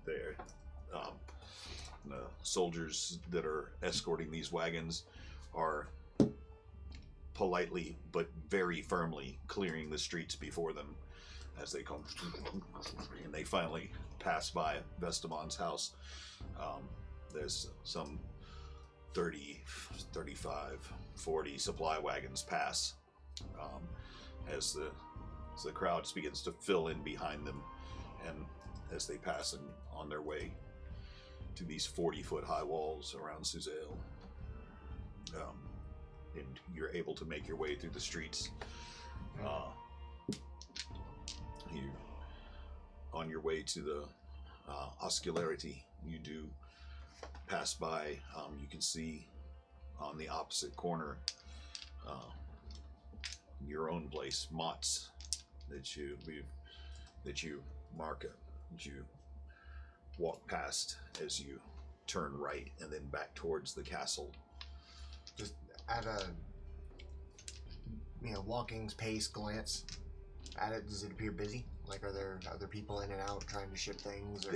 There, the soldiers that are escorting these wagons are politely but very firmly clearing the streets before them as they come, and they finally pass by Vestamon's house. There's some 30, 35, 40 supply wagons pass um, as the crowd begins to fill in behind them, and as they pass on their way to these 40-foot high walls around Suzail. And you're able to make your way through the streets. You, on your way to the Oscularity, you do pass by. You can see on the opposite corner your own place, Mott's, that you mark it. That you walk past as you turn right and then back towards the castle. Just at a walking's pace glance at it, does it appear busy? Like, are there other people in and out trying to ship things? Or?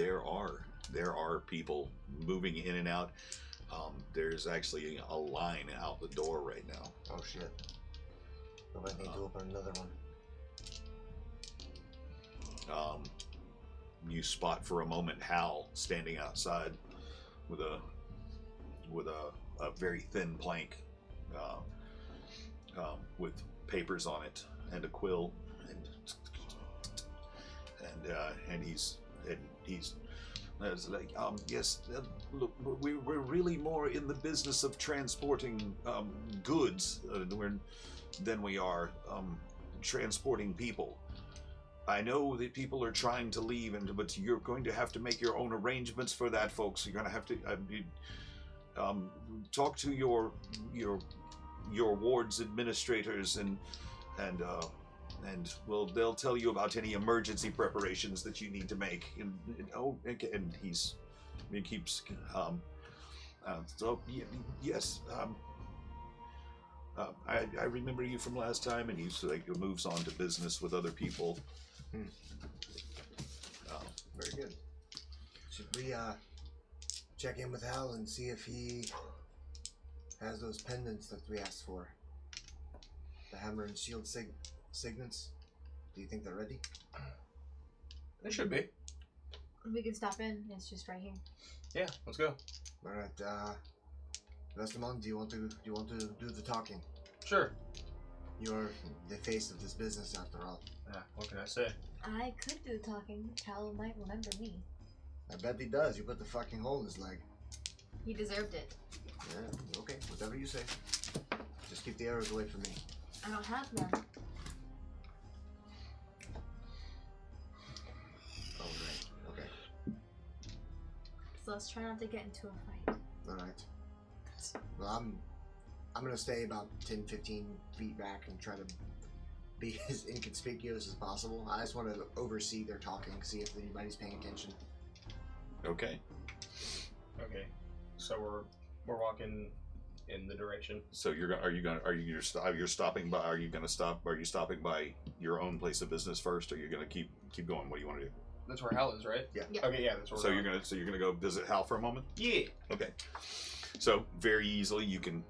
There are people moving in and out. There's actually a line out the door right now. Oh shit! I might need to open another one. You spot for a moment Hal standing outside with a very thin plank with papers on it and a quill, and he's like, yes, look, we're really more in the business of transporting goods than we are transporting people. I know that people are trying to leave, but you're going to have to make your own arrangements for that, folks. You're going to have to talk to your ward's administrators, and well, they'll tell you about any emergency preparations that you need to make. And he keeps so yes. I remember you from last time, and he moves on to business with other people. Very good. Should we check in with Hal and see if he has those pendants that we asked for? The hammer and shield signets? Do you think they're ready? They should be. We can stop in. It's just right here. Yeah, let's go. All right. Vestamon, do you want to do the talking? Sure. You're the face of this business, after all. Yeah. What can I say? I could do the talking. Hal might remember me. I bet he does. You put the fucking hole in his leg. He deserved it. Yeah. Okay. Whatever you say. Just keep the arrows away from me. I don't have them. Oh, right. Okay. So let's try not to get into a fight. All right. Well, I'm gonna stay about 10, 15 feet back and try to be as inconspicuous as possible. I just want to oversee their talking, see if anybody's paying attention. Okay. Okay. So we're walking in the direction. So you're stopping by? Are you gonna stop? Are you stopping by your own place of business first, or you're gonna keep going? What do you want to do? That's where Hal is, right? Yeah. Yeah. Okay, yeah, that's where So we're you're gonna go visit Hal for a moment? Yeah. Okay. So very easily you can,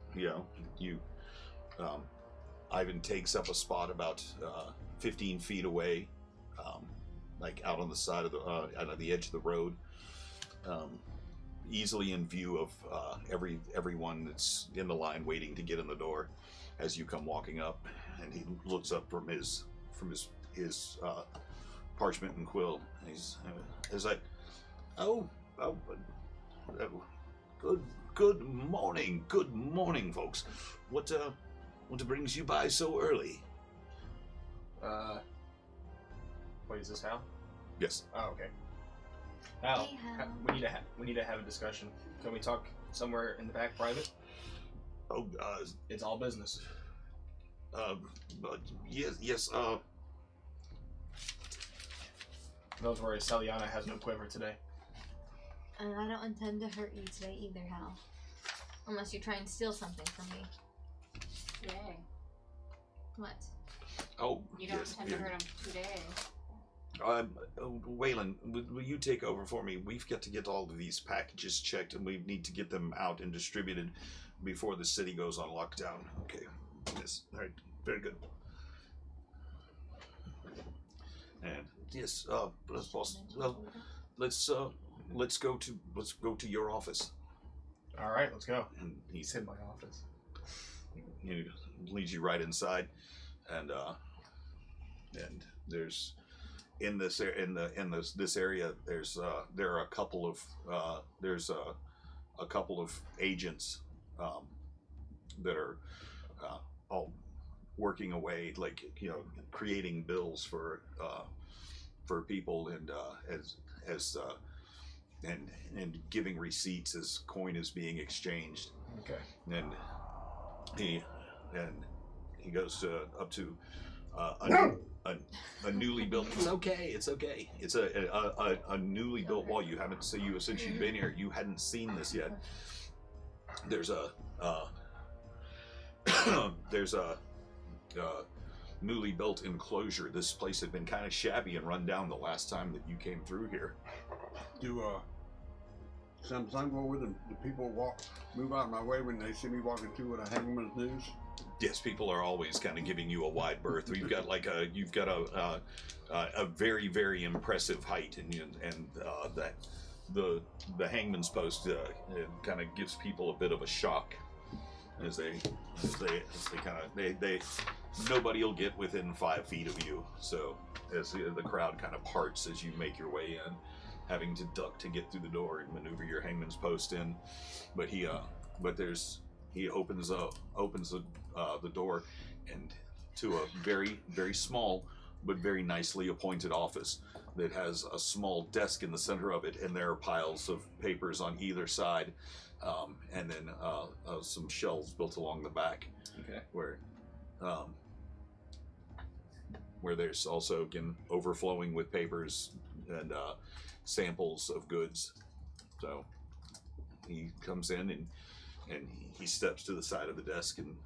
Ivan takes up a spot about 15 feet away, like out on the side of out of the edge of the road, easily in view of everyone that's in the line waiting to get in the door. As you come walking up, and he looks up from his parchment and quill, and he's like, oh, good morning, folks. What brings you by so early? Wait, is this Hal? Yes. Oh, okay. Hal, Hey, Hal. we need to have a discussion. Can we talk somewhere in the back, private? Oh, It's all business. but yes. Don't worry, Celiana has no quiver today. And I don't intend to hurt you today either, Hal. Unless you try and steal something from me. Yay. What? Oh, You don't yes. intend to hurt him today. Waylon, will you take over for me? We've got to get all of these packages checked, and we need to get them out and distributed before the city goes on lockdown. Okay. Yes. All right. Very good. And yes, boss. Well, let's go to your office. All right, let's go. And He's in my office. he leads you right inside, and there's in this this area there are a couple of agents that are all working away, like creating bills for people, and and giving receipts as coin is being exchanged. Okay. And he goes up to a newly built. It's okay. It's a newly built wall. You haven't since you've been here. You hadn't seen this yet. There's a newly built enclosure. This place had been kind of shabby and run down the last time that you came through here. Do sometimes go with them. Do people move out of my way when they see me walking through with a hangman's noose? Yes, people are always kind of giving you a wide berth. You've got a very, very impressive height, and that the hangman's post kind of gives people a bit of a shock as they nobody will get within 5 feet of you. So as the crowd kind of parts as you make your way in, having to duck to get through the door and maneuver your hangman's post in, but he opens the door and to a very, very small but very nicely appointed office that has a small desk in the center of it, and there are piles of papers on either side, and then some shelves built along the back. Okay. Where there's also, again, overflowing with papers and samples of goods. So he comes in and he steps to the side of the desk and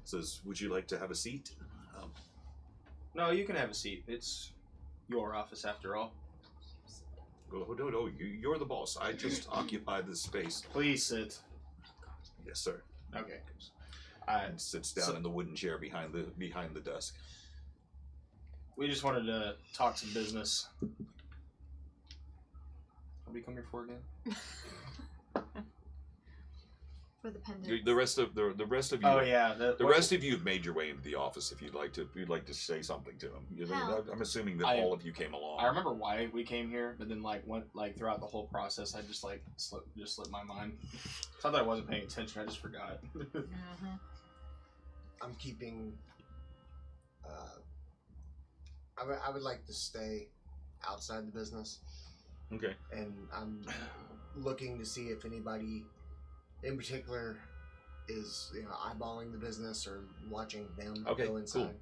says, "Would you like to have a seat?" No, you can have a seat. It's your office after all. Oh, no, you're the boss. I just occupy this space. Please sit. Yes, sir. Okay. And sits down in the wooden chair behind the desk. We just wanted to talk some business. What do you come here for again? For the pendant. The rest of you. Oh yeah. The rest of you have made your way into the office. If you'd like to say something to him. How? I'm assuming that all of you came along. I remember why we came here, but then throughout the whole process, I just slipped my mind. It's not that I wasn't paying attention. I just forgot. Mm-hmm. I'm keeping. I would like to stay outside the business, Okay. and I'm looking to see if anybody, in particular, is eyeballing the business or watching them Okay, go inside. cool.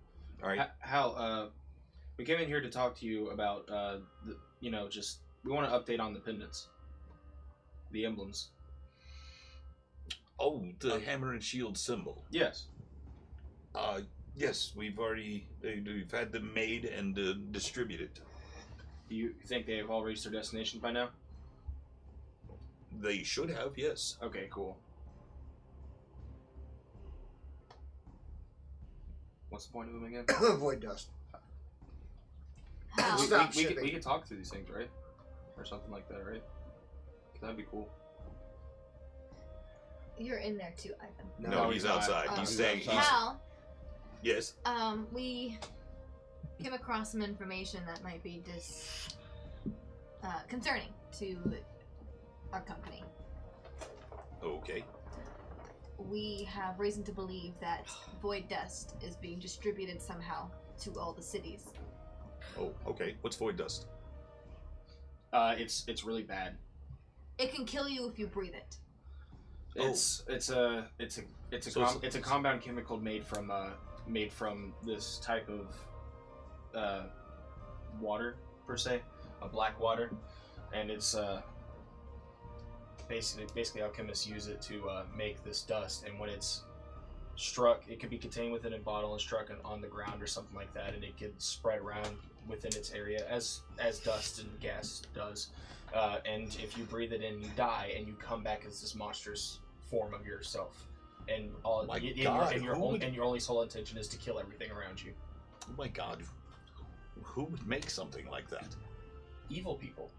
All right. Hal, we came in here to talk to you about we want to update on the pendants, the emblems. Oh, the hammer and shield symbol. Yes. Yes, we've had them made and distributed. Do you think they have all reached their destination by now? They should have, yes. Okay, cool. What's the point of them again? Void dust. How? Stop we shipping. could talk through these things, right? Or something like that, right? That'd be cool. You're in there too, Ivan. No, he's not. outside. Oh. He's staying. He's outside. Hal, Yes. we came across some information that might be concerning to our company. Okay. We have reason to believe that void dust is being distributed somehow to all the cities. Oh, okay. What's void dust? It's really bad. It can kill you if you breathe it. It's a compound chemical made from this type of water per se, a black water, and it's basically alchemists use it to make this dust, and when it's struck, it could be contained within a bottle and struck on the ground or something like that, and it could spread around within its area as dust and gas does, and if you breathe it in, you die, and you come back as this monstrous form of yourself, and your only sole intention is to kill everything around you. Oh my God. Who would make something like that? Evil people.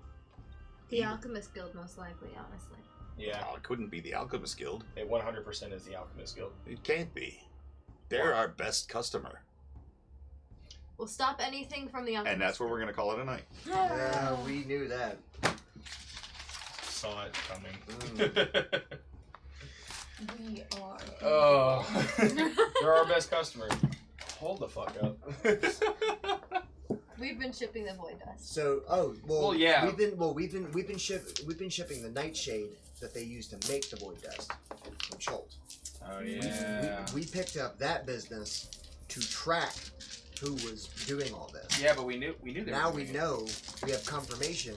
The Alchemist Guild, most likely, honestly. Yeah, Oh, it couldn't be the Alchemist Guild. it 100% is the Alchemist Guild. It can't be. They're our best customer. We'll stop anything from the Alchemist. And that's where we're going to call it a night. Yeah, we knew that. Saw it coming. We are. Oh, they're our best customer. Hold the fuck up. We've been shipping the void dust. So, Well, yeah. we've been shipping the nightshade that they use to make the void dust from Schultz. Oh yeah. We picked up that business to track who was doing all this. Yeah, but we knew they Now were we doing it. know, we have confirmation,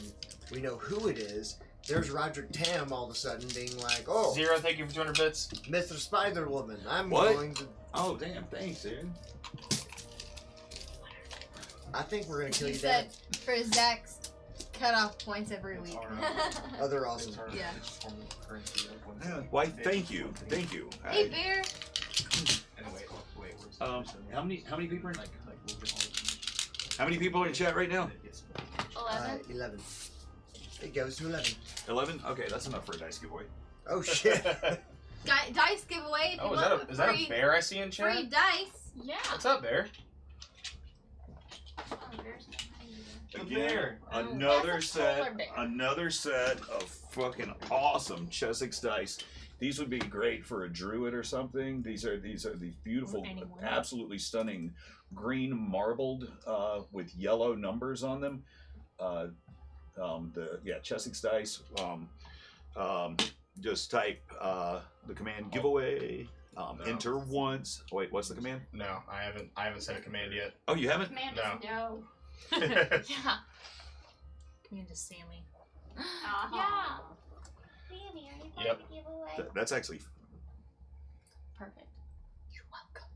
we know who it is. There's Roderick Tam all of a sudden being like, oh, Zero, thank you for 200 bits. Mr. Spider Woman, I'm What? going to. Oh, damn. Thanks, dude. I think we're going to kill He you, said Dad. for Zach's cutoff points every week. Oh, they're awesome. Yeah. Why, thank you. Thank you. Hey, Bear. Anyway, wait. How many people are How many people are in chat right now? 11. 11. It goes to 11. 11? Okay, that's enough for a dice giveaway. Oh, shit. Dice giveaway. If Oh, you is want that a free, bear I see in chat? free dice? Yeah. What's up, bear? Oh, there's A Again, bear. another That's a set, polar bear. another set of fucking awesome Chessex dice. These would be great for a druid or something. These are these beautiful, Anyone. absolutely stunning green marbled with yellow numbers on them. Chessex dice. Just type the command giveaway. Enter once. Wait, what's the command? No, I haven't said a command yet. Oh, you haven't? Command No. is no. Yeah. Command to Sammy. Uh-huh. Sammy, are you Yep. to give away? That's actually Perfect. You're welcome.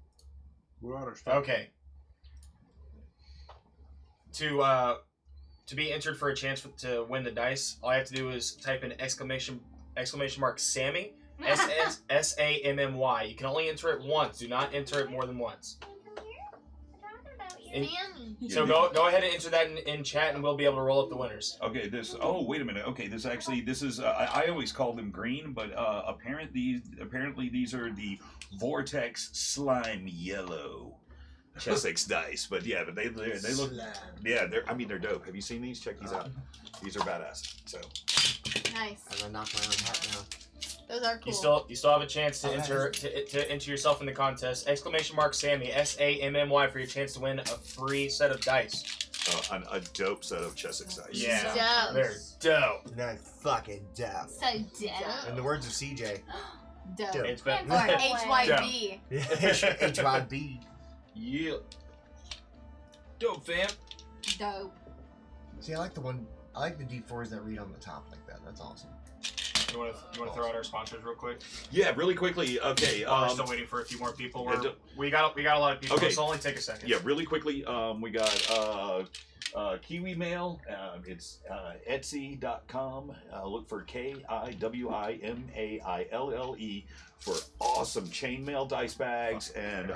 We ought to stop. Okay. To be entered for a chance to win the dice, all I have to do is type in exclamation mark Sammy, SAMMY. You can only enter it once. Do not enter it more than once. And- So go ahead and enter that in chat, and we'll be able to roll up the winners. okay. Wait a minute. Okay, this is. I always call them green, but apparently these are the Vortex Slime Yellow Chessex dice. But yeah, but they look. Slime. Yeah, they're dope. Have you seen these? Check these out. These are badass. So Nice. I'm gonna knock my own hat down. Those are cool. You still have a chance to Oh, enter to enter yourself in the contest. Exclamation mark Sammy, SAMMY, for your chance to win a free set of dice. a dope set of Chessex dice. Yeah. Dope. They're dope. No, fucking dope. So dope. In the words of CJ. Dope. Dope. It's been Or HYB. HYB. yeah. Dope, fam. Dope. See, I like the D4s that read on the top like that. That's awesome. You want to throw out our sponsors real quick? Yeah, really quickly. Okay. We're still waiting for a few more people. yeah, We got a lot of people. Okay. So it'll only take a second. Yeah, really quickly. We got Kiwi Mail. It's Etsy.com. Look for KIWIMAILLE for awesome chainmail dice bags and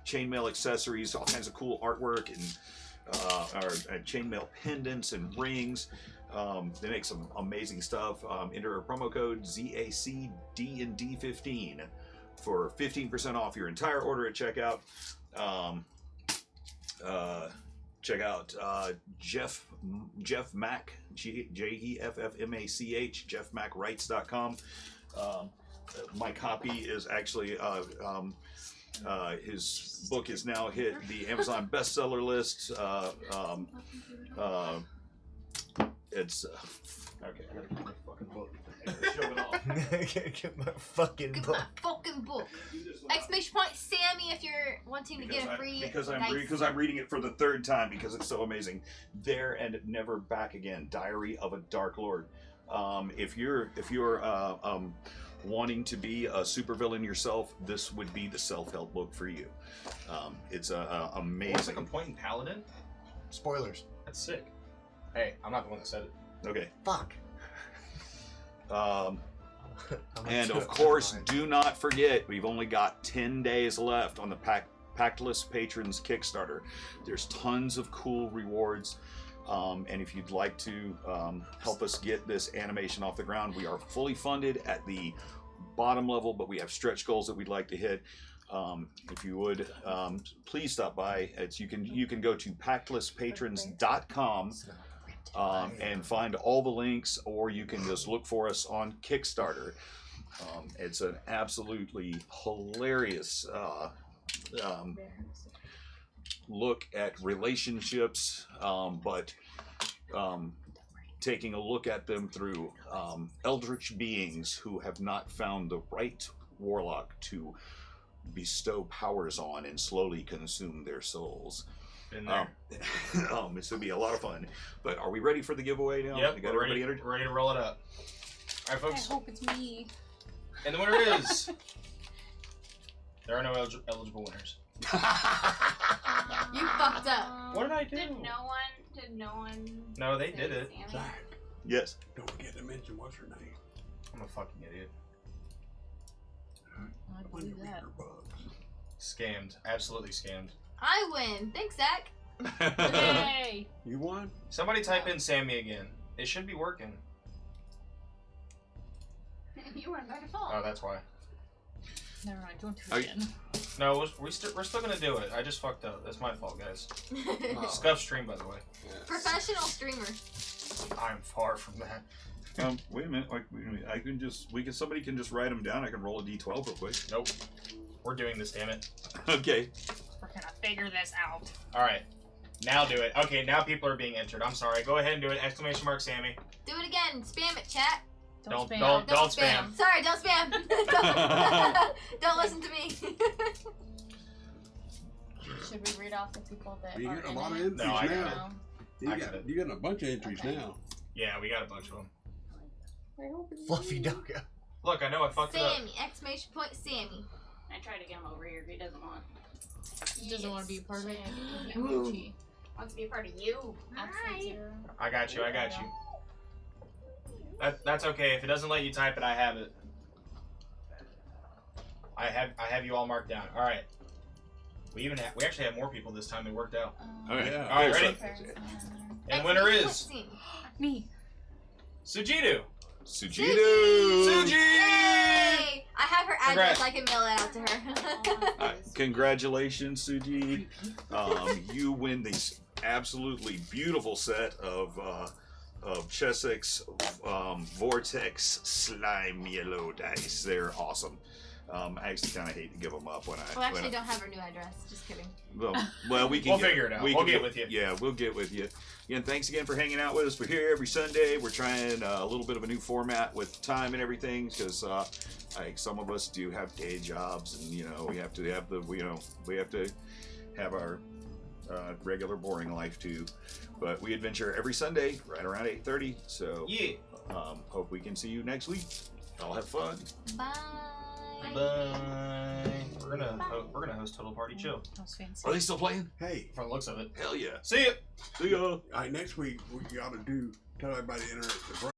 chainmail accessories, all kinds of cool artwork and chainmail pendants and rings. They make some amazing stuff. Enter a promo code ZACDND15 for 15% off your entire order at checkout. Check out Jeff Mack, JEFFMACH, JeffMackWrites.com. My copy is actually his book is now hit the Amazon bestseller list. It's okay. I gotta get my fucking book. I gotta show it off. Get my fucking Get book. my fucking book. Exclamation point Sammy if you're wanting to get a free because dice. I'm reading it for the third time because it's so amazing. There and Never Back Again. Diary of a Dark Lord. If you're wanting to be a supervillain yourself, this would be the self-help book for you. It's amazing. It's like a point in Paladin. Spoilers. That's sick. Hey, I'm not the one that said it. Okay. Fuck. And of course, do not forget, we've only got 10 days left on the Pactless Patrons Kickstarter. There's tons of cool rewards. And if you'd like to help us get this animation off the ground, we are fully funded at the bottom level, but we have stretch goals that we'd like to hit. If you would, please stop by. You can go to pactlesspatrons.com and find all the links, or you can just look for us on Kickstarter. It's an absolutely hilarious look at relationships, but taking a look at them through eldritch beings who have not found the right warlock to bestow powers on and slowly consume their souls. Been there. This would be a lot of fun. But are we ready for the giveaway now? Yep, We got we're everybody ready, entered? ready to roll it up. All right, I folks. hope it's me. And the winner is... There are no eligible winners. You fucked up. What did I do? Did no one? No, they say did it. Sammy? Zach, Yes. don't forget to mention what's her name. I'm a fucking idiot. I believe that. Scammed. Absolutely scammed. I win. Thanks, Zach. Yay! You won? Somebody type in Sammy again. It should be working. You won by default. Oh, that's why. Never mind, don't do Are it you- again. No, we're still gonna do it. I just fucked up. That's my fault, guys. Oh. Scuff stream, by the way. Professional streamer. I'm far from that. Wait a minute. Wait a minute. Somebody can just write them down. I can roll a d12 real quick. Nope. We're doing this, damn it. Okay. We're gonna figure this out. All right. Now do it. Okay, now people are being entered. I'm sorry. Go ahead and do it. Exclamation mark Sammy. Do it again. Spam it, chat. Don't spam. Don't spam. Sorry, don't spam. Don't listen to me. Should we read off the people that You are getting a in lot of it? entries No, I got now. it. I got it. You got a bunch of entries Okay. now. Yeah, we got a bunch of them. I hope it's Fluffy me. doggo. Look, I know I fucked it up. Sammy! Exclamation point Sammy. I tried to get him over here. He doesn't want. He doesn't want to be a part of it. Gucci. Wants to be a part of you. Absolute zero. I got you. I got you. That's okay. If it doesn't let you type it, I have it. I have you all marked down. All right. We actually have more people this time. It worked out. Okay. Yeah. All right, ready? Comparison. And the winner Exclamation is point Me. Sujitu. Sujitu! Suji! Yay! I have her address. Congrats. I can mail it out to her. Congratulations, Suji. You win this absolutely beautiful set of Chessex Vortex Slime Yellow dice. They're awesome. I actually kind of hate to give them up when I. Well, actually, don't have her new address. Just kidding. Well, we can. We'll figure it out. We'll get with you. Yeah, we'll get with you. Again, thanks again for hanging out with us. We're here every Sunday. We're trying a little bit of a new format with time and everything because, like, some of us do have day jobs, and we have to have we have to have our regular boring life too. But we adventure every Sunday right around 8:30. So Yeah. hope we can see you next week. Y'all have fun. Bye. Bye. We're gonna host Total Party Chill. That was fancy. Are they still playing? Hey, From the looks of it. Hell yeah. See ya. See ya. all right, next week we ought to tell everybody to enter the